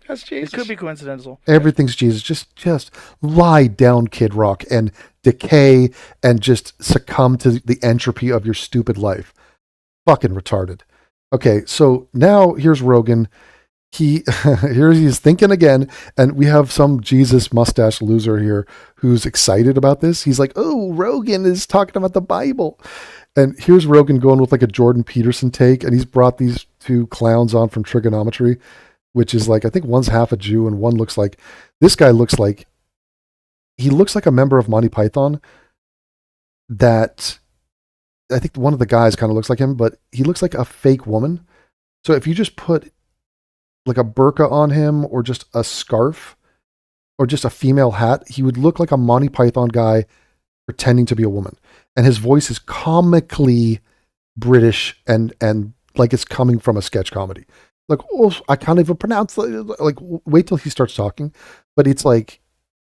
That's It Jesus. could be coincidental. Everything's Jesus. Just lie down, Kid Rock, and decay and just succumb to the entropy of your stupid life. Fucking retarded. Okay, so now here's Rogan. Here he's thinking again, and we have some Jesus mustache loser here who's excited about this. He's like, oh, Rogan is talking about the Bible. And here's Rogan going with like a Jordan Peterson take, and he's brought these two clowns on from trigonometry, which is like, I think one's half a Jew and one looks like, this guy looks like, he looks like a member of Monty Python that, I think one of the guys kind of looks like him, but he looks like a fake woman. So if you just put like a burqa on him or just a scarf or just a female hat, he would look like a Monty Python guy pretending to be a woman. And his voice is comically British and like it's coming from a sketch comedy. Like, oh, I can't even pronounce it. Like, wait till he starts talking. But it's like,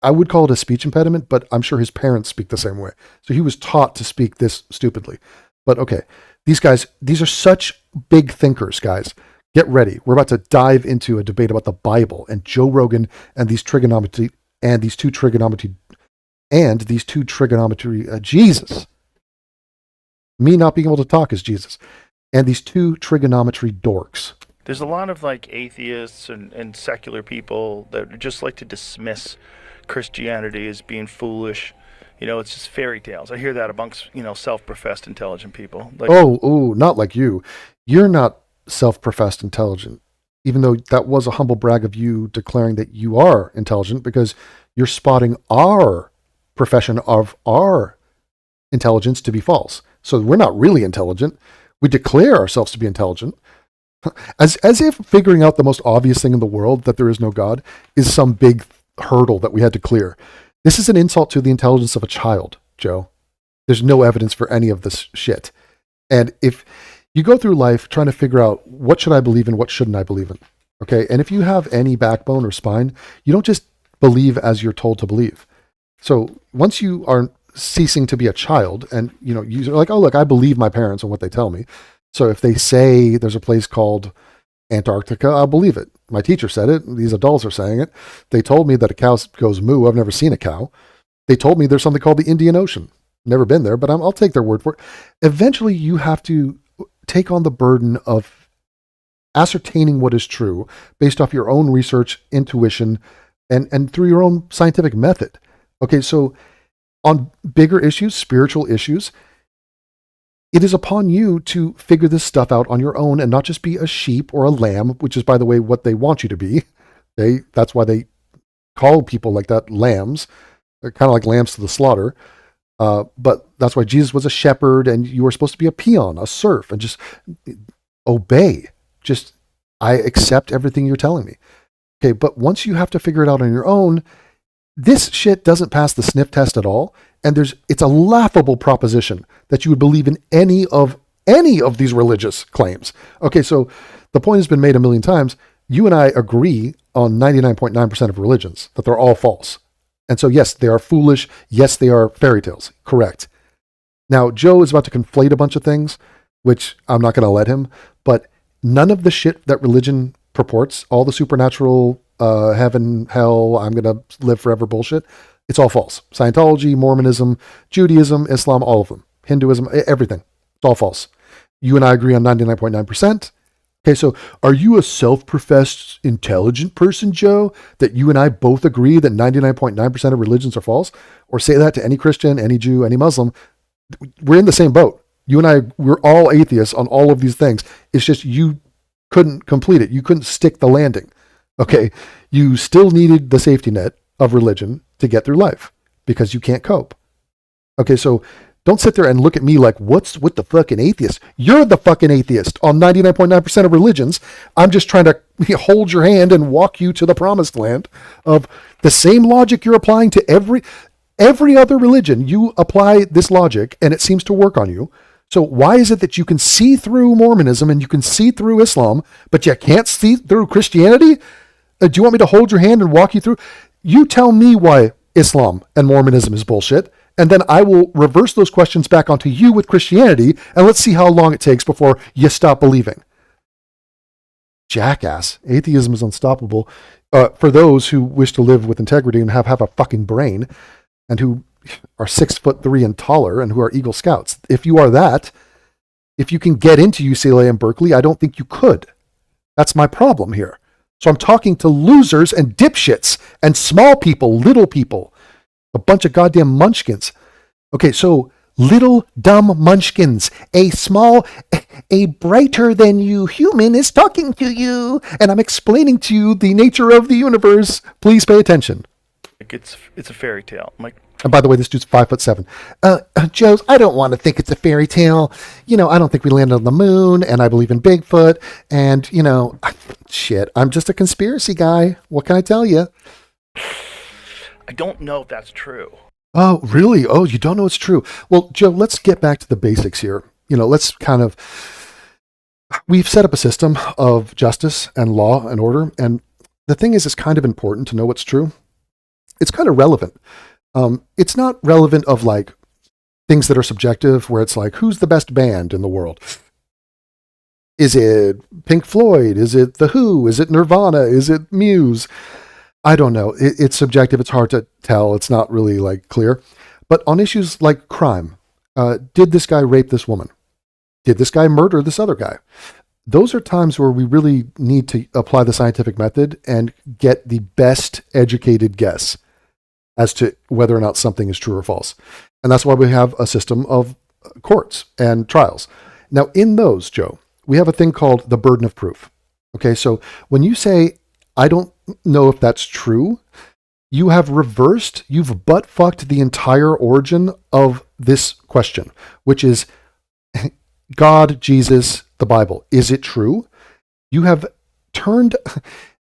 I would call it a speech impediment, but I'm sure his parents speak the same way. So he was taught to speak this stupidly. But okay, these guys, these are such big thinkers, guys. Get ready. We're about to dive into a debate about the Bible and Joe Rogan and these two trigonometry, Jesus. Me not being able to talk is Jesus. And these two trigonometry dorks. There's a lot of like atheists and secular people that just like to dismiss Christianity as being foolish. You know, it's just fairy tales. I hear that amongst, self-professed intelligent people. Like, Oh, not like you. You're not self-professed intelligent, even though that was a humble brag of you declaring that you are intelligent because you're spotting our profession of our intelligence to be false. So we're not really intelligent. We declare ourselves to be intelligent. As if figuring out the most obvious thing in the world, that there is no God, is some big hurdle that we had to clear. This is an insult to the intelligence of a child, Joe. There's no evidence for any of this shit. And if you go through life trying to figure out what should I believe in, what shouldn't I believe in, Okay. And if you have any backbone or spine, you don't just believe as you're told to believe. So once you are ceasing to be a child and, you're like, oh, look, I believe my parents and what they tell me. So if they say there's a place called Antarctica, I'll believe it. My teacher said it. These adults are saying it. They told me that a cow goes moo. I've never seen a cow. They told me there's something called the Indian Ocean. Never been there, but I'll take their word for it. Eventually, you have to take on the burden of ascertaining what is true based off your own research, intuition, and through your own scientific method. Okay, so on bigger issues, spiritual issues, it is upon you to figure this stuff out on your own and not just be a sheep or a lamb, which is, by the way, what they want you to be. That's why they call people like that lambs. They're kind of like lambs to the slaughter. But that's why Jesus was a shepherd and you were supposed to be a peon, a serf, and just obey. I accept everything you're telling me. Okay, but once you have to figure it out on your own, this shit doesn't pass the sniff test at all. And it's a laughable proposition that you would believe in any of these religious claims. Okay, so the point has been made a million times. You and I agree on 99.9% of religions, that they're all false. And so, yes, they are foolish. Yes, they are fairy tales. Correct. Now, Joe is about to conflate a bunch of things, which I'm not going to let him, but none of the shit that religion purports, all the supernatural, heaven, hell, I'm going to live forever bullshit, it's all false. Scientology, Mormonism, Judaism, Islam, all of them. Hinduism, everything. It's all false. You and I agree on 99.9%. Okay, so are you a self-professed intelligent person, Joe, that you and I both agree that 99.9% of religions are false? Or say that to any Christian, any Jew, any Muslim? We're in the same boat. You and I, we're all atheists on all of these things. It's just you couldn't complete it. You couldn't stick the landing. Okay, you still needed the safety net of religion to get through life because you can't cope. Okay, so don't sit there and look at me like, what's with the fucking atheist? You're the fucking atheist on 99.9% of religions. I'm just trying to hold your hand and walk you to the promised land of the same logic you're applying to every other religion. You apply this logic and it seems to work on you. So why is it that you can see through Mormonism and you can see through Islam, but you can't see through Christianity? Do you want me to hold your hand and walk you through? You tell me why Islam and Mormonism is bullshit, and then I will reverse those questions back onto you with Christianity, and let's see how long it takes before you stop believing. Jackass. Atheism is unstoppable for those who wish to live with integrity and have a fucking brain, and who are 6'3" and taller, and who are Eagle Scouts. If you are that, if you can get into UCLA and Berkeley, I don't think you could. That's my problem here. So I'm talking to losers and dipshits and small people, little people, a bunch of goddamn munchkins. Okay, so little dumb munchkins, a brighter than you human is talking to you, and I'm explaining to you the nature of the universe. Please pay attention. Like it's a fairy tale. I'm like, and by the way, this dude's 5'7". Joe's, I don't want to think it's a fairy tale. I don't think we landed on the moon, and I believe in Bigfoot, and, shit, I'm just a conspiracy guy. What can I tell you? I don't know if that's true. Oh, really? Oh, you don't know it's true. Well, Joe, let's get back to the basics here. We've set up a system of justice and law and order, and the thing is, it's kind of important to know what's true. It's kind of relevant. It's not relevant of like things that are subjective, where it's like, who's the best band in the world? Is it Pink Floyd? Is it The Who? Is it Nirvana? Is it Muse? I don't know. It's subjective. It's hard to tell. It's not really like clear. But on issues like crime, did this guy rape this woman? Did this guy murder this other guy? Those are times where we really need to apply the scientific method and get the best educated guess as to whether or not something is true or false. And that's why we have a system of courts and trials. Now, in those, Joe, we have a thing called the burden of proof. Okay, so when you say, I don't know if that's true, you've butt-fucked the entire origin of this question, which is God, Jesus, the Bible. Is it true?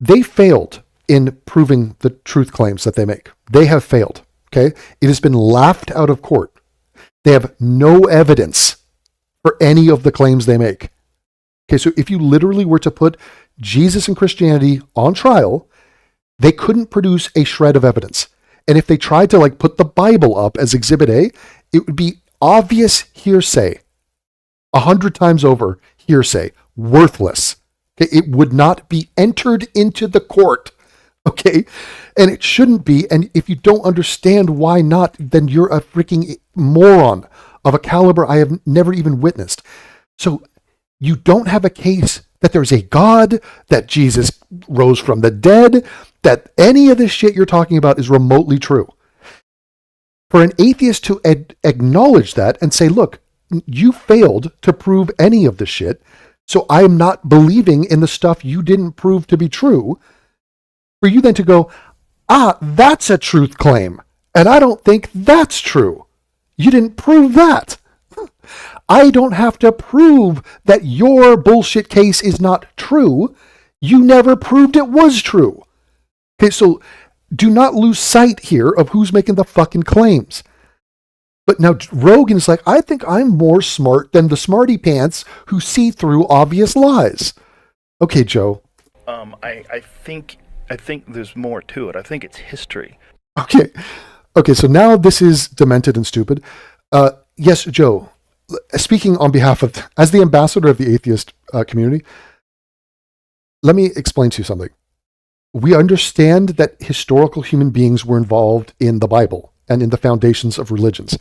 They failed in proving the truth claims that they make. They have failed, okay? It has been laughed out of court. They have no evidence for any of the claims they make. Okay, so if you literally were to put Jesus and Christianity on trial, they couldn't produce a shred of evidence. And if they tried to like put the Bible up as Exhibit A, it would be obvious hearsay, 100 times over hearsay, worthless. Okay, it would not be entered into the court. Okay, and it shouldn't be. And if you don't understand why not, then you're a freaking moron of a caliber I have never even witnessed. So you don't have a case that there's a God, that Jesus rose from the dead, that any of this shit you're talking about is remotely true. For an atheist to acknowledge that and say, look, you failed to prove any of this shit, so I'm not believing in the stuff you didn't prove to be true, for you then to go, that's a truth claim, and I don't think that's true. You didn't prove that. I don't have to prove that your bullshit case is not true. You never proved it was true. Okay, so do not lose sight here of who's making the fucking claims. But now Rogan's like, I think I'm more smart than the smarty pants who see through obvious lies. Okay, Joe. I think there's more to it. I think it's history. Okay, so now this is demented and stupid. Yes, Joe, speaking on behalf of, as the ambassador of the atheist community, let me explain to you something. We understand that historical human beings were involved in the Bible and in the foundations of religions.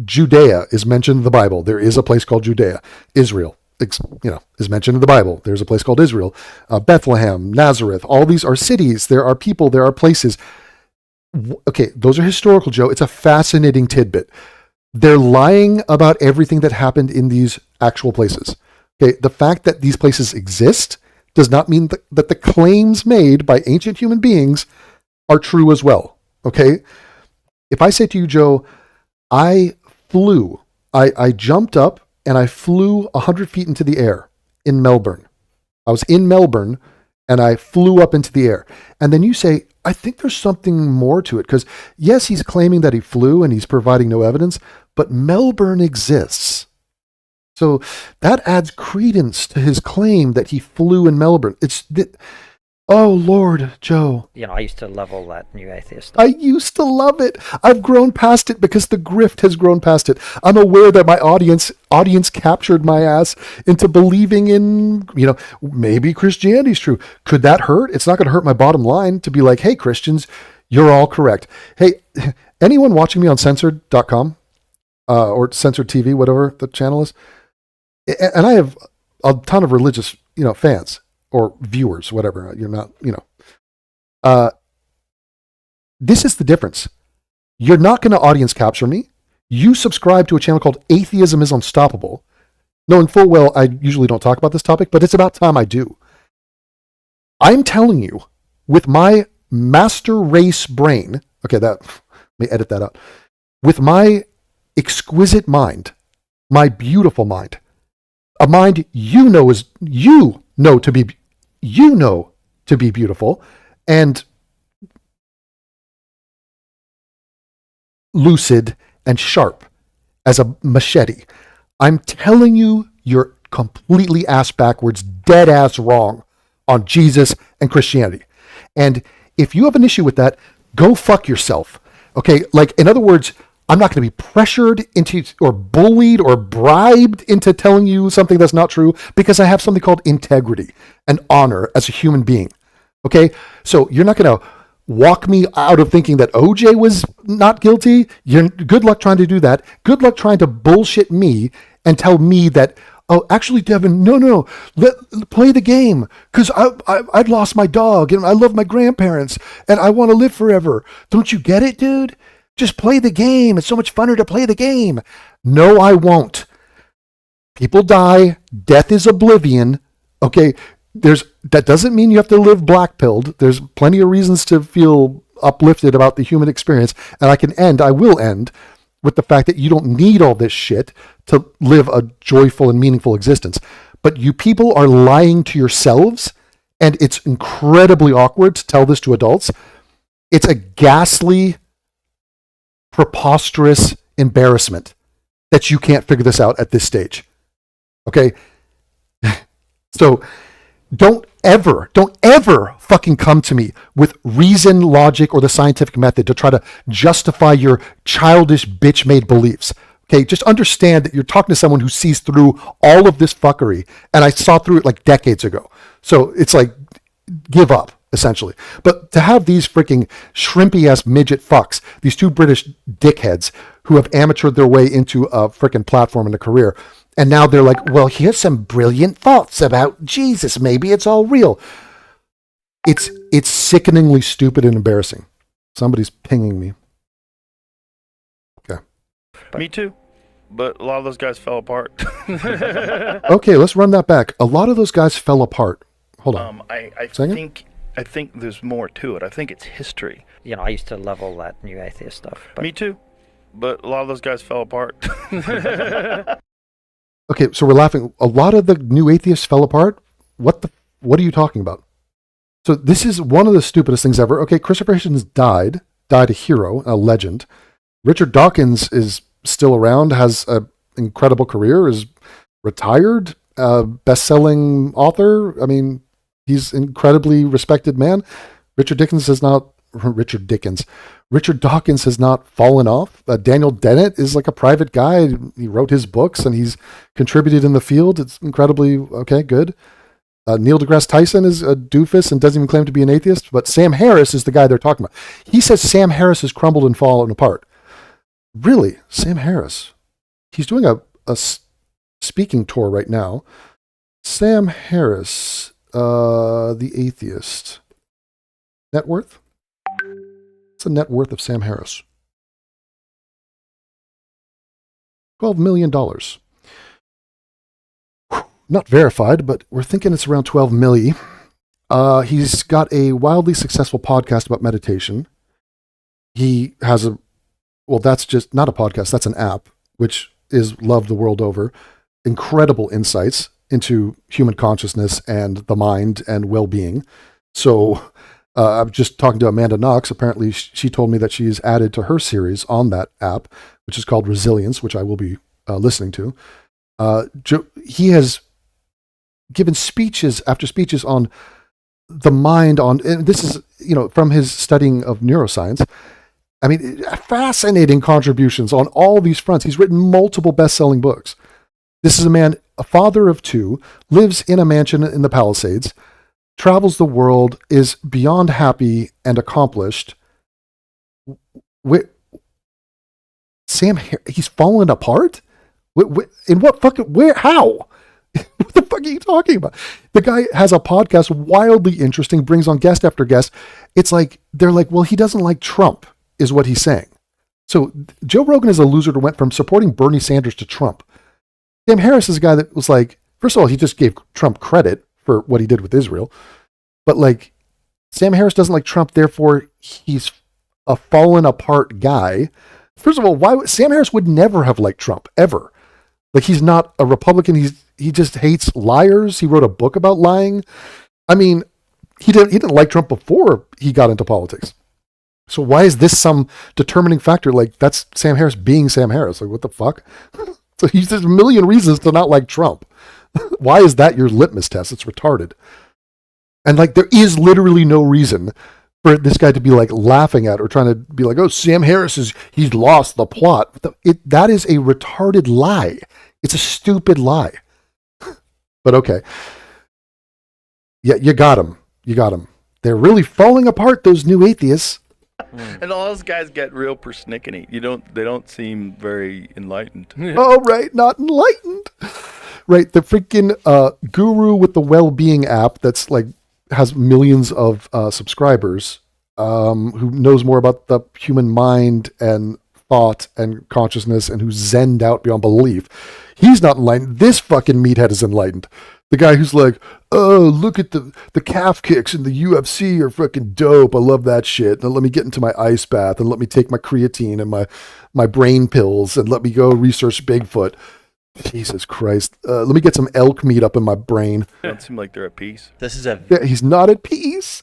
Judea is mentioned in the Bible. There is a place called Judea. Israel, is mentioned in the Bible. There's a place called Israel. Bethlehem, Nazareth, all these are cities. There are people, there are places. Okay, those are historical, Joe. It's a fascinating tidbit. They're lying about everything that happened in these actual places. Okay, the fact that these places exist does not mean that the claims made by ancient human beings are true as well. Okay? If I say to you, Joe, I jumped up and I flew 100 feet into the air in Melbourne. I was in Melbourne and I flew up into the air. And then you say, I think there's something more to it. Because yes, he's claiming that he flew and he's providing no evidence, but Melbourne exists. So that adds credence to his claim that he flew in Melbourne. Oh, Lord, Joe. I used to love all that new atheist I stuff. used to love it. I've grown past it because the grift has grown past it. I'm aware that my audience captured my ass into believing in, maybe Christianity's true. Could that hurt? It's not going to hurt my bottom line to be like, hey, Christians, you're all correct. Hey, anyone watching me on censored.com or censored TV, whatever the channel is, and I have a ton of religious, fans or viewers, whatever. You're not, this is the difference. You're not going to audience capture me. You subscribe to a channel called Atheism is Unstoppable, knowing full well I usually don't talk about this topic, but it's about time I do. I'm telling you, with my master race brain, let me edit that out, with my exquisite mind, my beautiful mind, a mind you know to be beautiful and lucid and sharp as a machete. I'm telling you, you're completely ass backwards, dead ass wrong on Jesus and Christianity. And if you have an issue with that, go fuck yourself. Okay, like in other words, I'm not going to be pressured into or bullied or bribed into telling you something that's not true because I have something called integrity and honor as a human being. Okay? So you're not going to walk me out of thinking that OJ was not guilty. Good luck trying to do that. Good luck trying to bullshit me and tell me that, oh, actually, Devin, no, play the game because I'd lost my dog and I love my grandparents and I want to live forever. Don't you get it, dude? Just play the game. It's so much funner to play the game. No, I won't. People die. Death is oblivion. Okay, that doesn't mean you have to live black-pilled. There's plenty of reasons to feel uplifted about the human experience. And I will end with the fact that you don't need all this shit to live a joyful and meaningful existence. But you people are lying to yourselves, and it's incredibly awkward to tell this to adults. It's a ghastly, preposterous embarrassment that you can't figure this out at this stage. Okay? So don't ever fucking come to me with reason, logic, or the scientific method to try to justify your childish bitch-made beliefs. Okay, just understand that you're talking to someone who sees through all of this fuckery, and I saw through it like decades ago. So it's like, give up, essentially. But to have these freaking shrimpy-ass midget fucks, these two British dickheads who have amateured their way into a freaking platform and a career, and now they're like, well, here's some brilliant thoughts about Jesus. Maybe it's all real. It's sickeningly stupid and embarrassing. Somebody's pinging me. Okay. Me too. But a lot of those guys fell apart. Okay, let's run that back. A lot of those guys fell apart. Hold on. I Second? think there's more to it. I think it's history. You know, I used to level that new atheist stuff. But Me too. But a lot of those guys fell apart. Okay, so we're laughing. A lot of the new atheists fell apart. What are you talking about? So this is one of the stupidest things ever. Okay, Christopher Hitchens died a hero, a legend. Richard Dawkins is still around, has an incredible career, is retired, best-selling author. I mean, he's an incredibly respected man. Richard Dawkins has not fallen off. Daniel Dennett is like a private guy. He wrote his books and he's contributed in the field. It's incredibly, okay, good. Neil deGrasse Tyson is a doofus and doesn't even claim to be an atheist, but Sam Harris is the guy they're talking about. He says Sam Harris has crumbled and fallen apart. Really? Sam Harris? He's doing a speaking tour right now. Sam Harris, the atheist. Net worth? What's the net worth of Sam Harris? $12 million. Not verified, but we're thinking it's around 12 milli. He's got a wildly successful podcast about meditation. He has that's just not a podcast, that's an app, which is loved the world over. Incredible insights into human consciousness and the mind and well-being. So I'm just talking to Amanda Knox. Apparently, she told me that she's added to her series on that app, which is called Resilience, which I will be listening to. He has given speeches after speeches on the mind, and this is, from his studying of neuroscience. I mean, fascinating contributions on all these fronts. He's written multiple best-selling books. This is a man, a father of two, lives in a mansion in the Palisades, travels the world, is beyond happy and accomplished. Sam, he's fallen apart? In what fucking, where, how? What the fuck are you talking about? The guy has a podcast, wildly interesting, brings on guest after guest. It's like, they're like, well, he doesn't like Trump, is what he's saying. So Joe Rogan is a loser who went from supporting Bernie Sanders to Trump. Sam Harris is a guy that was like, first of all, he just gave Trump credit for what he did with Israel. But like, Sam Harris doesn't like Trump, therefore he's a fallen apart guy. First of all, Sam Harris would never have liked Trump, ever. Like, he's not a Republican. He just hates liars. He wrote a book about lying. I mean, he didn't like Trump before he got into politics. So why is this some determining factor? Like, that's Sam Harris being Sam Harris. Like, what the fuck? So there's a million reasons to not like Trump. Why is that your litmus test? It's retarded. And like, there is literally no reason for this guy to be like laughing at or trying to be like, oh, Sam Harris he's lost the plot. That is a retarded lie. It's a stupid lie. But okay. Yeah, you got him. They're really falling apart, those new atheists. And all those guys get real persnickety. They don't seem very enlightened. Oh, right, not enlightened. Right, the freaking guru with the well-being app that's like has millions of subscribers, who knows more about the human mind and thought and consciousness and who's zenned out beyond belief. He's not enlightened. This fucking meathead is enlightened. The guy who's like, oh, look at the calf kicks in the UFC are fucking dope. I love that shit. Now let me get into my ice bath and let me take my creatine and my brain pills and let me go research Bigfoot. Jesus Christ. Let me get some elk meat up in my brain. They don't seem like they're at peace. Yeah, he's not at peace.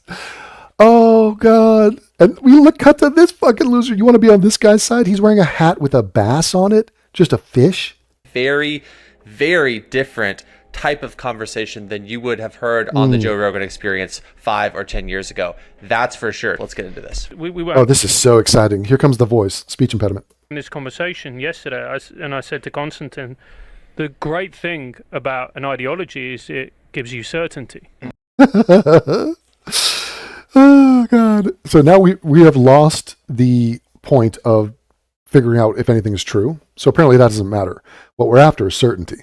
Oh, God. And cut to this fucking loser. You want to be on this guy's side? He's wearing a hat with a bass on it. Just a fish. Very, very different type of conversation than you would have heard on the Joe Rogan Experience 5 or 10 years ago. That's for sure. Let's get into this. We were Oh, this is so exciting. Here comes the voice, speech impediment. in this conversation yesterday, I said to Constantine, the great thing about an ideology is it gives you certainty. Oh, God. So now we have lost the point of figuring out if anything is true. So apparently that doesn't matter. What we're after is certainty.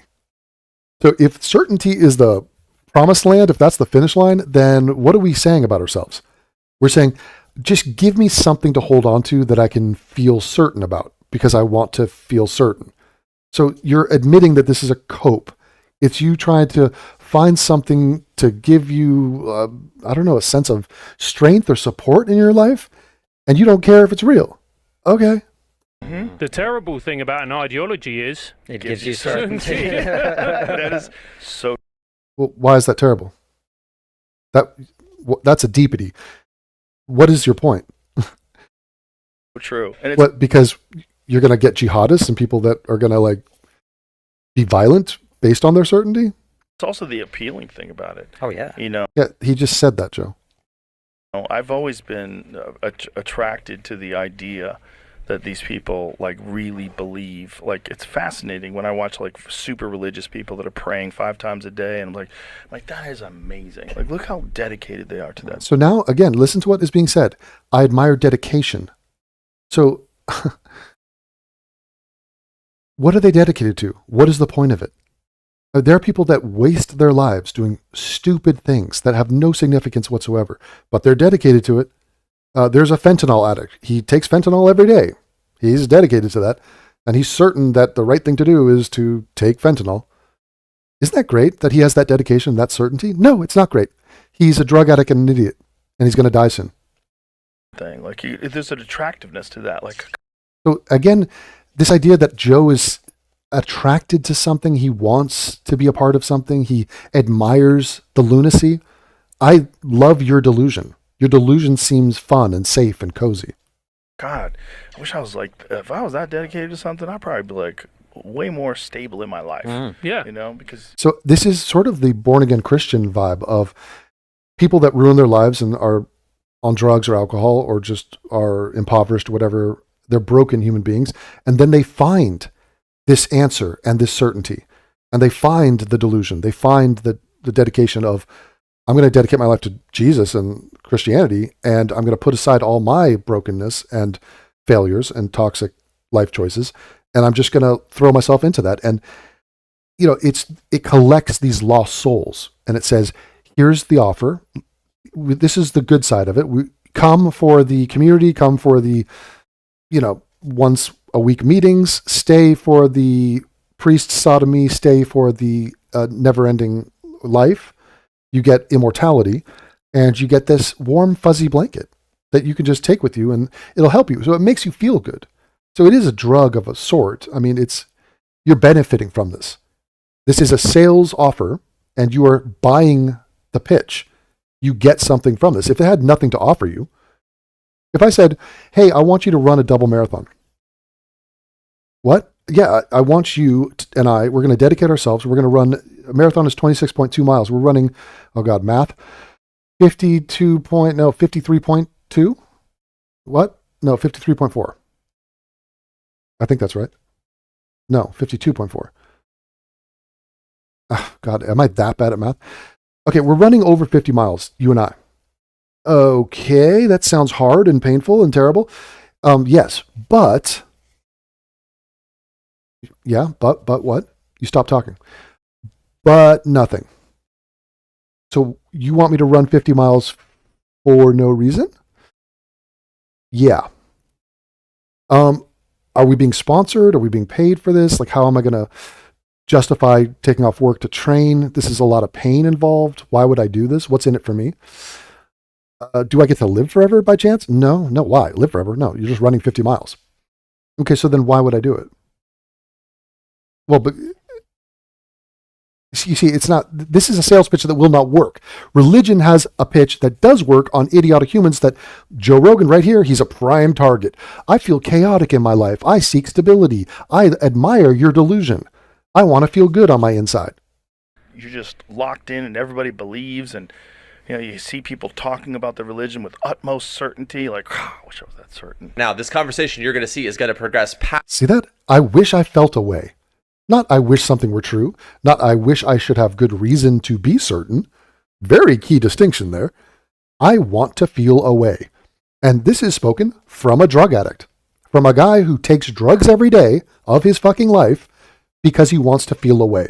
So if certainty is the promised land, if that's the finish line, then what are we saying about ourselves? We're saying, just give me something to hold on to that I can feel certain about because I want to feel certain. So you're admitting that this is a cope. It's you trying to find something to give you, a sense of strength or support in your life, and you don't care if it's real. Okay. Mm-hmm. The terrible thing about an ideology is It gives you certainty. That is so Well, why is that terrible? That's a deepity. What is your point? true. And it's What, because you're going to get jihadists and people that are going to be violent based on their certainty? also the appealing thing about it. Oh, yeah. Yeah, he just said that, Joe. I've always been attracted to the idea that these people really believe. It's fascinating when I watch super religious people that are praying 5 times a day, and I'm like that is amazing. Look how dedicated they are to that. So now, again, listen to what is being said. I admire dedication. So what are they dedicated to? What is the point of it? There are people that waste their lives doing stupid things that have no significance whatsoever, but they're dedicated to it. There's a fentanyl addict. He takes fentanyl every day. He's dedicated to that, and he's certain that the right thing to do is to take fentanyl. Isn't that great that he has that dedication, that certainty? No, it's not great. He's a drug addict and an idiot, and he's going to die soon. There's an attractiveness to that. So again, this idea that Joe is attracted to something, he wants to be a part of something, he admires the lunacy. I love your delusion. Your delusion seems fun and safe and cozy. God, I wish I was if I was that dedicated to something, I'd probably be way more stable in my life. Yeah. Because So this is sort of the born again Christian vibe of people that ruin their lives and are on drugs or alcohol or just are impoverished or whatever. They're broken human beings. And then they find this answer and this certainty. And they find the delusion. They find the dedication of, I'm going to dedicate my life to Jesus and Christianity, and I'm going to put aside all my brokenness and failures and toxic life choices, and I'm just going to throw myself into that. And, it collects these lost souls, and it says, here's the offer. This is the good side of it. We come for the community, come for the, once a week meetings, stay for the priest sodomy, stay for the never-ending life. You get immortality, and you get this warm, fuzzy blanket that you can just take with you, and it'll help you. So it makes you feel good. So it is a drug of a sort. I mean, you're benefiting from this. This is a sales offer, and you are buying the pitch. You get something from this. If it had nothing to offer you, if I said, hey, I want you to run a double marathon. What? Yeah, I want you and we're going to dedicate ourselves. We're going to run, a marathon is 26.2 miles. We're running, oh God, math, 53.2? What? No, 53.4. I think that's right. No, 52.4. Oh, God, am I that bad at math? Okay, we're running over 50 miles, you and I. Okay, that sounds hard and painful and terrible. Yes, but... Yeah, but what? You stop talking. But nothing. So you want me to run 50 miles for no reason? Yeah. Are we being sponsored? Are we being paid for this? How am I going to justify taking off work to train? This is a lot of pain involved. Why would I do this? What's in it for me? Do I get to live forever by chance? No. Why? Live forever? No, you're just running 50 miles. Okay, so then why would I do it? Well, but you see, this is a sales pitch that will not work. Religion has a pitch that does work on idiotic humans that Joe Rogan right here, he's a prime target. I feel chaotic in my life. I seek stability. I admire your delusion. I want to feel good on my inside. you're just locked in, and everybody believes, and you see people talking about the religion with utmost certainty. Like, I wish I was that certain. Now, this conversation you're going to see is going to progress past. See that? I wish I felt a way. Not I wish something were true. Not I wish I should have good reason to be certain. Very key distinction there. I want to feel a way. And this is spoken from a drug addict. From a guy who takes drugs every day of his fucking life because he wants to feel a way.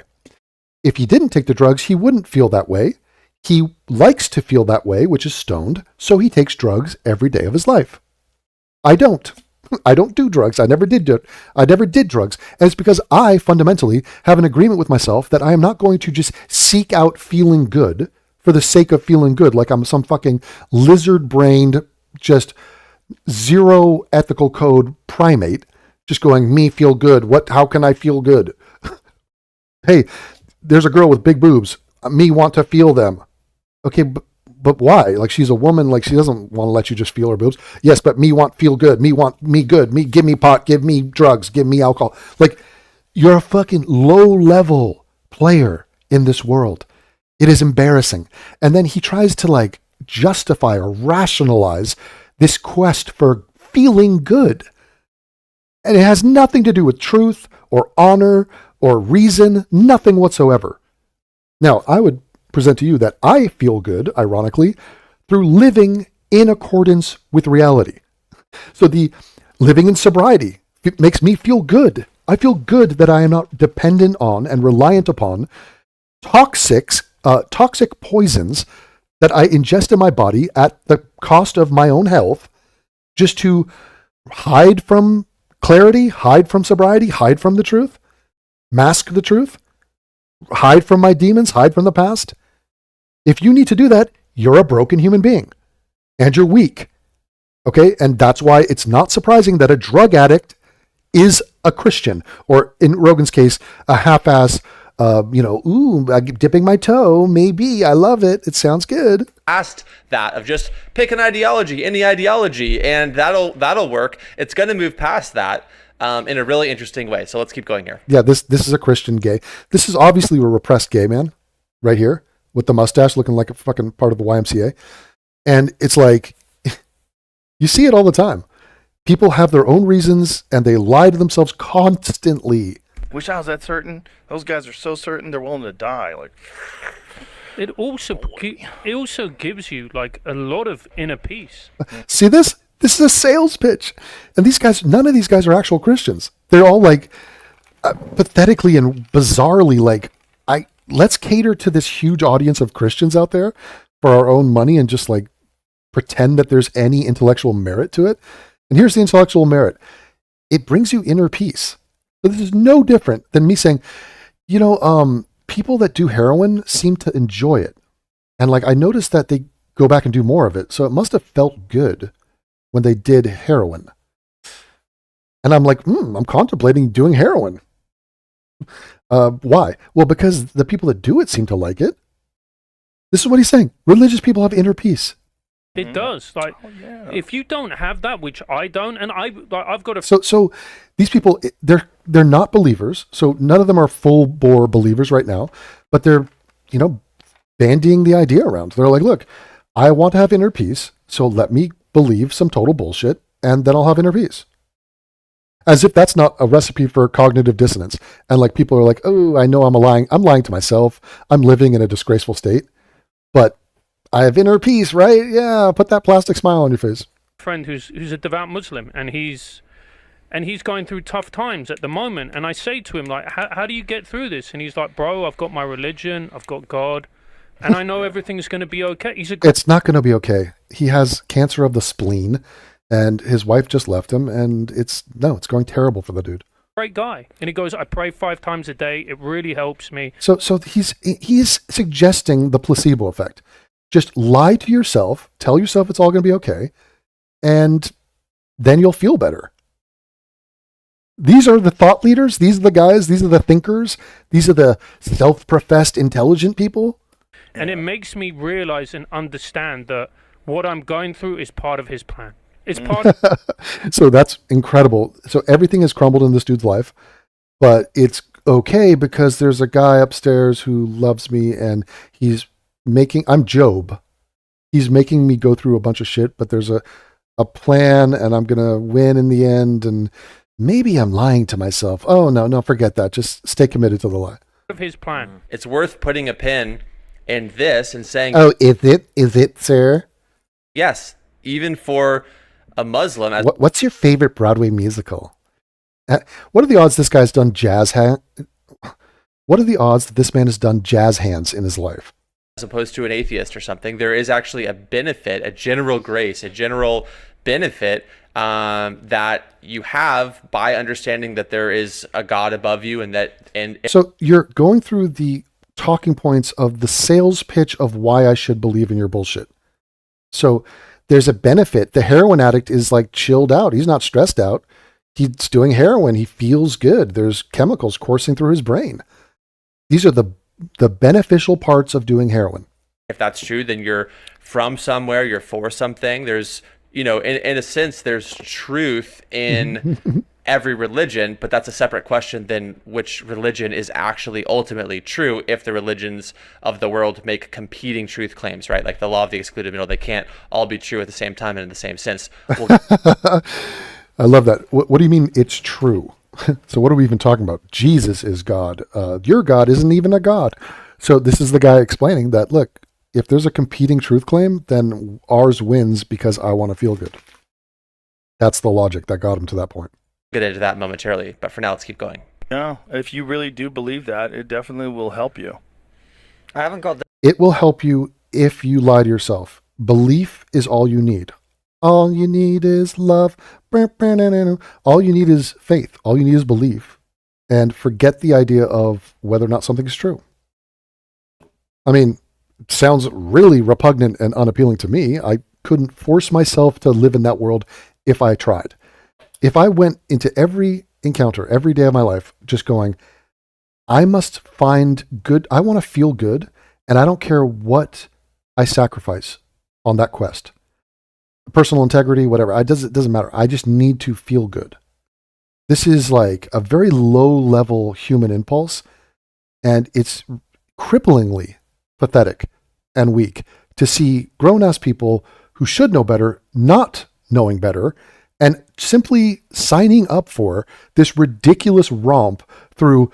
If he didn't take the drugs, he wouldn't feel that way. He likes to feel that way, which is stoned, so he takes drugs every day of his life. I don't. I don't do drugs. I never did drugs. And it's because I fundamentally have an agreement with myself that I am not going to just seek out feeling good for the sake of feeling good, like I'm some fucking lizard-brained, just zero ethical code primate, just going, me feel good. How can I feel good? Hey, there's a girl with big boobs. Me want to feel them. Okay, but why? Like, she's a woman, like, she doesn't want to let you just feel her boobs. Yes, but me want feel good. Me want me good. Me give me pot, give me drugs, give me alcohol. Like, you're a fucking low-level player in this world. It is embarrassing. And then he tries to, like, justify or rationalize this quest for feeling good. And it has nothing to do with truth or honor or reason, nothing whatsoever. Now, I would present to you that I feel good, ironically, through living in accordance with reality. So the living in sobriety makes me feel good. I feel good that I am not dependent on and reliant upon toxic poisons that I ingest in my body at the cost of my own health, just to hide from clarity, hide from sobriety, hide from the truth, mask the truth, hide from my demons, hide from the past. If you need to do that, you're a broken human being and you're weak. Okay? And that's why it's not surprising that a drug addict is a Christian, or in Rogan's case, a half-ass, dipping my toe, maybe, I love it, it sounds good. Past that of just pick an ideology, any ideology, and that'll work. It's going to move past that in a really interesting way. So let's keep going here. Yeah, this is a Christian gay. This is obviously a repressed gay man right here with the mustache looking like a fucking part of the YMCA. And it's like, you see it all the time. People have their own reasons and they lie to themselves constantly. Wish I was that certain. Those guys are so certain they're willing to die. Like, it also gives you like a lot of inner peace. See this? This is a sales pitch. And these guys, none of these guys are actual Christians. They're all like pathetically and bizarrely like, let's cater to this huge audience of Christians out there for our own money and just like pretend that there's any intellectual merit to it. And here's the intellectual merit. It brings you inner peace. So this is no different than me saying, people that do heroin seem to enjoy it. And like, I noticed that they go back and do more of it. So it must have felt good when they did heroin. And I'm like, I'm contemplating doing heroin. Why? Well, because the people that do it seem to like it. This is what he's saying. Religious people have inner peace. It does. Like, if you don't have that, which I don't, and I've got a... So these people, they're not believers. So none of them are full bore believers right now, but they're, bandying the idea around. They're like, look, I want to have inner peace. So let me believe some total bullshit and then I'll have inner peace. As if that's not a recipe for cognitive dissonance. And like, people are like, oh, I know I'm lying to myself. I'm living in a disgraceful state, but I have inner peace, right? Yeah, put that plastic smile on your face. Friend who's a devout Muslim, and he's going through tough times at the moment. And I say to him, like, how do you get through this? And he's like, bro, I've got my religion, I've got God, and I know everything's going to be okay. It's not going to be okay. He has cancer of the spleen, and his wife just left him, and it's going terrible for the dude. Great guy. And he goes, I pray 5 times a day. It really helps me. So he's suggesting the placebo effect. Just lie to yourself, tell yourself it's all going to be okay, and then you'll feel better. These are the thought leaders. These are the guys. These are the thinkers. These are the self-professed intelligent people. And it makes me realize and understand that what I'm going through is part of his plan. It's part of... So that's incredible. So everything has crumbled in this dude's life, but it's okay because there's a guy upstairs who loves me and I'm Job. He's making me go through a bunch of shit, but there's a plan and I'm going to win in the end. And maybe I'm lying to myself. Oh, no, forget that. Just stay committed to the lie. Of his plan. It's worth putting a pin in this and saying, oh, is it, sir? yes, even for a Muslim. What's your favorite Broadway musical? What are the odds this guy's done What are the odds that this man has done jazz hands in his life? As opposed to an atheist or something, there is actually a benefit, a general grace, a general benefit that you have by understanding that there is a God above you, and so you're going through the talking points of the sales pitch of why I should believe in your bullshit. So there's a benefit. The heroin addict is like chilled out. He's not stressed out. He's doing heroin. He feels good. There's chemicals coursing through his brain. These are the beneficial parts of doing heroin. if that's true, then you're from somewhere, you're for something. There's, in a sense, there's truth in every religion, but that's a separate question than which religion is actually ultimately true if the religions of the world make competing truth claims, right? Like the law of the excluded middle, they can't all be true at the same time and in the same sense. I love that. What do you mean it's true? So what are we even talking about? Jesus is God. Your God isn't even a God. So this is the guy explaining that, look, if there's a competing truth claim, then ours wins because I want to feel good. That's the logic that got him to that point. Get into that momentarily, but for now, let's keep going. Yeah, if you really do believe that, it definitely will help you. I haven't got the It will help you if you lie to yourself. Belief is all you need. All you need is love. All you need is faith. All you need is belief. And forget the idea of whether or not something is true. I mean, it sounds really repugnant and unappealing to me. I couldn't force myself to live in that world if I tried. If I went into every encounter, every day of my life, just going, I must find good, I want to feel good, and I don't care what I sacrifice on that quest. Personal integrity, whatever, it doesn't matter. I just need to feel good. This is like a very low-level human impulse, and it's cripplingly pathetic and weak to see grown-ass people who should know better not knowing better and simply signing up for this ridiculous romp through,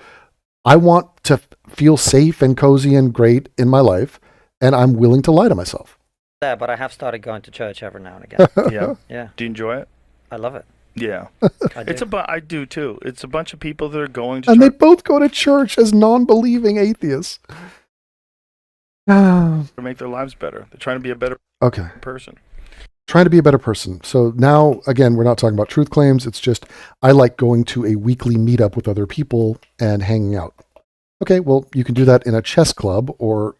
I want to feel safe and cozy and great in my life, and I'm willing to lie to myself. there, but I have started going to church every now and again. Yeah. Yeah, Do you enjoy it? I love it. Yeah. I do. I do too. It's a bunch of people that are going to And they church both go to church as non-believing atheists. to make their lives better. They're trying to be a better Okay. person. Trying to be a better person. So now, again, we're not talking about truth claims. It's just, I like going to a weekly meetup with other people and hanging out. Okay, well, you can do that in a chess club or,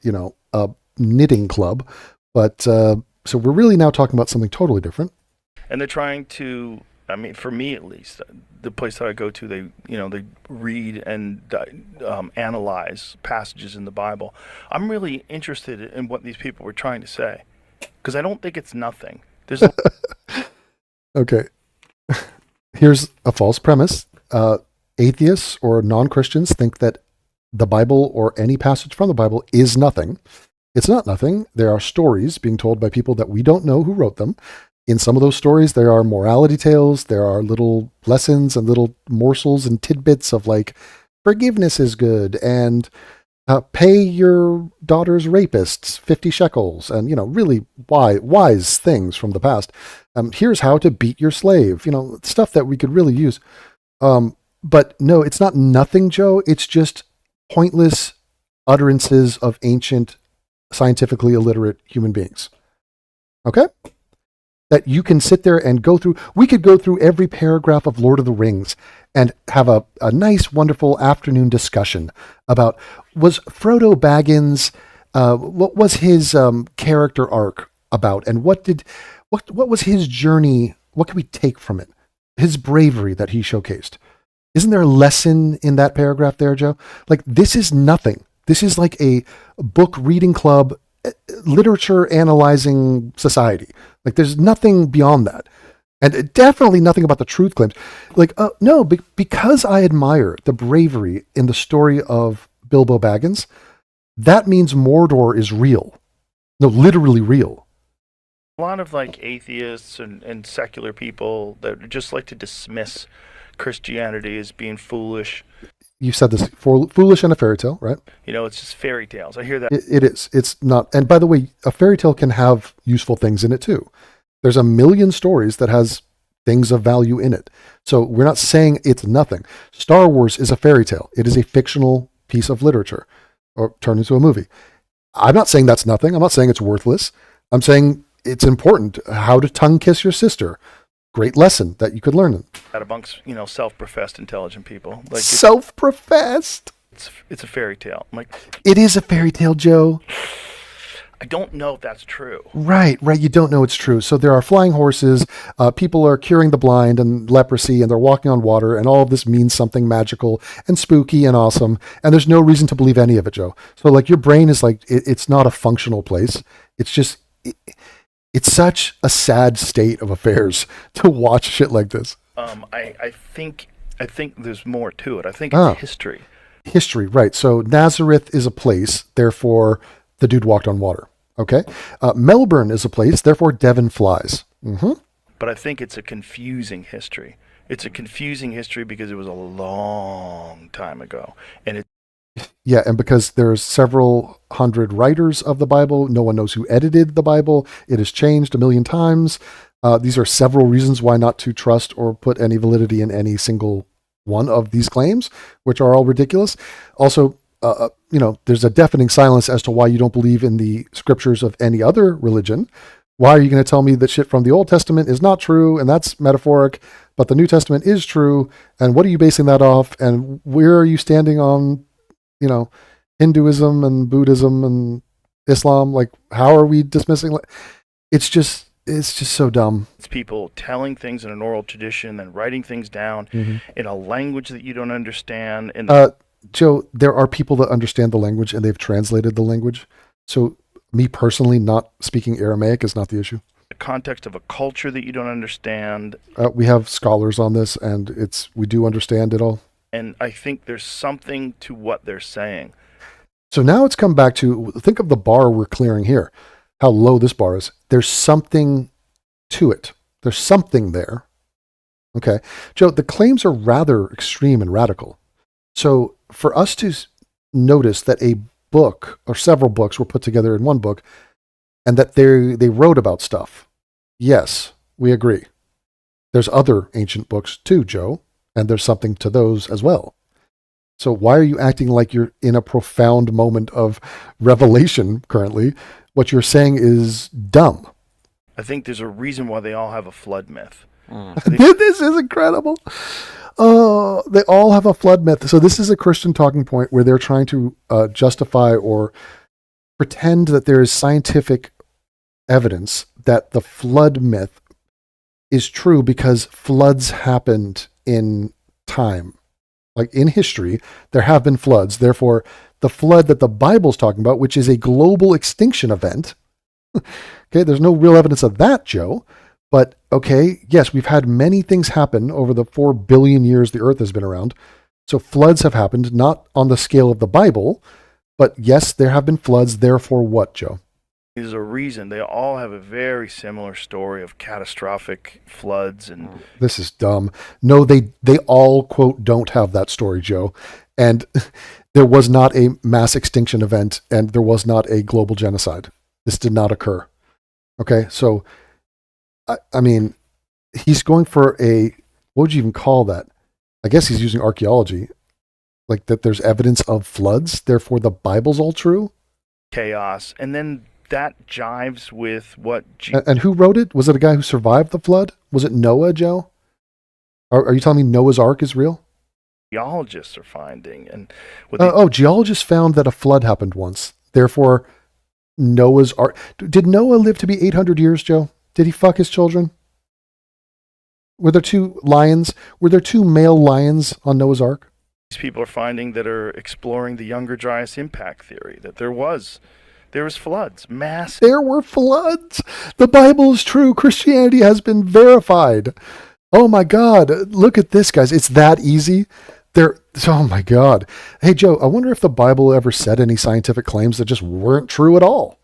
a knitting club. But so we're really now talking about something totally different. And they're trying to, I mean, for me at least, the place that I go to, they read and analyze passages in the Bible. I'm really interested in what these people were trying to say, because I don't think it's nothing. There's Okay. Here's a false premise. Atheists or non-Christians think that the Bible or any passage from the Bible is nothing. It's not nothing. There are stories being told by people that we don't know who wrote them. In some of those stories, there are morality tales. There are little lessons and little morsels and tidbits of like, forgiveness is good and pay your daughter's rapists 50 shekels and, really wise things from the past. Here's how to beat your slave, stuff that we could really use. But no, it's not nothing, Joe. It's just pointless utterances of ancient, scientifically illiterate human beings. Okay? That you can sit there and go through. We could go through every paragraph of Lord of the Rings and have a nice, wonderful afternoon discussion about, was Frodo Baggins, what was his character arc about, and what was his journey, what can we take from it? His bravery that he showcased. Isn't there a lesson in that paragraph there, Joe? Like, this is nothing. This is like a book reading club, literature analyzing society. Like, there's nothing beyond that. And definitely nothing about the truth claims. Like, no, because I admire the bravery in the story of Bilbo Baggins, that means Mordor is real. No, literally real. A lot of like atheists and secular people that just like to dismiss Christianity as being foolish. You said this, foolish and a fairy tale, right? You know, it's just fairy tales. I hear that. It is. It's not. And by the way, a fairy tale can have useful things in it too. There's a million stories that has things of value in it. So we're not saying it's nothing. Star Wars is a fairy tale. It is a fictional piece of literature or turned into a movie. I'm not saying that's nothing. I'm not saying it's worthless. I'm saying it's important. How to tongue kiss your sister. Great lesson that you could learn. That amongst, you know, self-professed intelligent people. Like Self-professed? It's a fairy tale. I'm like, it is a fairy tale, Joe. I don't know if that's true. Right. You don't know it's true. So there are flying horses, people are curing the blind and leprosy, and they're walking on water, and all of this means something magical and spooky and awesome, and there's no reason to believe any of it, Joe. So like your brain is like, it's not a functional place. It's just, it's such a sad state of affairs to watch shit like this. I think there's more to it. I think it's history. History, right. So Nazareth is a place, therefore the dude walked on water. Okay. Melbourne is a place, therefore Devon flies. Mm-hmm. But I think it's a confusing history. It's a confusing history because it was a long time ago. And yeah, and because there's several hundred writers of the Bible, no one knows who edited the Bible. It has changed a million times. These are several reasons why not to trust or put any validity in any single one of these claims, which are all ridiculous. Also, there's a deafening silence as to why you don't believe in the scriptures of any other religion. Why are you going to tell me that shit from the Old Testament is not true and that's metaphoric, but the New Testament is true? And what are you basing that off? And where are you standing on, Hinduism and Buddhism and Islam? Like, how are we dismissing? It's just so dumb. It's people telling things in an oral tradition and writing things down in a language that you don't understand. Joe, there are people that understand the language and they've translated the language. So me personally, not speaking Aramaic is not the issue. The context of a culture that you don't understand. We have scholars on this and we do understand it all. And I think there's something to what they're saying. So now it's come back to, think of the bar we're clearing here, how low this bar is. There's something to it. There's something there. Okay. Joe, the claims are rather extreme and radical. So for us to notice that a book or several books were put together in one book and that they wrote about stuff, yes, we agree. There's other ancient books too, Joe, and there's something to those as well. So why are you acting like you're in a profound moment of revelation currently? What you're saying is dumb. I think there's a reason why they all have a flood myth. This is incredible. Oh, they all have a flood myth. So this is a Christian talking point where they're trying to justify or pretend that there is scientific evidence that the flood myth is true because floods happened in time. Like in history, there have been floods. Therefore, the flood that the Bible's talking about, which is a global extinction event, okay, there's no real evidence of that, Joe. But okay, yes, we've had many things happen over the 4 billion years the earth has been around. So floods have happened, not on the scale of the Bible, but yes, there have been floods. Therefore what, Joe? There's a reason. They all have a very similar story of catastrophic floods. And this is dumb. No, they all, quote, don't have that story, Joe. And there was not a mass extinction event and there was not a global genocide. This did not occur. Okay, so I mean, he's going for what would you even call that? I guess he's using archaeology, like that there's evidence of floods, therefore the Bible's all true. Chaos. And then that jives with what... And who wrote it? Was it a guy who survived the flood? Was it Noah, Joe? Are you telling me Noah's Ark is real? Geologists are finding. And geologists found that a flood happened once. Therefore, Noah's Ark... Did Noah live to be 800 years, Joe? Did he fuck his children? Were there 2 lions? Were there 2 male lions on Noah's Ark? These people are finding that are exploring the Younger Dryas impact theory, that there was There was floods, massive. There were floods. The Bible is true. Christianity has been verified. Oh my God. Look at this, guys. It's that easy. Oh my God. Hey, Joe, I wonder if the Bible ever said any scientific claims that just weren't true at all.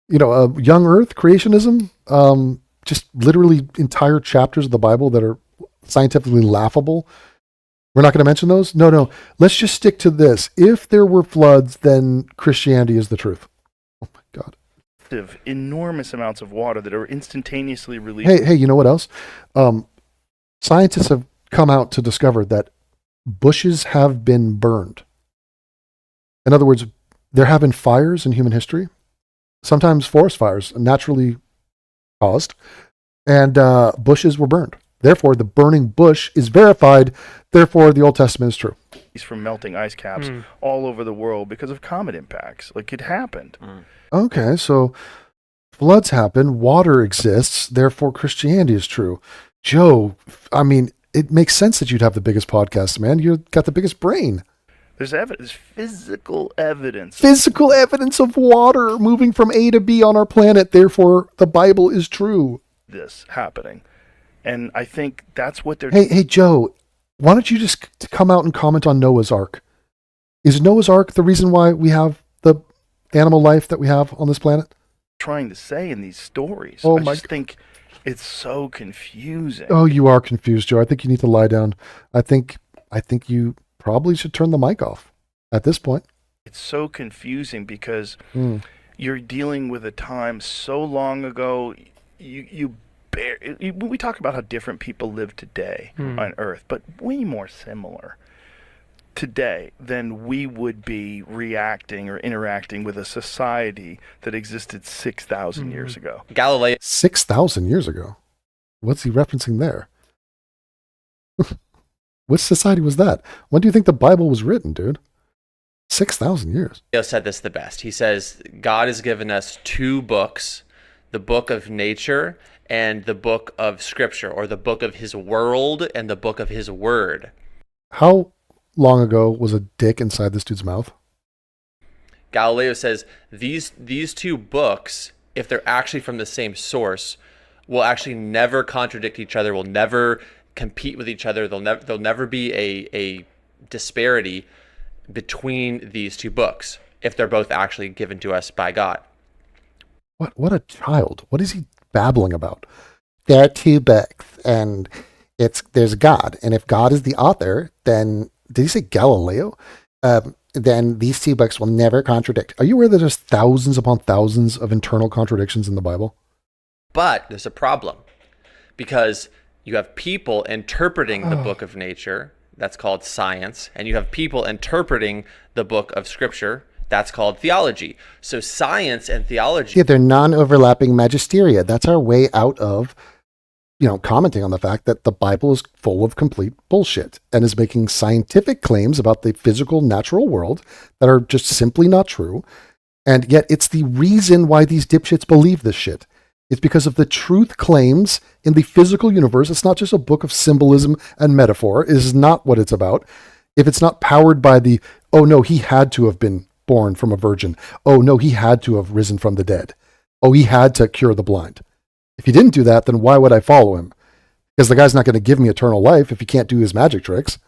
Young Earth, creationism, just literally entire chapters of the Bible that are scientifically laughable. We're not going to mention those? No. Let's just stick to this. If there were floods, then Christianity is the truth. Oh my God. Enormous amounts of water that are instantaneously released. Hey, you know what else? Scientists have come out to discover that bushes have been burned. In other words, there have been fires in human history, sometimes forest fires, naturally caused, and bushes were burned. Therefore, the burning bush is verified. Therefore, the Old Testament is true. From melting ice caps all over the world because of comet impacts. Like, it happened. Okay, so floods happen, water exists, therefore Christianity is true. Joe, I mean, it makes sense that you'd have the biggest podcast, man. You've got the biggest brain. There's evidence, physical evidence. Physical evidence of water moving from A to B on our planet, therefore the Bible is true. This happening. And I think that's what they're... Hey, Joe, why don't you just come out and comment on Noah's Ark? Is Noah's Ark the reason why we have the animal life that we have on this planet? Trying to say in these stories. Oh, I my just think it's so confusing. Oh, you are confused, Joe. I think you need to lie down. I think you probably should turn the mic off at this point. It's so confusing because you're dealing with a time so long ago. We talk about how different people live today on Earth, but way more similar today than we would be reacting or interacting with a society that existed 6,000 years ago. Galileo 6,000 years ago. What's he referencing there? Which society was that? When do you think the Bible was written, dude? 6,000 years. said this the best. He says, God has given us two books, the book of nature and the book of scripture, or the book of his world and the book of his word. How long ago was a dick inside this dude's mouth? Galileo says these two books, if they're actually from the same source, will actually never contradict each other, will never compete with each other. There'll never be a disparity between these two books if they're both actually given to us by God. What a child. What is he babbling about? There are two books, and there's God, and if God is the author, then did he say Galileo? Then these two books will never contradict. Are you aware that there's thousands upon thousands of internal contradictions in the Bible? But there's a problem, because you have people interpreting the book of nature, that's called science, and you have people interpreting the book of scripture, that's called theology. So science and theology... Yeah, they're non-overlapping magisteria. That's our way out of, commenting on the fact that the Bible is full of complete bullshit and is making scientific claims about the physical, natural world that are just simply not true. And yet it's the reason why these dipshits believe this shit. It's because of the truth claims in the physical universe. It's not just a book of symbolism and metaphor. It is not what it's about. If it's not powered by the, oh no, he had to have been born from a virgin. Oh no, he had to have risen from the dead. Oh, he had to cure the blind. If he didn't do that, then why would I follow him? Because the guy's not going to give me eternal life if he can't do his magic tricks.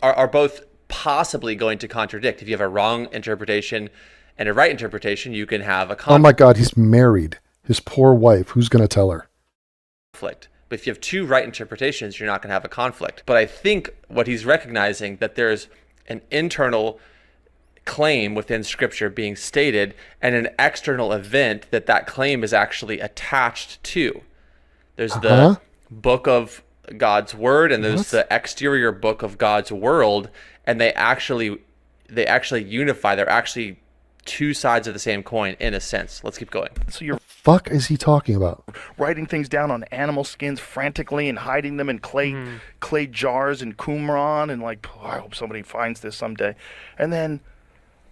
Are both possibly going to contradict. If you have a wrong interpretation and a right interpretation, you can have a conflict. Oh my God, he's married. His poor wife. Who's going to tell her? But if you have two right interpretations, you're not going to have a conflict. But I think what he's recognizing, that there's an internal claim within scripture being stated and an external event that claim is actually attached to. There's the book of God's word and there's the exterior book of God's world, and they actually unify. They're actually two sides of the same coin in a sense. Let's keep going. So you're fuck is he talking about? Writing things down on animal skins frantically and hiding them in clay jars in Qumran, and I hope somebody finds this someday. And then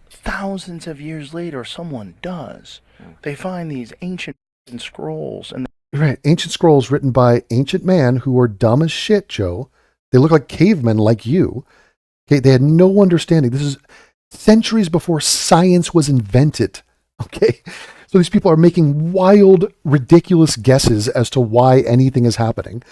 thousands of years later, someone does. They find these ancient scrolls, and right, ancient scrolls written by ancient man who were dumb as shit, Joe. They look like cavemen like you. Okay, they had no understanding. centuries before science was invented. Okay. So these people are making wild, ridiculous guesses as to why anything is happening.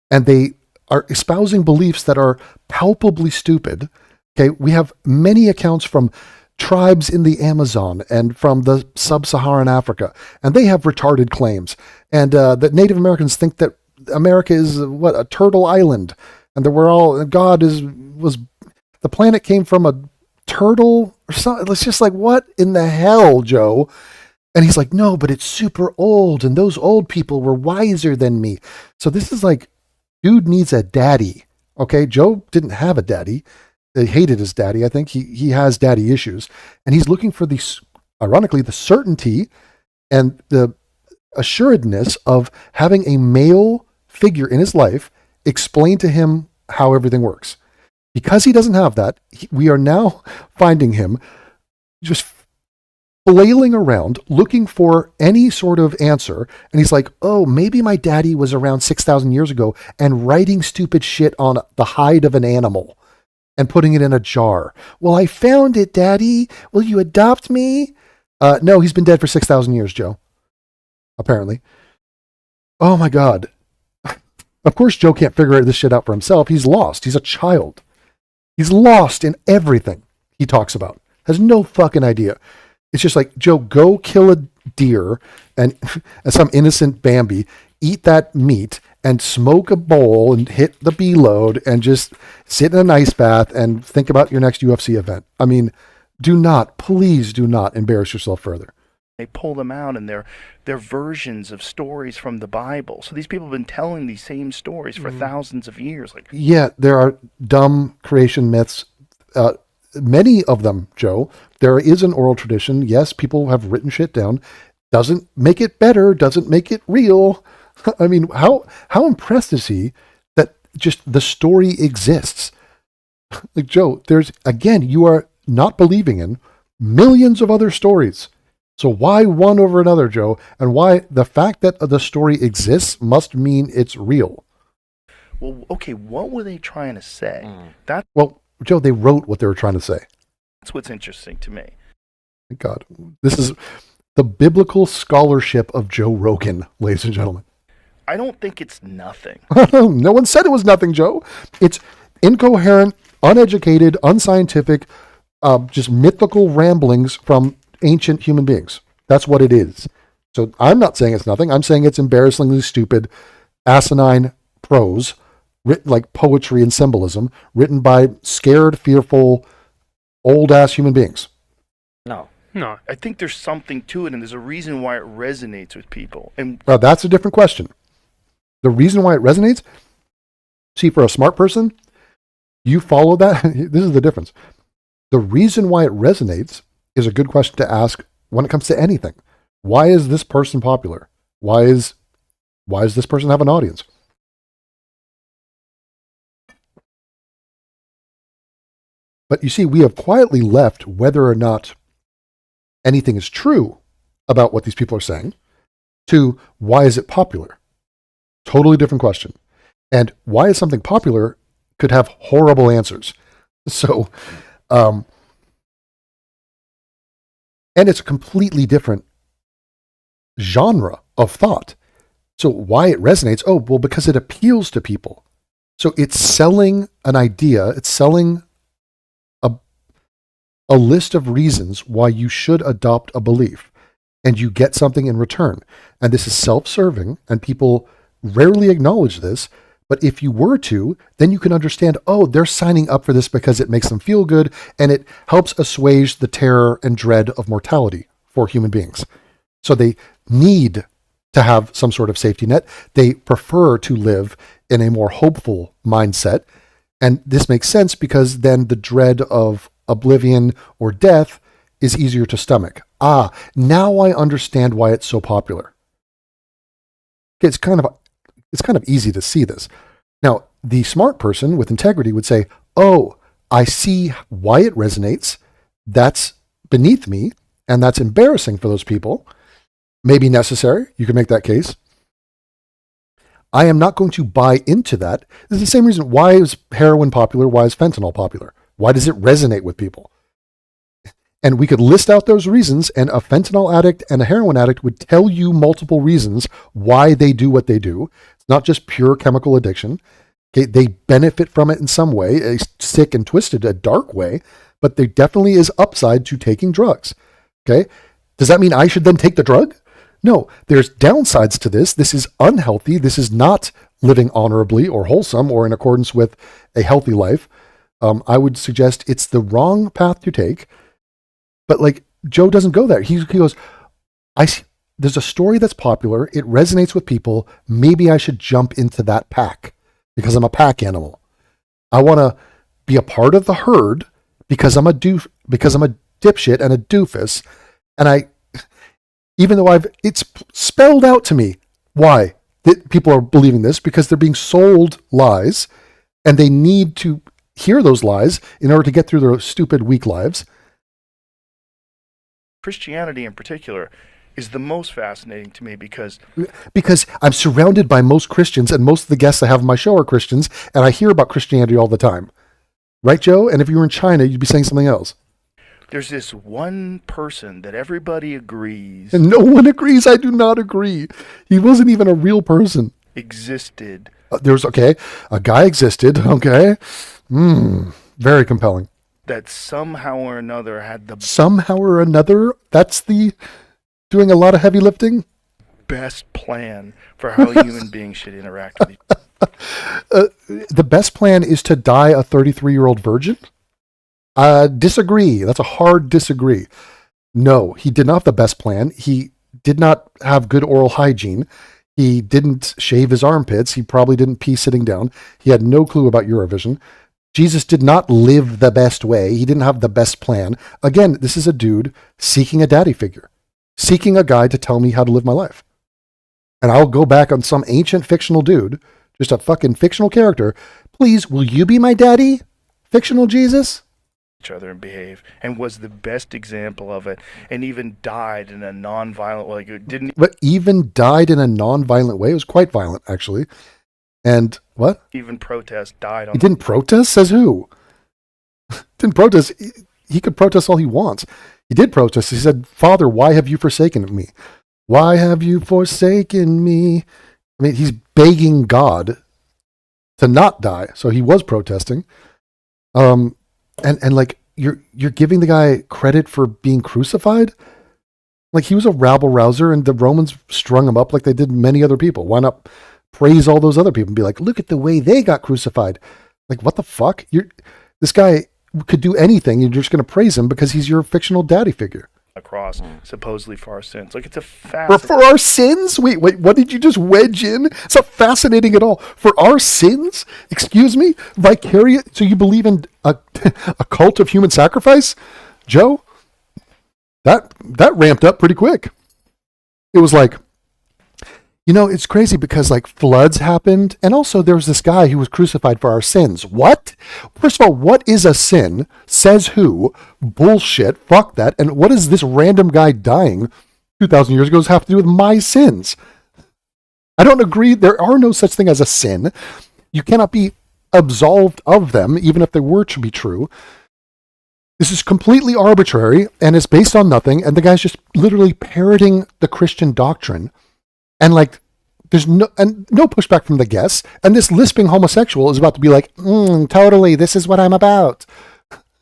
And they are espousing beliefs that are palpably stupid. Okay. We have many accounts from tribes in the Amazon and from the sub-Saharan Africa, and they have retarded claims. And that Native Americans think that America is a turtle island, and that the planet came from a turtle or something. It's just like, what in the hell, Joe? And he's like, no, but it's super old, and those old people were wiser than me. So this is like, dude needs a daddy. Okay, Joe didn't have a daddy. He hated his daddy. I think he has daddy issues, and he's looking for ironically, the certainty and the assuredness of having a male figure in his life explain to him how everything works. Because he doesn't have that, we are now finding him just flailing around looking for any sort of answer. And he's like, oh, maybe my daddy was around 6,000 years ago and writing stupid shit on the hide of an animal and putting it in a jar. Well, I found it, Daddy. Will you adopt me? No, he's been dead for 6,000 years, Joe. Apparently. Oh my God. Of course, Joe can't figure this shit out for himself. He's lost. He's a child. He's lost in everything he talks about. Has no fucking idea. It's just like, Joe, go kill a deer and some innocent Bambi, eat that meat and smoke a bowl and hit the B load and just sit in an ice bath and think about your next UFC event. I mean, please do not embarrass yourself further. They pull them out, and they're versions of stories from the Bible. So these people have been telling these same stories for thousands of years. Like, yeah, there are dumb creation myths. Many of them, Joe. There is an oral tradition. Yes, people have written shit down. Doesn't make it better. Doesn't make it real. I mean, how impressed is he that just the story exists? Like, Joe, you are not believing in millions of other stories. So why one over another, Joe? And why the fact that the story exists must mean it's real? well, okay, what were they trying to say? Well, Joe, they wrote what they were trying to say. That's what's interesting to me. Thank God. This is the biblical scholarship of Joe Rogan, ladies and gentlemen. I don't think it's nothing. No one said it was nothing, Joe. It's incoherent, uneducated, unscientific, just mythical ramblings from ancient human beings. That's what it is. So I'm not saying it's nothing. I'm saying it's embarrassingly stupid, asinine prose, written like poetry and symbolism, written by scared, fearful, old-ass human beings. No. I think there's something to it, and there's a reason why it resonates with people. And That's a different question. The reason why it resonates, see, for a smart person, you follow that. This is the difference. The reason why it resonates is a good question to ask when it comes to anything. Why is this person popular? Why is this person have an audience? But you see, we have quietly left whether or not anything is true about what these people are saying to why is it popular? Totally different question. And why is something popular could have horrible answers. So, and it's a completely different genre of thought. So why it resonates? Oh, well, because it appeals to people. So it's selling an idea. It's selling a list of reasons why you should adopt a belief, and you get something in return. And this is self-serving, and people rarely acknowledge this. But if you were to, then you can understand, oh, they're signing up for this because it makes them feel good, and it helps assuage the terror and dread of mortality for human beings. So they need to have some sort of safety net. They prefer to live in a more hopeful mindset. And this makes sense because then the dread of oblivion or death is easier to stomach. Now I understand why it's so popular. It's kind of easy to see this. Now, the smart person with integrity would say, oh, I see why it resonates. That's beneath me, and that's embarrassing for those people. Maybe necessary. You can make that case. I am not going to buy into that. This is the same reason why is heroin popular, why is fentanyl popular? Why does it resonate with people? And we could list out those reasons, and a fentanyl addict and a heroin addict would tell you multiple reasons why they do what they do. It's not just pure chemical addiction. Okay, they benefit from it in some way, a sick and twisted, a dark way, but there definitely is upside to taking drugs. Okay, does that mean I should then take the drug? No, there's downsides to this. This is unhealthy. This is not living honorably or wholesome or in accordance with a healthy life. I would suggest it's the wrong path to take. But like Joe doesn't go there. He goes, there's a story that's popular. It resonates with people. Maybe I should jump into that pack because I'm a pack animal. I want to be a part of the herd because I'm a dipshit and a doofus. And even though it's spelled out to me why that people are believing this, because they're being sold lies and they need to hear those lies in order to get through their stupid, weak lives. Christianity in particular is the most fascinating to me because I'm surrounded by most Christians, and most of the guests I have on my show are Christians, and I hear about Christianity all the time. Right, Joe? And if you were in China, you'd be saying something else. there's this one person that everybody agrees And no one agrees. I do not agree. He wasn't even a real person. existed. A guy existed. Okay. Very compelling. That somehow or another had the Somehow or another, that's the doing a lot of heavy lifting. best plan for how human beings should interact with each other. The best plan is to die a 33-year-old virgin? Disagree. That's a hard disagree. No, he did not have the best plan. He did not have good oral hygiene. He didn't shave his armpits. He probably didn't pee sitting down. He had no clue about Eurovision. Jesus did not live the best way. He didn't have the best plan. Again, this is a dude seeking a daddy figure, seeking a guy to tell me how to live my life. And I'll go back on some ancient fictional dude, just a fucking fictional character. Please, will you be my daddy? Fictional Jesus? Other and behave, and was the best example of it, and even died in a non-violent way. Like it didn't But even died in a non-violent way. It was quite violent, actually. And what? even protest. Died on. He didn't protest? Says who? Didn't protest. He could protest all he wants. He did protest. He said, Father, why have you forsaken me? Why have you forsaken me? I mean, he's begging God to not die. So he was protesting. And like you're giving the guy credit for being crucified? Like he was a rabble rouser and the Romans strung him up like they did many other people. Why not praise all those other people and be like, look at the way they got crucified? Like, what the fuck? This guy could do anything. You're just going to praise him because he's your fictional daddy figure. a cross, supposedly for our sins. Like it's a For our sins? Wait, what did you just wedge in? It's not fascinating at all. For our sins? Excuse me? Vicarious? So you believe in a cult of human sacrifice? Joe? That ramped up pretty quick. It was like, it's crazy because like floods happened, and also there was this guy who was crucified for our sins. What? First of all, what is a sin? Says who? Bullshit. Fuck that. And what does this random guy dying 2,000 years ago have to do with my sins? I don't agree. There are no such thing as a sin. You cannot be absolved of them, even if they were to be true. This is completely arbitrary, and it's based on nothing, and the guy's just literally parroting the Christian doctrine. And like, there's no pushback from the guests. And this lisping homosexual is about to be like, totally, this is what I'm about.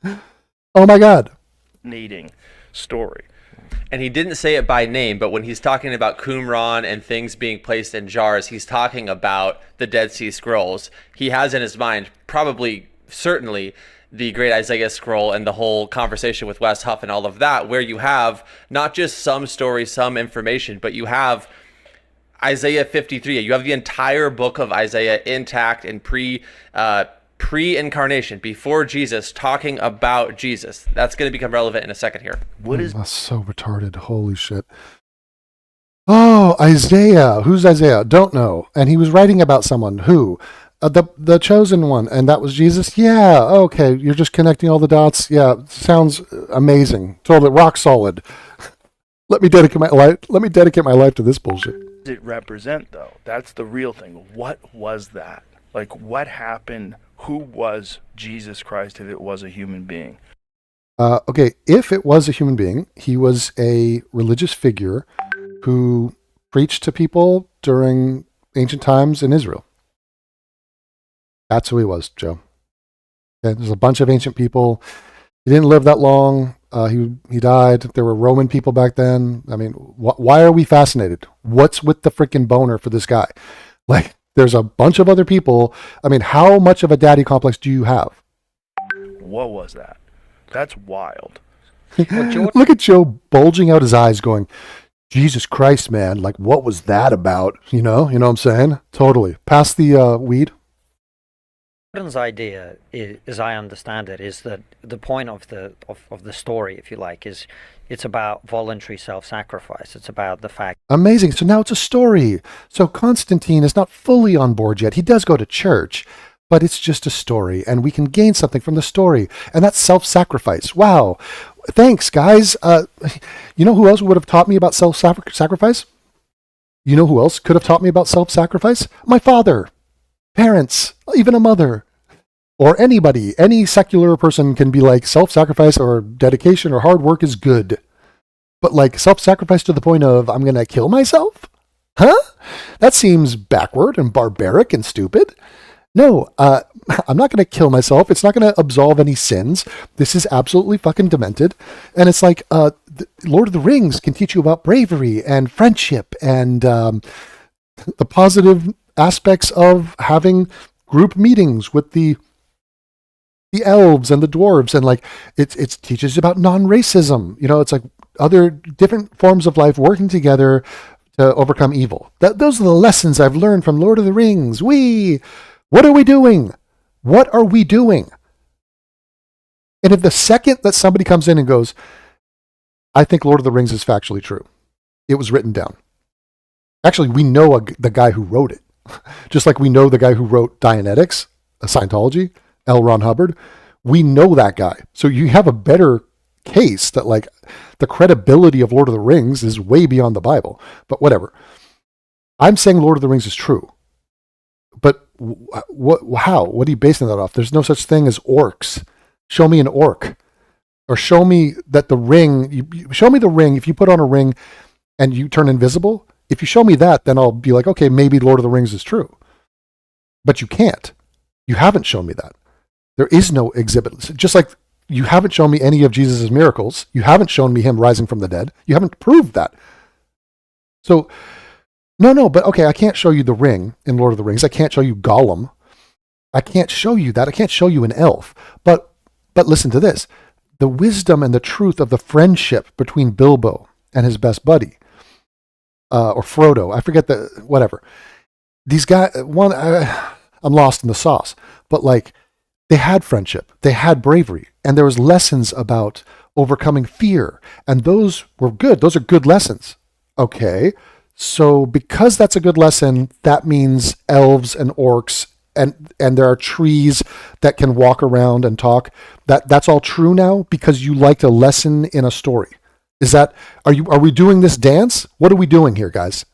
Oh my God. Needing story. And he didn't say it by name, but when he's talking about Qumran and things being placed in jars, he's talking about the Dead Sea Scrolls. He has in his mind, certainly, the Great Isaiah Scroll and the whole conversation with Wes Huff and all of that, where you have not just some story, some information, but you have Isaiah 53. You have the entire book of Isaiah intact and pre-incarnation, before Jesus, talking about Jesus. That's going to become relevant in a second here. That's so retarded. Holy shit. Oh, Isaiah. Who's Isaiah? Don't know. And he was writing about someone. Who? The chosen one. And that was Jesus? Yeah. Okay. You're just connecting all the dots. Yeah. Sounds amazing. Totally rock solid. Let me dedicate my life to this bullshit. What does it represent, though? That's the real thing. What was that? Like, what happened? Who was Jesus Christ if it was a human being? Okay, if it was a human being, he was a religious figure who preached to people during ancient times in Israel. That's who he was, Joe. Okay, there's a bunch of ancient people. He didn't live that long. He died. There were Roman people back then. I mean, why are we fascinated? What's with the freaking boner for this guy? Like, there's a bunch of other people. I mean, how much of a daddy complex do you have? What was that? That's wild. Look at Joe bulging out his eyes going, Jesus Christ, man. Like, what was that about? You know what I'm saying? Totally. Pass the weed. Jordan's idea, as I understand it, is that the point of the story, if you like, is it's about voluntary self-sacrifice. It's about the fact. Amazing. So now it's a story. So Constantine is not fully on board yet. He does go to church, but it's just a story, and we can gain something from the story, and that's self-sacrifice. Wow. Thanks, guys. You know who else would have taught me about self-sacrifice? You know who else could have taught me about self-sacrifice? My father. Parents, even a mother, or anybody, any secular person can be like, self-sacrifice or dedication or hard work is good. But like self-sacrifice to the point of, I'm going to kill myself? Huh? That seems backward and barbaric and stupid. No, I'm not going to kill myself. It's not going to absolve any sins. This is absolutely fucking demented. And it's like, Lord of the Rings can teach you about bravery and friendship and the positive aspects of having group meetings with the elves and the dwarves, and like it teaches about non-racism. You know, it's like other different forms of life working together to overcome evil. Those are the lessons I've learned from Lord of the Rings. What are we doing? What are we doing? And if the second that somebody comes in and goes, I think Lord of the Rings is factually true, it was written down. Actually, we know the guy who wrote it. Just like we know the guy who wrote Dianetics, Scientology, L. Ron Hubbard. We know that guy. So you have a better case that like the credibility of Lord of the Rings is way beyond the Bible. But whatever. I'm saying Lord of the Rings is true. But how? What are you basing that off? There's no such thing as orcs. Show me an orc. Or show me that the ring, show me the ring. If you put on a ring and you turn invisible, if you show me that, then I'll be like, okay, maybe Lord of the Rings is true. But you can't. You haven't shown me that. There is no exhibit. Just like you haven't shown me any of Jesus' miracles. You haven't shown me him rising from the dead. You haven't proved that. So, no, but okay, I can't show you the ring in Lord of the Rings. I can't show you Gollum. I can't show you that. I can't show you an elf. But listen to this. The wisdom and the truth of the friendship between Bilbo and his best buddy. Or Frodo, I forget whatever. These guys, I'm lost in the sauce, but like they had friendship, they had bravery, and there was lessons about overcoming fear, and those were good. Those are good lessons. Okay, so because that's a good lesson, that means elves and orcs, and there are trees that can walk around and talk. That's all true now because you liked a lesson in a story. Is that, are we doing this dance? What are we doing here, guys?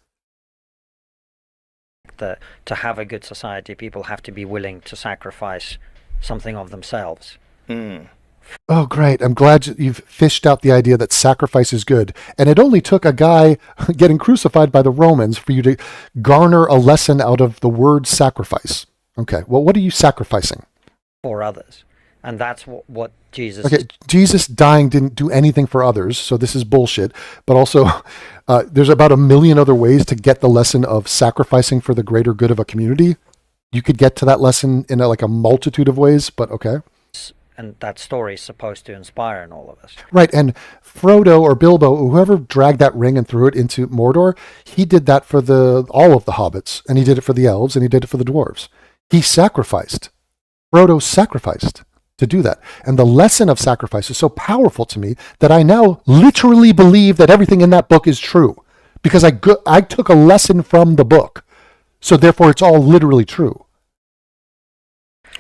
That to have a good society, people have to be willing to sacrifice something of themselves. Oh, great. I'm glad you've fished out the idea that sacrifice is good. And it only took a guy getting crucified by the Romans for you to garner a lesson out of the word sacrifice. Okay, well, what are you sacrificing? For others. And that's what Jesus... Okay, Jesus dying didn't do anything for others, so this is bullshit. But also, there's about a million other ways to get the lesson of sacrificing for the greater good of a community. You could get to that lesson in like a multitude of ways, but okay. And that story is supposed to inspire in all of us. Right, and Frodo or Bilbo, whoever dragged that ring and threw it into Mordor, he did that for all of the hobbits, and he did it for the elves, and he did it for the dwarves. He sacrificed. Frodo sacrificed to do that. And the lesson of sacrifice is so powerful to me that I now literally believe that everything in that book is true because I took a lesson from the book. So therefore it's all literally true.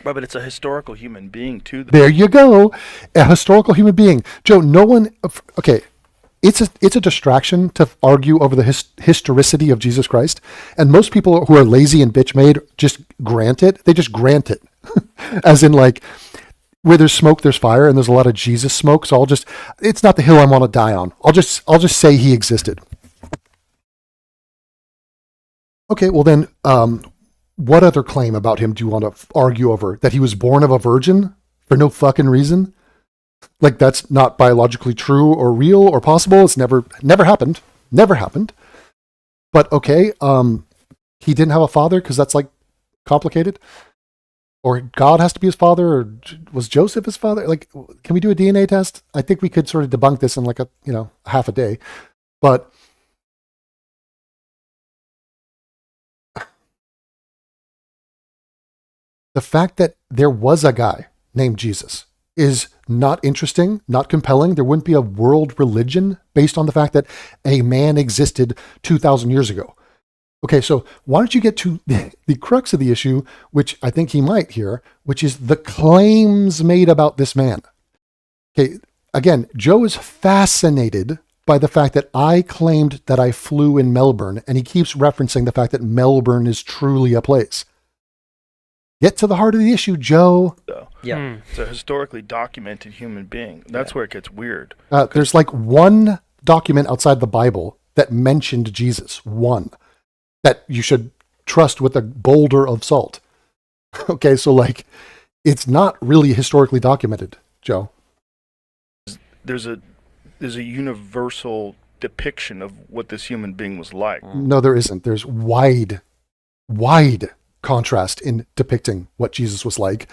Right, but it's a historical human being too. There you go. A historical human being. Joe, okay, it's a distraction to argue over the historicity of Jesus Christ. And most people who are lazy and bitch-made just grant it. They just grant it. As in like, where there's smoke, there's fire, and there's a lot of Jesus smoke. So it's not the hill I want to die on. I'll just say he existed. Okay, well then, what other claim about him do you want to argue over? That he was born of a virgin for no fucking reason? Like that's not biologically true or real or possible. It's never happened. Never happened. But okay, he didn't have a father because that's like complicated. Or God has to be his father, or was Joseph his father? Like, can we do a DNA test? I think we could sort of debunk this in like half a day. But the fact that there was a guy named Jesus is not interesting, not compelling. There wouldn't be a world religion based on the fact that a man existed 2,000 years ago. Okay, so why don't you get to the crux of the issue, which I think he might here, which is the claims made about this man. Okay, again, Joe is fascinated by the fact that I claimed that I flew in Melbourne, and he keeps referencing the fact that Melbourne is truly a place. Get to the heart of the issue, Joe. Yeah. It's a historically documented human being. That's where it gets weird. There's like one document outside the Bible that mentioned Jesus. One. That you should trust with a boulder of salt. Okay, so like, it's not really historically documented, Joe. There's a universal depiction of what this human being was like. No, there isn't. There's wide contrast in depicting what Jesus was like.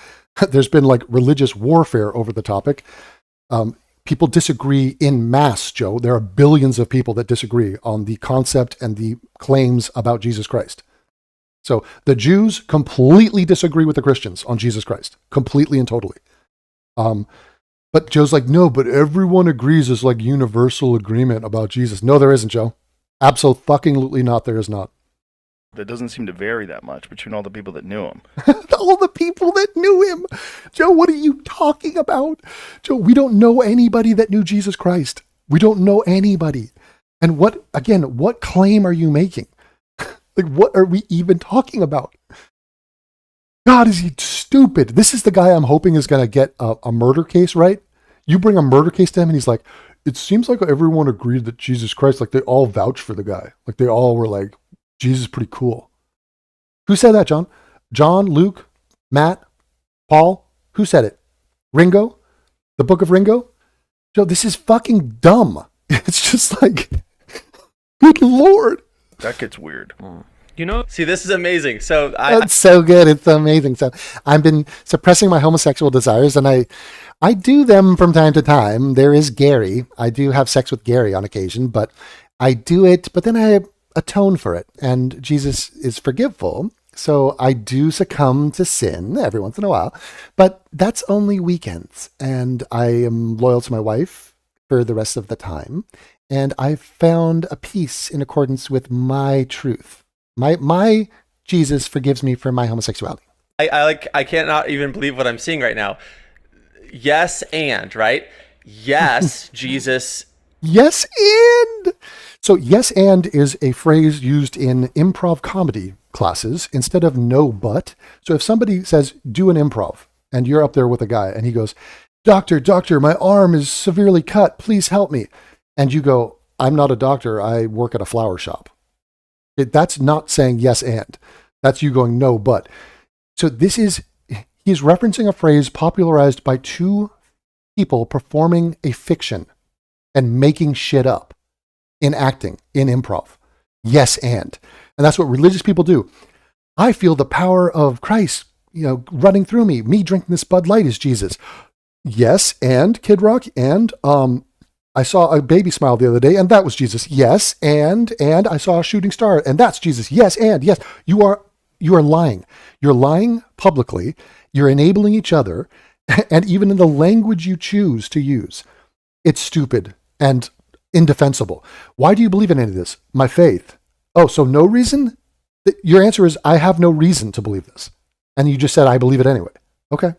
There's been like religious warfare over the topic. People disagree in mass, Joe. There are billions of people that disagree on the concept and the claims about Jesus Christ. So the Jews completely disagree with the Christians on Jesus Christ, completely and totally. But Joe's like, no, but everyone agrees. There's like universal agreement about Jesus. No, there isn't, Joe. Absolutely not. There is not. That doesn't seem to vary that much between all the people that knew him. All the people that knew him. Joe, what are you talking about? Joe, we don't know anybody that knew Jesus Christ. We don't know anybody. And what claim are you making? Like, what are we even talking about? God, is he stupid? This is the guy I'm hoping is going to get a murder case, right? You bring a murder case to him and he's like, it seems like everyone agreed that Jesus Christ, like they all vouched for the guy. Like they all were like, Jesus is pretty cool. Who said that, John? John, Luke, Matt, Paul? Who said it? Ringo? The Book of Ringo? Joe, this is fucking dumb. It's just like, good Lord. That gets weird. You know, See, this is amazing. So That's so good. It's amazing. So I've been suppressing my homosexual desires, and I do them from time to time. There is Gary. I do have sex with Gary on occasion, but I do it, but then I atone for it. And Jesus is forgiveful. So I do succumb to sin every once in a while, but that's only weekends. And I am loyal to my wife for the rest of the time. And I've found a peace in accordance with my truth. My Jesus forgives me for my homosexuality. I cannot even believe what I'm seeing right now. Yes, and right? Yes, Jesus. Yes, and. So yes, and is a phrase used in improv comedy classes instead of no, but. So if somebody says, do an improv, and you're up there with a guy, and he goes, doctor, my arm is severely cut. Please help me. And you go, I'm not a doctor. I work at a flower shop. That's not saying yes, and. That's you going, no, but. So he's referencing a phrase popularized by two people performing a fiction and making shit up in acting, in improv. Yes, and. And that's what religious people do. I feel the power of Christ, running through me. Me drinking this Bud Light is Jesus. Yes, and Kid Rock, and I saw a baby smile the other day, and that was Jesus. Yes, and I saw a shooting star, and that's Jesus. Yes, and yes, you are lying. You're lying publicly. You're enabling each other, and even in the language you choose to use, it's stupid and indefensible. Why do you believe in any of this? My faith. Oh, so no reason? Your answer is, I have no reason to believe this. And you just said, I believe it anyway. Okay.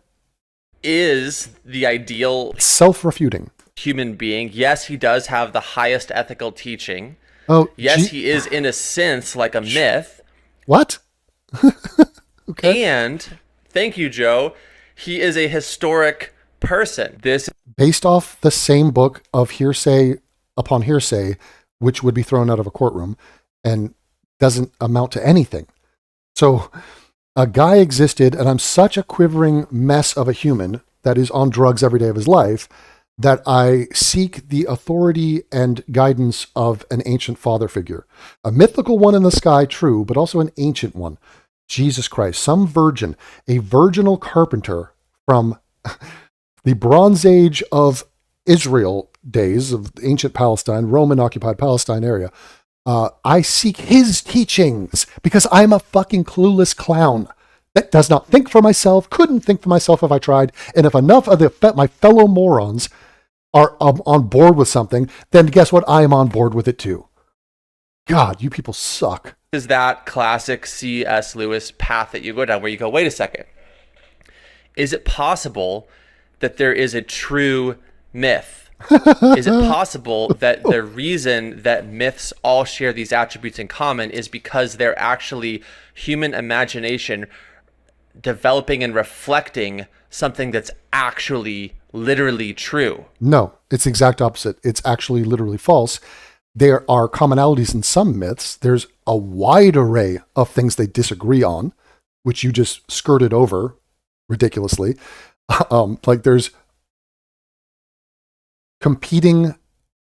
Is the ideal Self-refuting. human being. Yes, he does have the highest ethical teaching. Oh, Yes, he is in a sense like a myth. What? Okay. And, thank you, Joe, he is a historic person. This Based off the same book of hearsay upon hearsay, which would be thrown out of a courtroom and doesn't amount to anything. So a guy existed, and I'm such a quivering mess of a human that is on drugs every day of his life that I seek the authority and guidance of an ancient father figure. A mythical one in the sky, true, but also an ancient one. Jesus Christ, some virgin, a virginal carpenter from the Bronze Age of Israel days of ancient Palestine, Roman occupied Palestine area. I seek his teachings because I'm a fucking clueless clown that does not think for myself, couldn't think for myself if I tried. And if enough of my fellow morons are on board with something, then guess what? I am on board with it too. God, you people suck. is that classic C.S. Lewis path that you go down where you go, wait a second. Is it possible that there is a true myth? Is it possible that the reason that myths all share these attributes in common is because they're actually human imagination developing and reflecting something that's actually literally true? No, it's the exact opposite. It's actually literally false. There are commonalities in some myths. There's a wide array of things they disagree on, which you just skirted over ridiculously. Like there's competing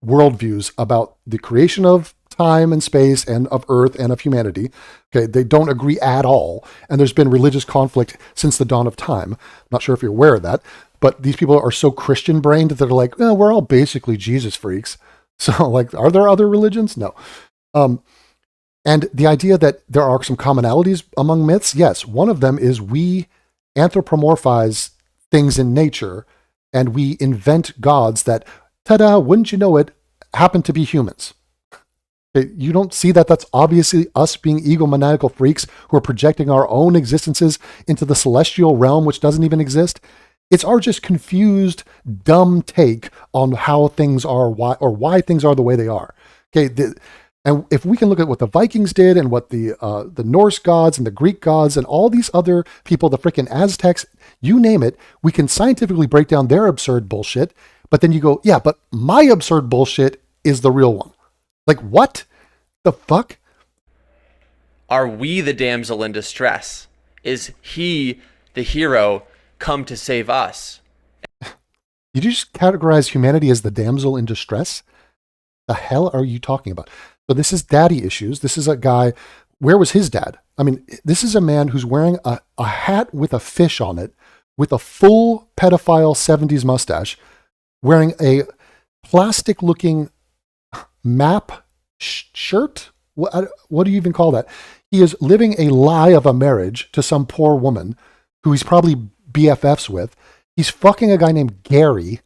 worldviews about the creation of time and space and of Earth and of humanity. Okay, they don't agree at all. And there's been religious conflict since the dawn of time. I'm not sure if you're aware of that, but these people are so Christian brained that they're like, well, we're all basically Jesus freaks. So like, are there other religions? No. And the idea that there are some commonalities among myths, yes. One of them is we anthropomorphize things in nature and we invent gods that, ta-da, wouldn't you know it, happen to be humans. You don't see that that's obviously us being egomaniacal freaks who are projecting our own existences into the celestial realm, which doesn't even exist. It's our just confused, dumb take on how things are, why things are the way they are. Okay, and if we can look at what the Vikings did and what the Norse gods and the Greek gods and all these other people, the freaking Aztecs, you name it, we can scientifically break down their absurd bullshit. But then you go, yeah, but my absurd bullshit is the real one. Like, what the fuck? Are we the damsel in distress? Is he, the hero, come to save us? Did you just categorize humanity as the damsel in distress? The hell are you talking about? So this is daddy issues. This is a guy. Where was his dad? I mean, this is a man who's wearing a hat with a fish on it, with a full pedophile 70s mustache, wearing a plastic-looking map shirt. What do you even call that? He is living a lie of a marriage to some poor woman who he's probably BFFs with. He's fucking a guy named Gary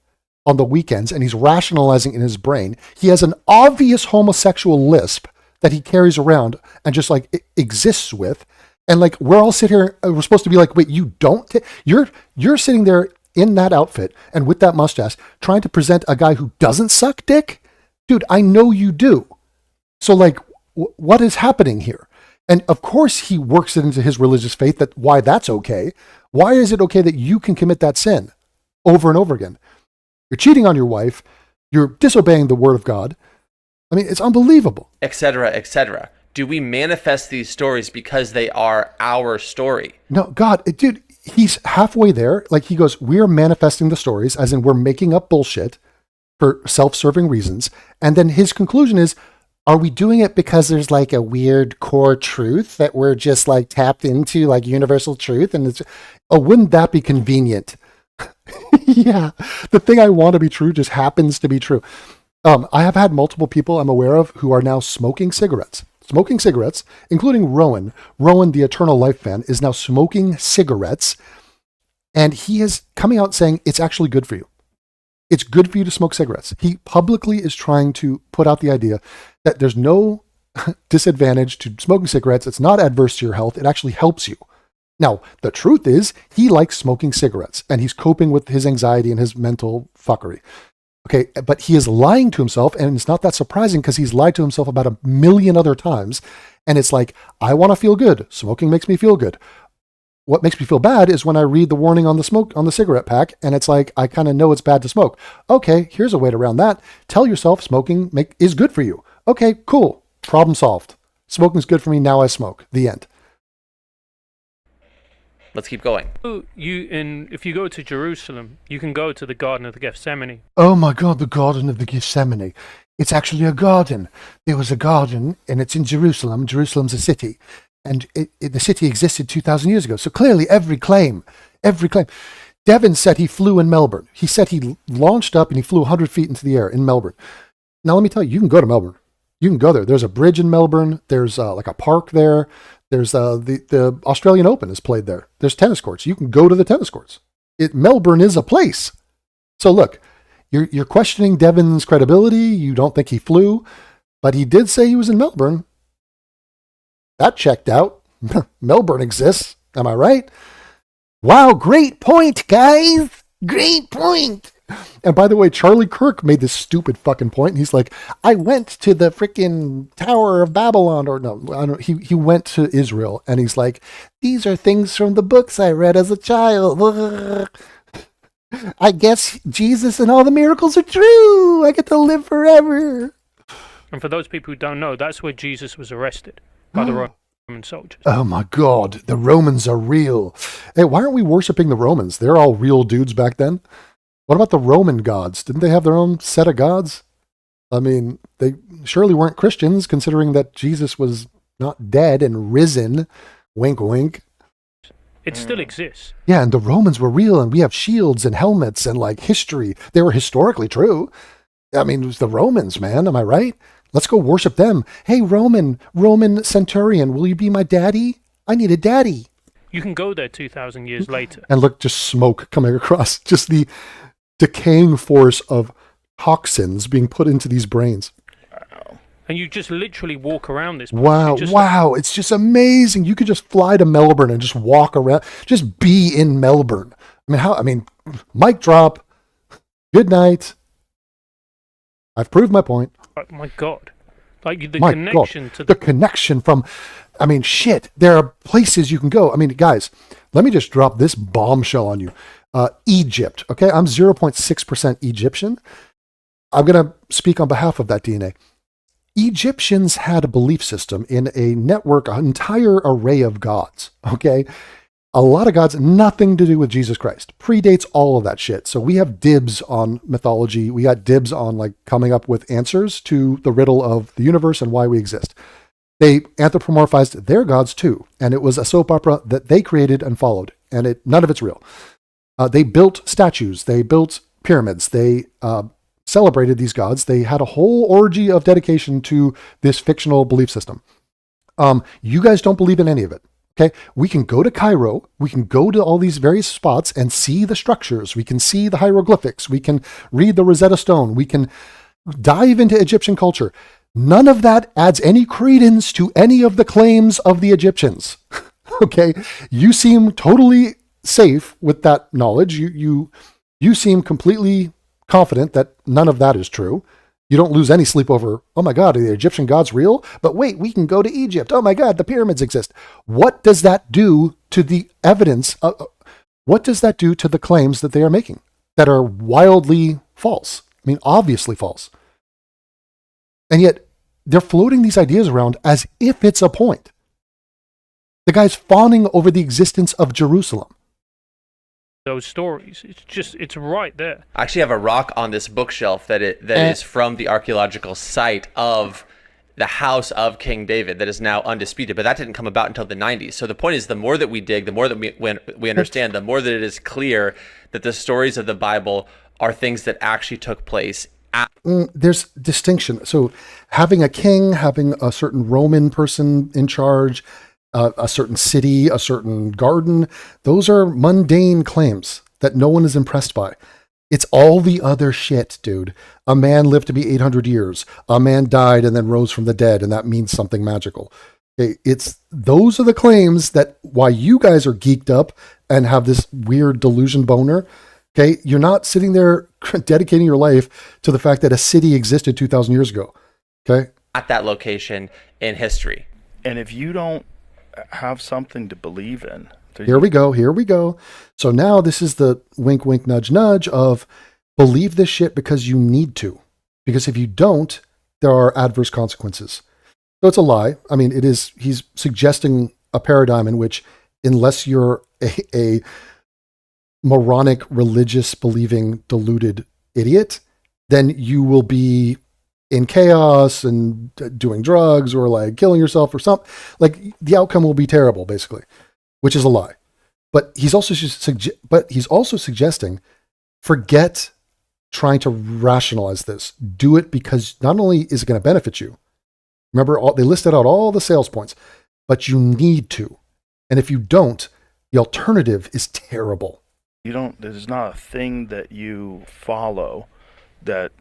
on the weekends, and he's rationalizing in his brain. He has an obvious homosexual lisp that he carries around and just like exists with. And like, we're all sitting here, we're supposed to be like, wait, you don't? You're sitting there in that outfit and with that mustache trying to present a guy who doesn't suck dick? Dude, I know you do. So like, what is happening here? And of course he works it into his religious faith that why that's okay. Why is it okay that you can commit that sin over and over again? You're cheating on your wife. You're disobeying the word of God. I mean, it's unbelievable. Etc., etc. Do we manifest these stories because they are our story? No, God, dude, he's halfway there. Like he goes, we're manifesting the stories as in we're making up bullshit for self-serving reasons. And then his conclusion is, are we doing it because there's like a weird core truth that we're just like tapped into, like universal truth? And it's, oh, wouldn't that be convenient? Yeah, the thing I want to be true just happens to be true. I have had multiple people I'm aware of who are now smoking cigarettes, including Rowan. Rowan, the Eternal Life fan, is now smoking cigarettes. And he is coming out saying it's actually good for you. It's good for you to smoke cigarettes. He publicly is trying to put out the idea that there's no disadvantage to smoking cigarettes. It's not adverse to your health. It actually helps you. Now, the truth is he likes smoking cigarettes and he's coping with his anxiety and his mental fuckery. Okay, but he is lying to himself, and it's not that surprising because he's lied to himself about a million other times. And it's like, I want to feel good. Smoking makes me feel good. what makes me feel bad is when I read the warning on the cigarette pack, and it's like, I kind of know it's bad to smoke. Okay, here's a way around that. Tell yourself smoking is good for you. Okay, cool. Problem solved. Smoking's good for me. Now I smoke. The end. Let's keep going. If you go to Jerusalem, you can go to the Garden of the Gethsemane. Oh my God, the Garden of the Gethsemane. It's actually a garden. There was a garden, and it's in Jerusalem. Jerusalem's a city. And the city existed 2,000 years ago. So clearly every claim. Devin said he flew in Melbourne. He said he launched up and he flew 100 feet into the air in Melbourne. Now let me tell you, you can go to Melbourne. You can go there. There's a bridge in Melbourne. There's like a park there. There's the Australian Open is played there. There's tennis courts. You can go to the tennis courts. Melbourne is a place. So look, you're questioning Devin's credibility. You don't think he flew, but he did say he was in Melbourne. That checked out. Melbourne exists. Am I right? Wow, great point, guys. Great point. And by the way, Charlie Kirk made this stupid fucking point. He's like, I went to the freaking Tower of Babylon, or no, I don't. He went to Israel, and he's like, these are things from the books I read as a child. I guess Jesus and all the miracles are true. I get to live forever. And for those people who don't know, that's where Jesus was arrested by the Roman soldiers. Oh my God, the Romans are real. Hey, why aren't we worshiping the Romans? They're all real dudes back then. What about the Roman gods? Didn't they have their own set of gods? I mean, they surely weren't Christians, considering that Jesus was not dead and risen. Wink, wink. It still exists. Yeah, and the Romans were real, and we have shields and helmets and like history. They were historically true. I mean, it was the Romans, man. Am I right? Let's go worship them. Hey, Roman centurion, will you be my daddy? I need a daddy. You can go there 2,000 years later. And look, just smoke coming across. Just the decaying force of toxins being put into these brains. And you just literally walk around this place. Wow. It's just amazing. You could just fly to Melbourne and just walk around. Just be in Melbourne. I mean, mic drop. Good night. I've proved my point. Oh my God. Like the connection to the connection from, I mean, shit. There are places you can go. I mean, guys, let me just drop this bombshell on you. Egypt. Okay. I'm 0.6% Egyptian. I'm going to speak on behalf of that DNA. Egyptians had a belief system in a network, an entire array of gods. Okay. A lot of gods, nothing to do with Jesus Christ. Predates all of that shit. So we have dibs on mythology. We got dibs on like coming up with answers to the riddle of the universe and why we exist. They anthropomorphized their gods too. And it was a soap opera that they created and followed. And none of it's real. They built statues. They built pyramids. They celebrated these gods. They had a whole orgy of dedication to this fictional belief system. You guys don't believe in any of it. Okay, we can go to Cairo, we can go to all these various spots and see the structures, we can see the hieroglyphics, we can read the Rosetta Stone, we can dive into Egyptian culture. None of that adds any credence to any of the claims of the Egyptians. Okay, you seem totally safe with that knowledge. You seem completely confident that none of that is true. You don't lose any sleep over, oh my God, are the Egyptian gods real? But wait, we can go to Egypt. Oh my God, the pyramids exist. What does that do to the evidence? What does that do to the claims that they are making that are wildly false? I mean, obviously false. And yet they're floating these ideas around as if it's a point. The guy's fawning over the existence of Jerusalem. Those stories. It's right there. I actually have a rock on this bookshelf that is from the archaeological site of the house of King David that is now undisputed, but that didn't come about until the 90s. So the point is, the more that we dig, the more that we understand, the more that it is clear that the stories of the Bible are things that actually took place. There's distinction. So having a king, having a certain Roman person in charge, a certain city, a certain garden, those are mundane claims that no one is impressed by. It's all the other shit, dude. A man lived to be 800 years. A man died and then rose from the dead, and that means something magical. Okay, those are the claims that why you guys are geeked up and have this weird delusion boner. Okay, you're not sitting there dedicating your life to the fact that a city existed 2,000 years ago. Okay, at that location in history. And if you don't have something to believe in Here we go. So now this is the wink, wink, nudge, nudge of believe this shit because you need to. Because if you don't, there are adverse consequences. So it's a lie. I mean, he's suggesting a paradigm in which unless you're a moronic, religious, believing, deluded idiot, then you will be in chaos and doing drugs or like killing yourself or something. Like the outcome will be terrible, basically, which is a lie. But he's also suggesting forget trying to rationalize this. Do it because not only is it going to benefit you. Remember, they listed out all the sales points, but you need to. And if you don't, the alternative is terrible. There's not a thing that you follow that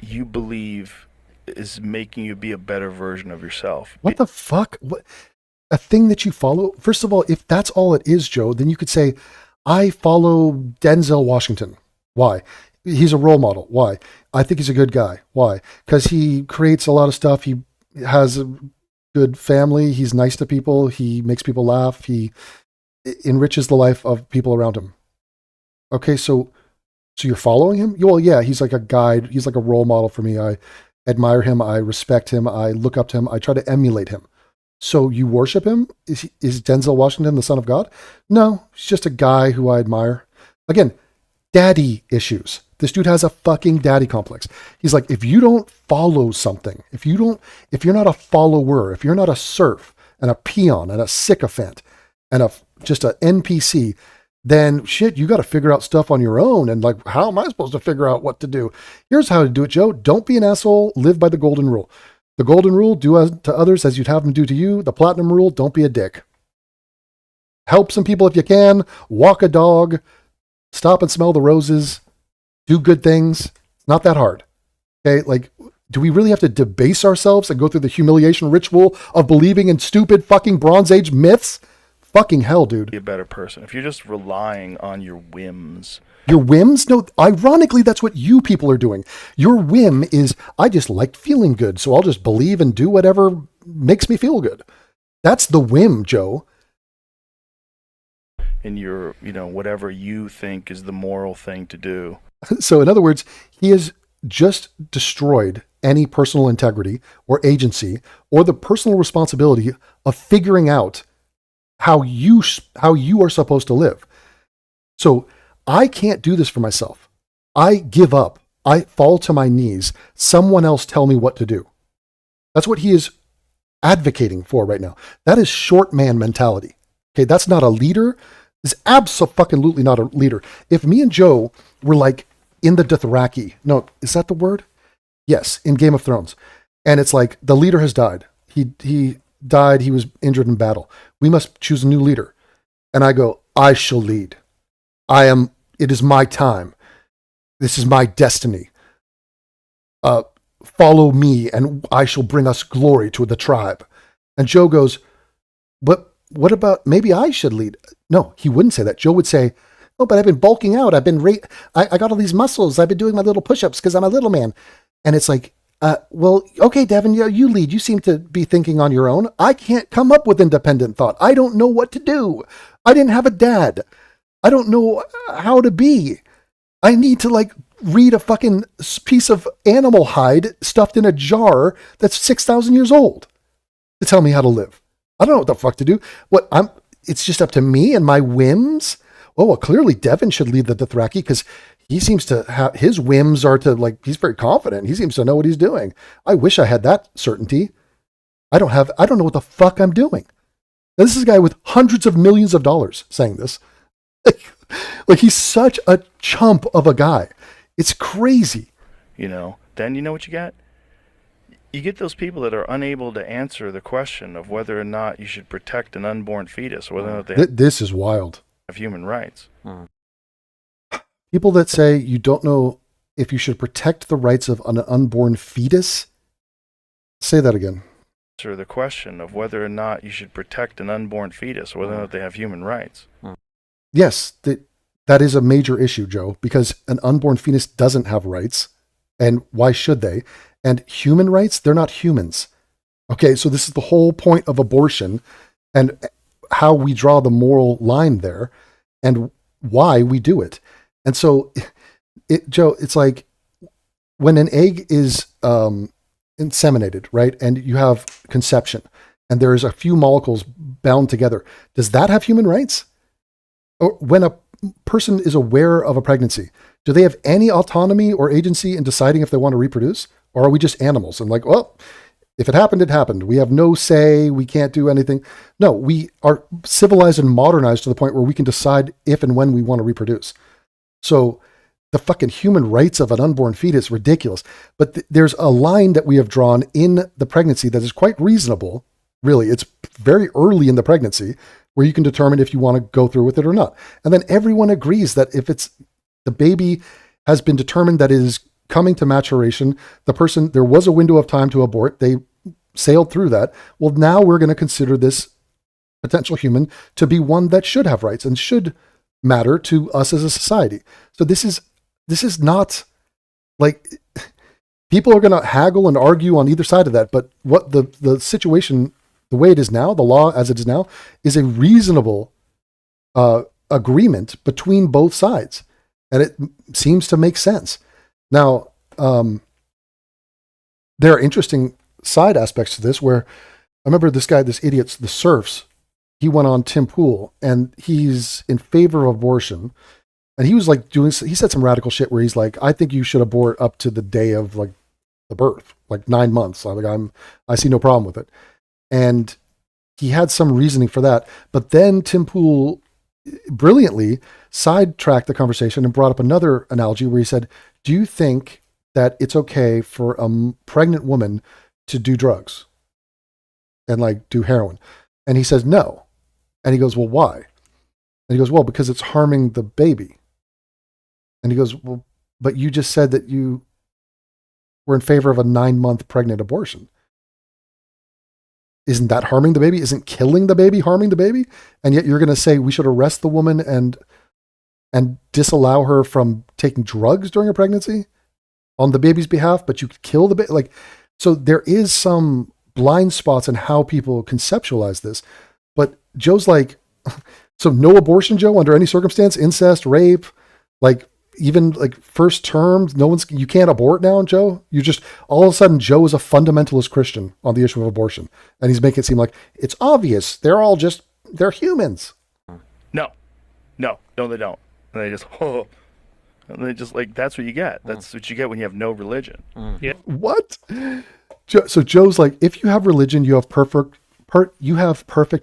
you believe is making you be a better version of yourself. What the fuck? What? A thing that you follow? First of all, if that's all it is, Joe, then you could say, I follow Denzel Washington. Why? He's a role model. Why? I think he's a good guy. Why? Because he creates a lot of stuff. He has a good family. He's nice to people. He makes people laugh. He enriches the life of people around him. Okay, so you're following him? Well, yeah, he's like a guide. He's like a role model for me. I admire him. I respect him. I look up to him. I try to emulate him. So you worship him? Is Denzel Washington the son of God? No, he's just a guy who I admire. Again, daddy issues. This dude has a fucking daddy complex. He's like, if you don't follow something, if you're not a follower, if you're not a serf and a peon and a sycophant and just an NPC, then shit, you got to figure out stuff on your own. And like, how am I supposed to figure out what to do? Here's how to do it, Joe. Don't be an asshole. Live by the golden rule. The golden rule, do to others as you'd have them do to you. The platinum rule, don't be a dick. Help some people if you can. Walk a dog. Stop and smell the roses. Do good things. It's not that hard. Okay, like, do we really have to debase ourselves and go through the humiliation ritual of believing in stupid fucking Bronze Age myths? Fucking hell, dude. Be a better person. If you're just relying on your whims. Your whims? No, ironically, that's what you people are doing. Your whim is, I just like feeling good, so I'll just believe and do whatever makes me feel good. That's the whim, Joe. In your, whatever you think is the moral thing to do. So in other words, he has just destroyed any personal integrity or agency or the personal responsibility of figuring out how you are supposed to live. So I can't do this for myself. I give up. I fall to my knees. Someone else tell me what to do. That's what he is advocating for right now. That is short man mentality. Okay, that's not a leader. It's absolutely not a leader. If me and Joe were like in the Dothraki, no, is that the word? Yes, in Game of Thrones. And it's like the leader has died. He died. He was injured in battle. We must choose a new leader. And I go, I shall lead. It is my time. This is my destiny. Follow me and I shall bring us glory to the tribe. And Joe goes, but what about, maybe I should lead? No, he wouldn't say that. Joe would say, oh, but I've been bulking out. I got all these muscles. I've been doing my little push-ups because I'm a little man. And it's like, well, okay, Devin, yeah, you lead. You seem to be thinking on your own. I can't come up with independent thought. I don't know what to do. I didn't have a dad. I don't know how to be. I need to like read a fucking piece of animal hide stuffed in a jar that's 6,000 years old to tell me how to live. I don't know what the fuck to do. It's just up to me and my whims. Oh, well, clearly Devin should lead the Dothraki because he seems to have, his whims are to like, he's very confident. He seems to know what he's doing. I wish I had that certainty. I don't know what the fuck I'm doing. Now, this is a guy with hundreds of millions of dollars saying this. Like he's such a chump of a guy. It's crazy. Then you know what you got? You get those people that are unable to answer the question of whether or not you should protect an unborn fetus, or whether or not they This is wild. have human rights. People that say you don't know if you should protect the rights of an unborn fetus. Say that again. Answer the question of whether or not you should protect an unborn fetus, or whether or not they have human rights. Yes, that is a major issue, Joe, because an unborn fetus doesn't have rights. And why should they? And human rights, they're not humans. Okay, so this is the whole point of abortion. And how we draw the moral line there and why we do it. And so, Joe, it's like when an egg is inseminated, right? And you have conception and there's a few molecules bound together. Does that have human rights? Or when a person is aware of a pregnancy, do they have any autonomy or agency in deciding if they want to reproduce? Or are we just animals? And like, well, if it happened, it happened. We have no say. We can't do anything. No, we are civilized and modernized to the point where we can decide if and when we want to reproduce. So the fucking human rights of an unborn fetus, ridiculous. But there's a line that we have drawn in the pregnancy that is quite reasonable. Really, it's very early in the pregnancy where you can determine if you want to go through with it or not. And then everyone agrees that if it's the baby has been determined that it is coming to maturation, there was a window of time to abort. They sailed through that. Well, now we're going to consider this potential human to be one that should have rights and should matter to us as a society. So this is not like people are going to haggle and argue on either side of that. But what the situation, the way it is now, the law as it is now, is a reasonable agreement between both sides. And it seems to make sense. Now, there are interesting side aspects to this where I remember this guy, this idiot, the Surfs, he went on Tim Pool and he's in favor of abortion. And he was like he said some radical shit where he's like, I think you should abort up to the day of like the birth, like 9 months. I see no problem with it. And he had some reasoning for that. But then Tim Pool brilliantly sidetracked the conversation and brought up another analogy where he said, do you think that it's okay for a pregnant woman to do drugs and like do heroin? And he says, no. And he goes, well, why? And he goes, well, because it's harming the baby. And he goes, well, but you just said that you were in favor of a 9-month pregnant abortion. Isn't that harming the baby? Isn't killing the baby harming the baby? And yet you're going to say we should arrest the woman and disallow her from taking drugs during her pregnancy on the baby's behalf, but you could kill the baby. Like, so there is some blind spots in how people conceptualize this. But Joe's like, so no abortion, Joe, under any circumstance, incest, rape, like even like first term, you can't abort now, Joe. You just, all of a sudden, Joe is a fundamentalist Christian on the issue of abortion. And he's making it seem like it's obvious. They're humans. No, they don't. And they just like, that's what you get. That's what you get when you have no religion. Yeah. What? So Joe's like, if you have religion, you have perfect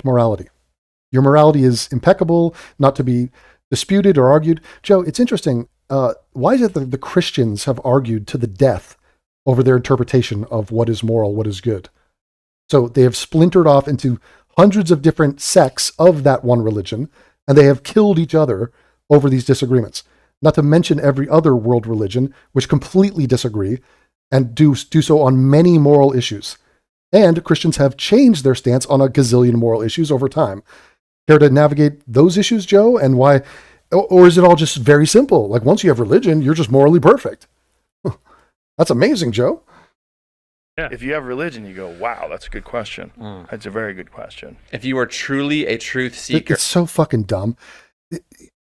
morality. Your morality is impeccable, not to be disputed or argued. Joe, it's interesting. Why is it that the Christians have argued to the death over their interpretation of what is moral, what is good? So they have splintered off into hundreds of different sects of that one religion, and they have killed each other over these disagreements. Not to mention every other world religion, which completely disagree and do so on many moral issues. And Christians have changed their stance on a gazillion moral issues over time. Care to navigate those issues, Joe, and why? Or is it all just very simple? Like once you have religion, you're just morally perfect. That's amazing, Joe. Yeah. If you have religion, you go, wow, that's a good question. That's a very good question. If you are truly a truth seeker. It's so fucking dumb.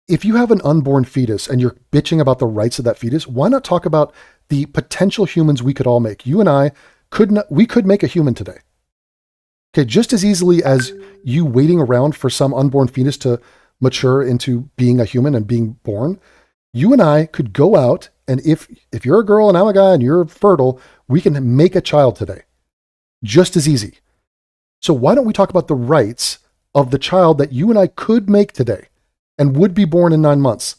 If you have an unborn fetus and you're bitching about the rights of that fetus, why not talk about the potential humans we could all make? You and I we could make a human today. Okay, just as easily as you waiting around for some unborn fetus to mature into being a human and being born, you and I could go out, and if you're a girl and I'm a guy and you're fertile, we can make a child today. Just as easy. So why don't we talk about the rights of the child that you and I could make today and would be born in 9 months?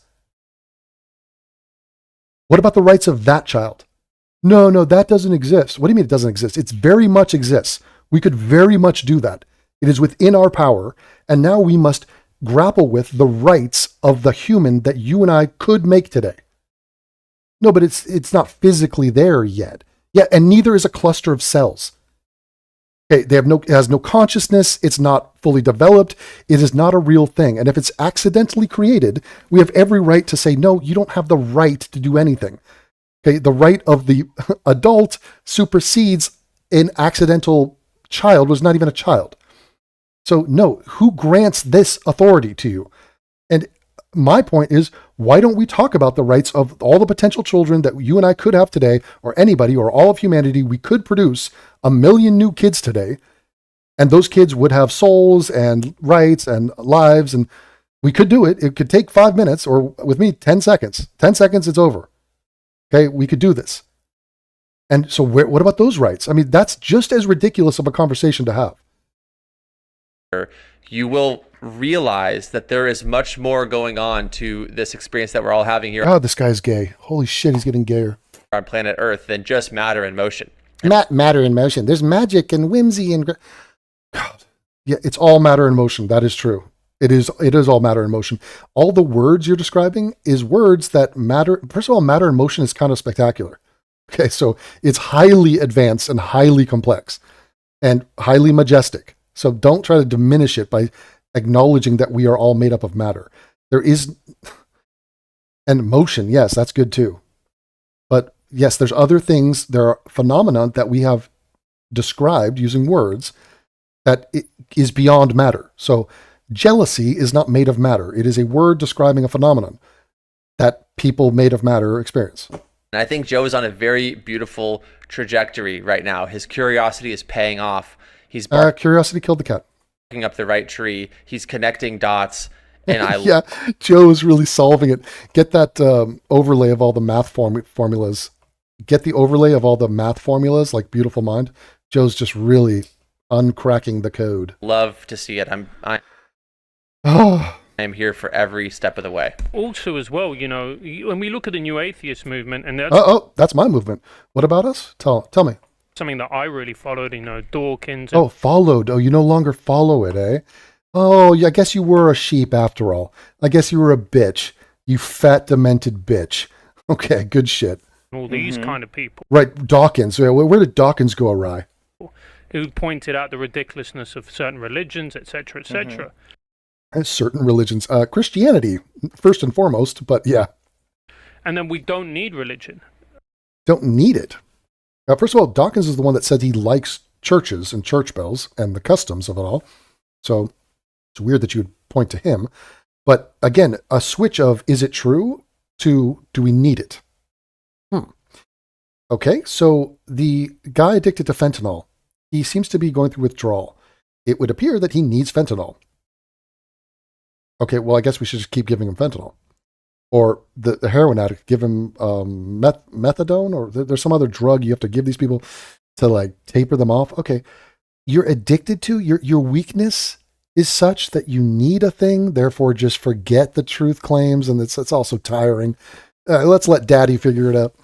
What about the rights of that child? No, that doesn't exist. What do you mean it doesn't exist? It very much exists. We could very much do that. It is within our power. And now we must grapple with the rights of the human that you and I could make today. No, but it's not physically there yet. Yeah, and neither is a cluster of cells. Okay, it has no consciousness. It's not fully developed. It is not a real thing. And if it's accidentally created, we have every right to say, no, you don't have the right to do anything. Okay, the right of the adult supersedes an accidental child was not even a child. So no, who grants this authority to you? And my point is, why don't we talk about the rights of all the potential children that you and I could have today, or anybody, or all of humanity? We could produce 1 million new kids today, and those kids would have souls and rights and lives, and we could do it. It could take 5 minutes, or with me, 10 seconds. 10 seconds, it's over. Okay, we could do this. And so what about those rights? I mean, that's just as ridiculous of a conversation to have. You will realize that there is much more going on to this experience that we're all having here Oh, this guy's gay. Holy shit, he's getting gayer. on planet Earth than just matter and motion. Matter and motion. There's magic and whimsy and God. Yeah, it's all matter and motion. That is true. It is all matter and motion. All the words you're describing is words that matter. First of all, matter and motion is kind of spectacular. Okay, so it's highly advanced and highly complex and highly majestic. So don't try to diminish it by acknowledging that we are all made up of matter. There is, and motion, yes, that's good too. But yes, there's other things, there are phenomena that we have described using words that it is beyond matter. So jealousy is not made of matter. It is a word describing a phenomenon that people made of matter experience. And I think Joe is on a very beautiful trajectory right now. His curiosity is paying off. He's Curiosity killed the cat. barking up the right tree. He's connecting dots. And I Yeah, Joe is really solving it. Get that overlay of all the math formulas. Get the overlay of all the math formulas, like Beautiful Mind. Joe's just really uncracking the code. love to see it. Oh, I'm here for every step of the way. Also, as well, you know, when we look at the new atheist movement, and that's that's my movement. What about us? Tell me. something that I really followed, you know, Dawkins. And Oh, followed. Oh, you no longer follow it, eh? Oh, yeah, I guess you were a sheep after all. I guess you were a bitch. You fat, demented bitch. Okay, good shit. all these kind of people Right, Dawkins. Yeah, where did Dawkins go awry? who pointed out the ridiculousness of certain religions, etc., etc. Certain religions. Christianity, first and foremost, but yeah, And then we don't need religion. don't need it. First of all, Dawkins is the one that said he likes churches and church bells and the customs of it all. So it's weird that you would point to him. But again, a switch of is it true to do we need it? Okay, so the guy addicted to fentanyl, he seems to be going through withdrawal. It would appear that he needs fentanyl. Okay, well, I guess we should just keep giving him fentanyl. Or the heroin addict, give him methadone, or there's some other drug you have to give these people to like taper them off. Okay, you're addicted to, your weakness is such that you need a thing, therefore just forget the truth claims, and it's also tiring. Let's let daddy figure it out.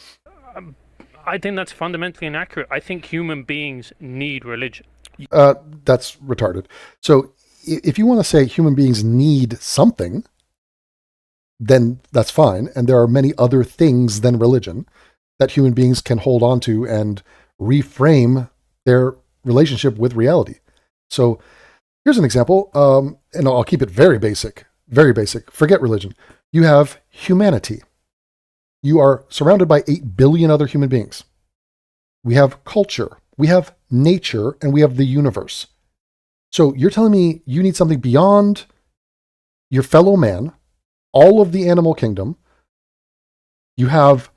I think that's fundamentally inaccurate. I think human beings need religion. That's retarded. So if you want to say human beings need something, then that's fine. And there are many other things than religion that human beings can hold on to and reframe their relationship with reality. So here's an example, and I'll keep it very basic, very basic. Forget religion. You have humanity. You are surrounded by 8 billion other human beings. We have culture, we have nature, and we have the universe. So you're telling me you need something beyond your fellow man, all of the animal kingdom. You have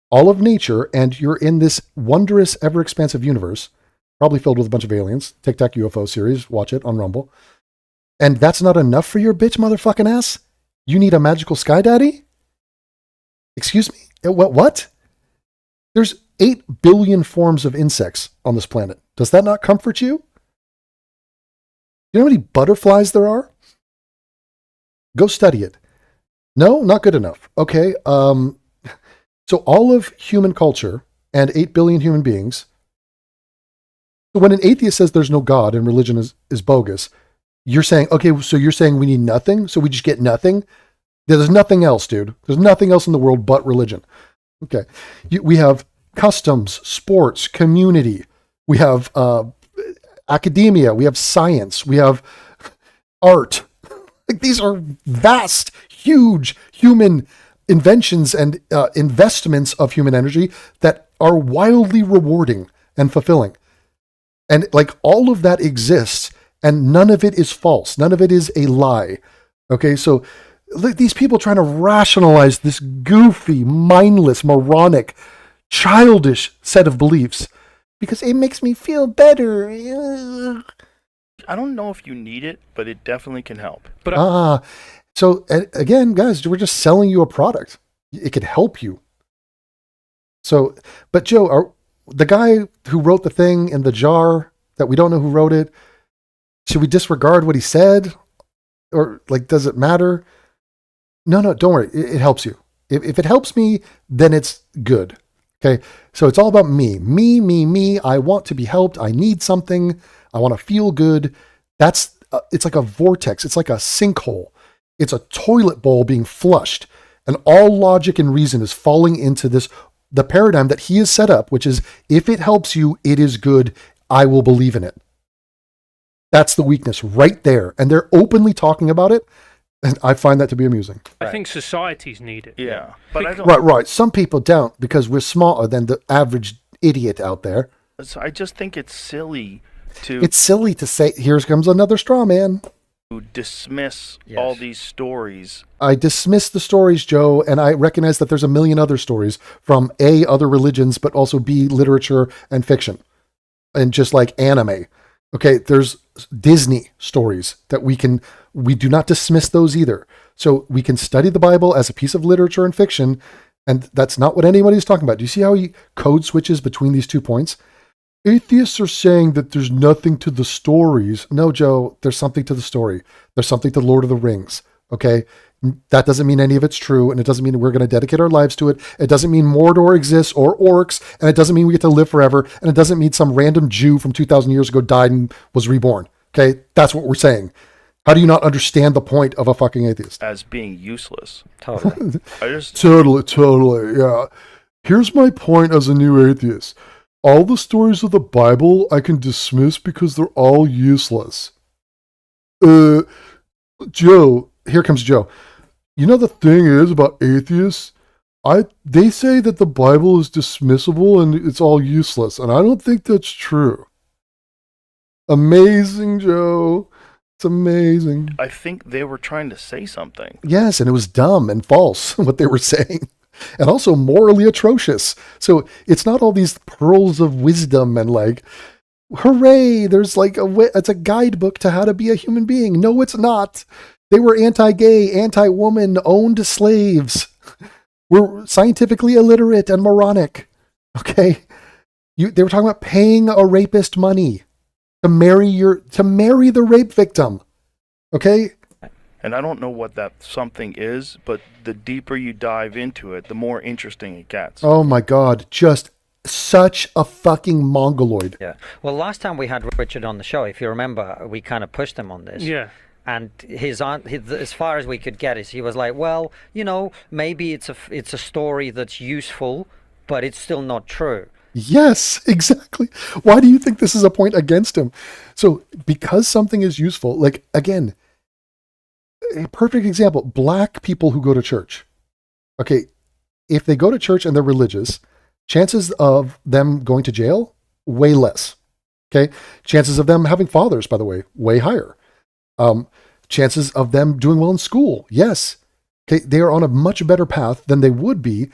all of nature, and you're in this wondrous, ever-expansive universe, probably filled with a bunch of aliens. Tic Tac UFO series, watch it on Rumble. And that's not enough for your bitch motherfucking ass? You need a magical sky daddy? Excuse me? What? There's 8 billion forms of insects on this planet. Does that not comfort you? You know how many butterflies there are? Go study it. No, not good enough. Okay. So all of human culture and 8 billion human beings. So when an atheist says there's no God and religion is bogus, you're saying, okay, so you're saying we need nothing? So we just get nothing? There's nothing else, dude. There's nothing else in the world but religion. Okay. We have customs, sports, community. We have academia. We have science. We have art. Like, these are vast, huge human inventions and investments of human energy that are wildly rewarding and fulfilling. And like all of that exists, And none of it is false. None of it is a lie. Okay, so look, these people trying to rationalize this goofy, mindless, moronic, childish set of beliefs because it makes me feel better. I don't know if you need it, but it definitely can help. But So again, guys, we're just selling you a product. It could help you. So, but Joe, the guy who wrote the thing in the jar that we don't know who wrote it, should we disregard what he said? Or like, does it matter? No, don't worry. It helps you. If it helps me, then it's good. Okay. So it's all about me. Me. I want to be helped. I need something. I want to feel good. It's like a vortex. It's like a sinkhole. It's a toilet bowl being flushed. And all logic and reason is falling into the paradigm that he has set up, which is if it helps you, it is good. I will believe in it. That's the weakness right there. And they're openly talking about it. And I find that to be amusing. I think societies need it. Yeah. But I don't. Right. Some people don't because we're smaller than the average idiot out there. So I just think it's silly to It's silly to say, here comes another straw man. dismiss Yes. all these stories. I dismiss the stories, Joe, and I recognize that there's a million other stories from A, other religions, but also B, literature and fiction. And just like anime. Okay, there's Disney stories that we do not dismiss those either. So we can study the Bible as a piece of literature and fiction, and that's not what anybody's talking about. Do you see how he code switches between these 2 points? Atheists are saying that there's nothing to the stories. No, Joe, there's something to the story. There's something to Lord of the Rings. Okay. That doesn't mean any of it's true. And it doesn't mean we're going to dedicate our lives to it. It doesn't mean Mordor exists or orcs. And it doesn't mean we get to live forever. And it doesn't mean some random Jew from 2,000 years ago died and was reborn. Okay. That's what we're saying. How do you not understand the point of a fucking atheist? As being useless. Totally. I just Totally. Yeah. Here's my point as a new atheist. All the stories of the Bible I can dismiss because they're all useless. Joe, here comes Joe. You know the thing is about atheists? They say that the Bible is dismissible and it's all useless, and I don't think that's true. Amazing, Joe. It's amazing. I think they were trying to say something. Yes, and it was dumb and false what they were saying. And also morally atrocious. So it's not all these pearls of wisdom and like, hooray, there's like it's a guidebook to how to be a human being. No, it's not. They were anti-gay, anti-woman, owned slaves. We're scientifically illiterate and moronic. Okay? They were talking about paying a rapist money to marry the rape victim. Okay? And I don't know what that something is, but the deeper you dive into it, the more interesting it gets. Oh my God. Just such a fucking mongoloid. Yeah. Well, last time we had Richard on the show, if you remember, we kind of pushed him on this. Yeah. And as far as we could get is he was like, well, maybe it's a story that's useful, but it's still not true. Yes, exactly. Why do you think this is a point against him? So because something is useful, like again, a perfect example, black people who go to church. Okay, if they go to church and they're religious, chances of them going to jail, way less. Okay, chances of them having fathers, by the way, way higher. Chances of them doing well in school, yes. Okay, they are on a much better path than they would be,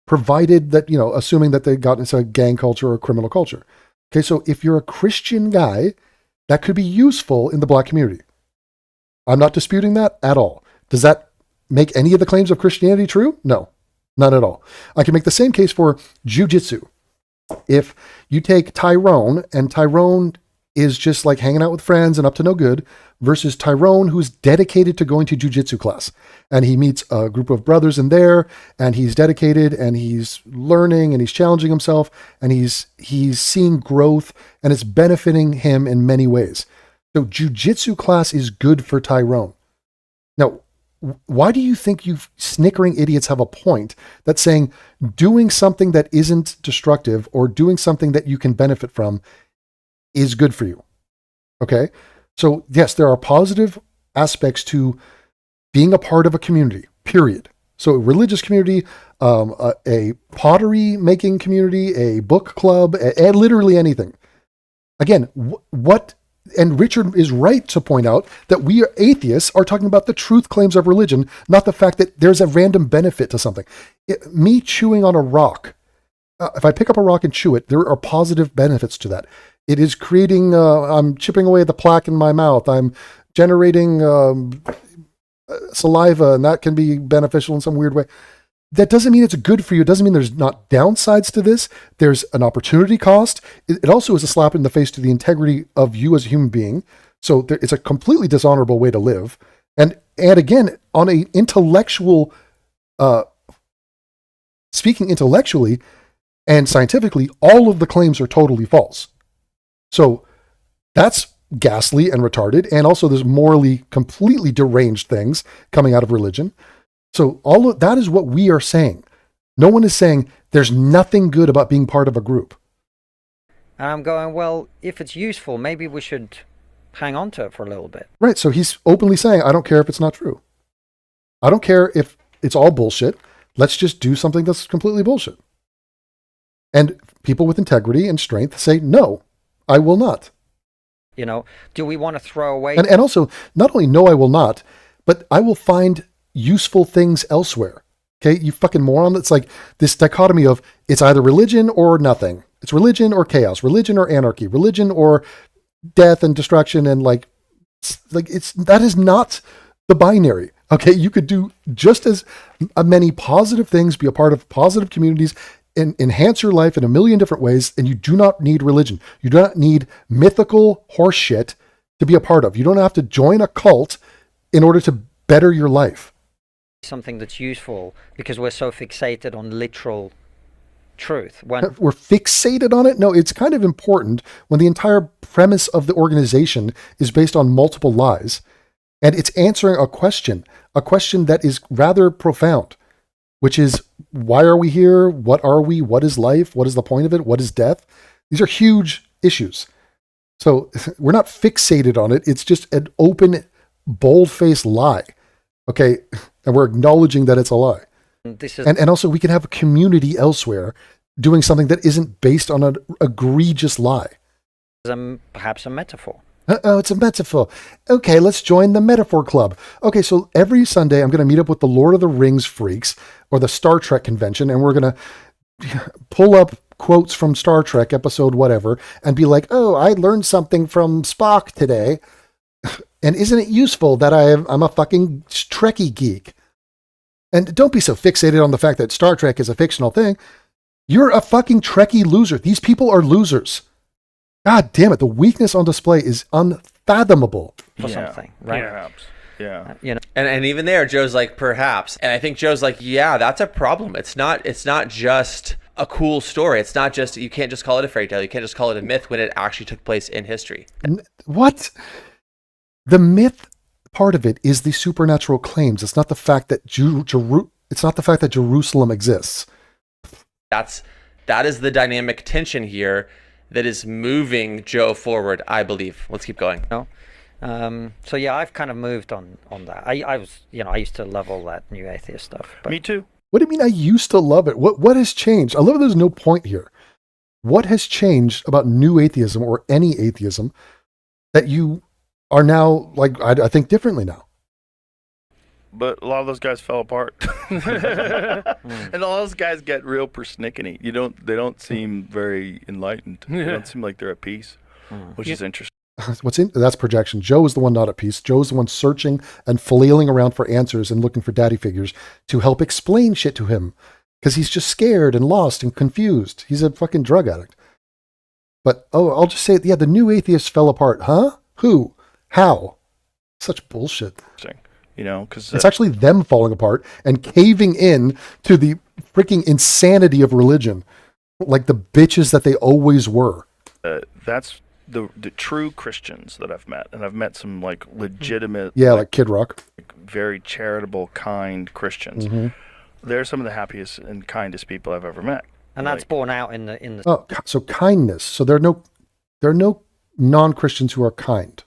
provided that, assuming that they got into gang culture or criminal culture. Okay, so if you're a Christian guy, that could be useful in the black community. I'm not disputing that at all. Does that make any of the claims of Christianity true? No, not at all. I can make the same case for jujitsu. If you take Tyrone, and Tyrone is just like hanging out with friends and up to no good, versus Tyrone, who's dedicated to going to jujitsu class. And he meets a group of brothers in there, and he's dedicated, and he's learning, and he's challenging himself, and he's seeing growth, and it's benefiting him in many ways. So jujitsu class is good for Tyrone. Now, why do you think you snickering idiots have a point that's saying doing something that isn't destructive or doing something that you can benefit from is good for you? Okay? So yes, there are positive aspects to being a part of a community, period. So a religious community, a pottery making community, a book club, literally anything. Again, what And Richard is right to point out that we atheists are talking about the truth claims of religion, not the fact that there's a random benefit to something. Me chewing on a rock, if I pick up a rock and chew it, there are positive benefits to that. It is creating, I'm chipping away at the plaque in my mouth. I'm generating saliva, and that can be beneficial in some weird way. That doesn't mean it's good for you. It doesn't mean there's not downsides to this. There's an opportunity cost. It also is a slap in the face to the integrity of you as a human being. So it's a completely dishonorable way to live. And again, on a intellectual, speaking intellectually and scientifically, all of the claims are totally false. So that's ghastly and retarded. And also there's morally completely deranged things coming out of religion. So all of that is what we are saying. No one is saying there's nothing good about being part of a group. And I'm going, well, if it's useful, maybe we should hang on to it for a little bit. Right. So he's openly saying, I don't care if it's not true. I don't care if it's all bullshit. Let's just do something that's completely bullshit. And people with integrity and strength say, no, I will not. You know, do we want to throw away? And also, not only no, I will not, but I will find useful things elsewhere. Okay, you fucking moron. It's like this dichotomy of it's either religion or nothing. It's religion or chaos, religion or anarchy, religion or death and destruction, and like it's that is not the binary. Okay, you could do just as many positive things, be a part of positive communities, and enhance your life in a million different ways, and you do not need religion. You do not need mythical horseshit to be a part of. You don't have to join a cult in order to better your life. Something that's useful because we're so fixated on literal truth. When we're fixated on it? No, it's kind of important when the entire premise of the organization is based on multiple lies, and it's answering a question that is rather profound, which is, why are we here? What are we? What is life? What is the point of it? What is death? These are huge issues. So we're not fixated on it. It's just an open, bold-faced lie. Okay, and we're acknowledging that it's a lie. this is And also we can have a community elsewhere doing something that isn't based on an egregious lie. perhaps a metaphor. Oh, it's a metaphor. Okay, let's join the metaphor club. Okay, so every Sunday I'm going to meet up with the Lord of the Rings freaks or the Star Trek convention, and we're going to pull up quotes from Star Trek episode whatever and be like, oh, I learned something from Spock today. And isn't it useful that I'm a fucking Trekkie geek? And don't be so fixated on the fact that Star Trek is a fictional thing. You're a fucking Trekkie loser. These people are losers. God damn it. The weakness on display is unfathomable. For something, right? Perhaps. Yeah. You know, And even there, Joe's like, perhaps. And I think Joe's like, yeah, that's a problem. It's not just a cool story. It's not just, you can't just call it a fairy tale. You can't just call it a myth when it actually took place in history. What? The myth part of it is the supernatural claims. It's not the fact that it's not the fact that Jerusalem exists. That is the dynamic tension here that is moving Joe forward, I believe. Let's keep going. so yeah, I've kind of moved on that. I was, I used to love all that new atheist stuff. But Me too. What do you mean I used to love it? What has changed? I love there's no point here. What has changed about new atheism or any atheism that you are now, like, I think differently now? But a lot of those guys fell apart. And all those guys get real persnickety. They don't seem very enlightened. They don't seem like they're at peace, which is interesting. That's projection. Joe is the one not at peace. Joe's the one searching and flailing around for answers and looking for daddy figures to help explain shit to him because he's just scared and lost and confused. He's a fucking drug addict. But, I'll just say, yeah, the new atheists fell apart. Huh? Who? How? Such bullshit. Because It's actually them falling apart and caving in to the freaking insanity of religion, like the bitches that they always were. that's the true Christians that I've met, and I've met some like legitimate, like Kid Rock, very charitable, kind Christians. Mm-hmm. They're some of the happiest and kindest people I've ever met. and that's borne out in the Oh, so kindness. So there are no non-Christians who are kind.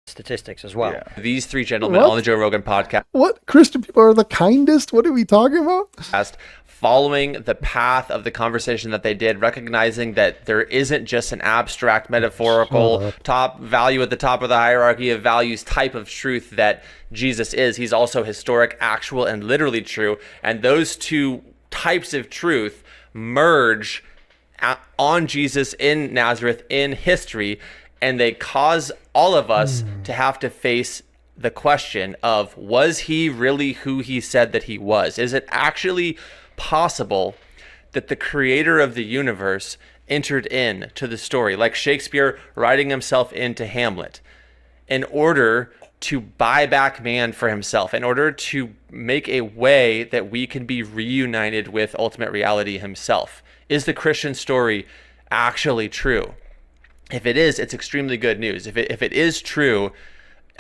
statistics as well. Yeah. These three gentlemen What? on the Joe Rogan podcast, What? Christian people are the kindest? What are we talking about? following the path of the conversation that they did, recognizing that there isn't just an abstract, metaphorical, top value at the top of the hierarchy of values type of truth that Jesus is. He's also historic, actual, and literally true. And those two types of truth merge on Jesus in Nazareth in history, and they cause all of us to have to face the question of, was he really who he said that he was? Is it actually possible that the creator of the universe entered in to the story, like Shakespeare writing himself into Hamlet, in order to buy back man for himself, in order to make a way that we can be reunited with ultimate reality himself? Is the Christian story actually true? If it is, it's extremely good news. If it is true,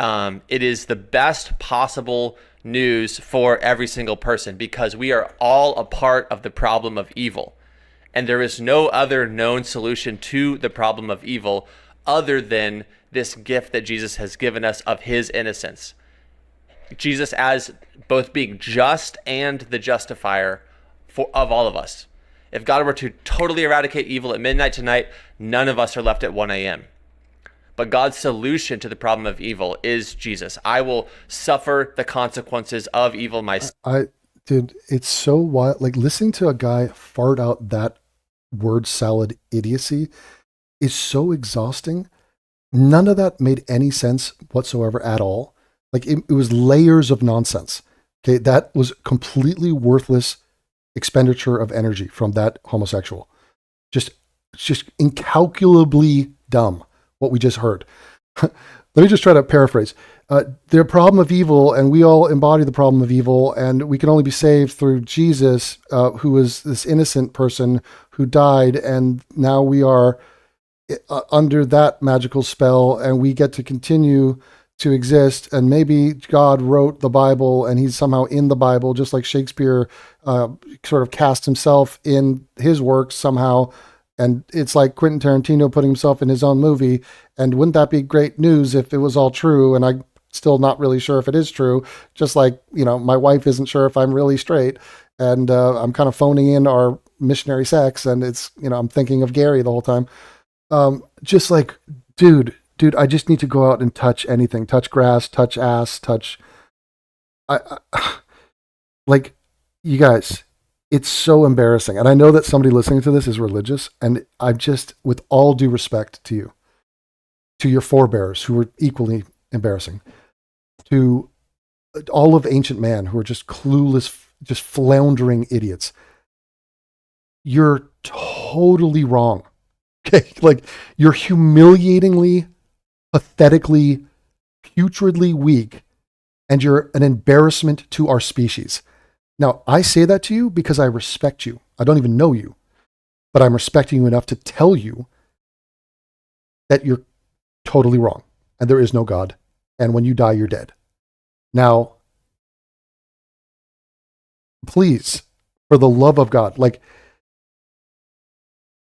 it is the best possible news for every single person, because we are all a part of the problem of evil. And there is no other known solution to the problem of evil other than this gift that Jesus has given us of his innocence. Jesus as both being just and the justifier of all of us. If God were to totally eradicate evil at midnight tonight, none of us are left at 1 a.m. But God's solution to the problem of evil is Jesus. I will suffer the consequences of evil myself. Dude, it's so wild. Like, listening to a guy fart out that word salad idiocy is so exhausting. None of that made any sense whatsoever at all. Like, it was layers of nonsense. Okay, that was completely worthless expenditure of energy from that homosexual. Just incalculably dumb, what we just heard. Let me just try to paraphrase. The problem of evil, and we all embody the problem of evil, and we can only be saved through Jesus, who was this innocent person who died, and now we are under that magical spell, and we get to continue to exist. And maybe God wrote the Bible, and he's somehow in the Bible, just like Shakespeare sort of cast himself in his works somehow. And it's like Quentin Tarantino putting himself in his own movie. And wouldn't that be great news if it was all true? And I'm still not really sure if it is true. Just like, my wife isn't sure if I'm really straight. And I'm kind of phoning in our missionary sex. And it's, I'm thinking of Gary the whole time. Just like, dude, I just need to go out and touch anything. Touch grass, touch ass, touch... like, you guys... It's so embarrassing. And I know that somebody listening to this is religious, and I'm just, with all due respect to you, to your forebears who were equally embarrassing, to all of ancient man who are just clueless, just floundering idiots. You're totally wrong. Okay? Like, you're humiliatingly, pathetically, putridly weak, and you're an embarrassment to our species. Now, I say that to you because I respect you. I don't even know you, but I'm respecting you enough to tell you that you're totally wrong and there is no God. And when you die, you're dead. Now, please, for the love of God,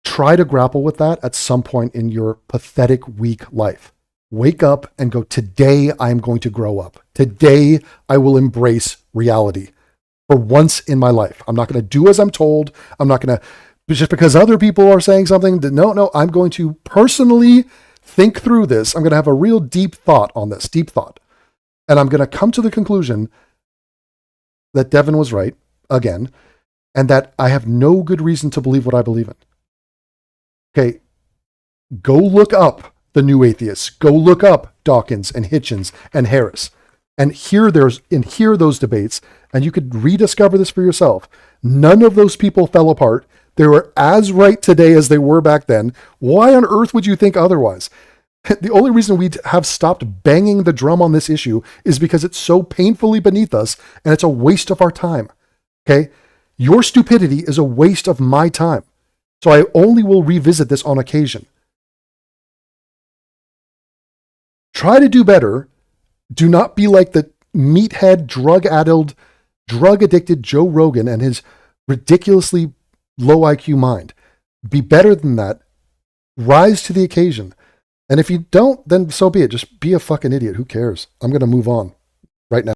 try to grapple with that at some point in your pathetic, weak life. Wake up and go, today I'm going to grow up. Today I will embrace reality. For once in my life, I'm not going to do as I'm told. I'm not going to, just because other people are saying something. No, I'm going to personally think through this. I'm going to have a real deep thought on this, deep thought. And I'm going to come to the conclusion that Devin was right, again, and that I have no good reason to believe what I believe in. Okay, go look up the new atheists. Go look up Dawkins and Hitchens and Harris. And hear those debates, and you could rediscover this for yourself. None of those people fell apart. They were as right today as they were back then. Why on earth would you think otherwise? The only reason we have stopped banging the drum on this issue is because it's so painfully beneath us, and it's a waste of our time. Okay? Your stupidity is a waste of my time. So I only will revisit this on occasion. Try to do better. Do not be like the meathead, drug-addicted Joe Rogan and his ridiculously low IQ mind. Be better than that. Rise to the occasion. And if you don't, then so be it. Just be a fucking idiot. Who cares? I'm going to move on right now.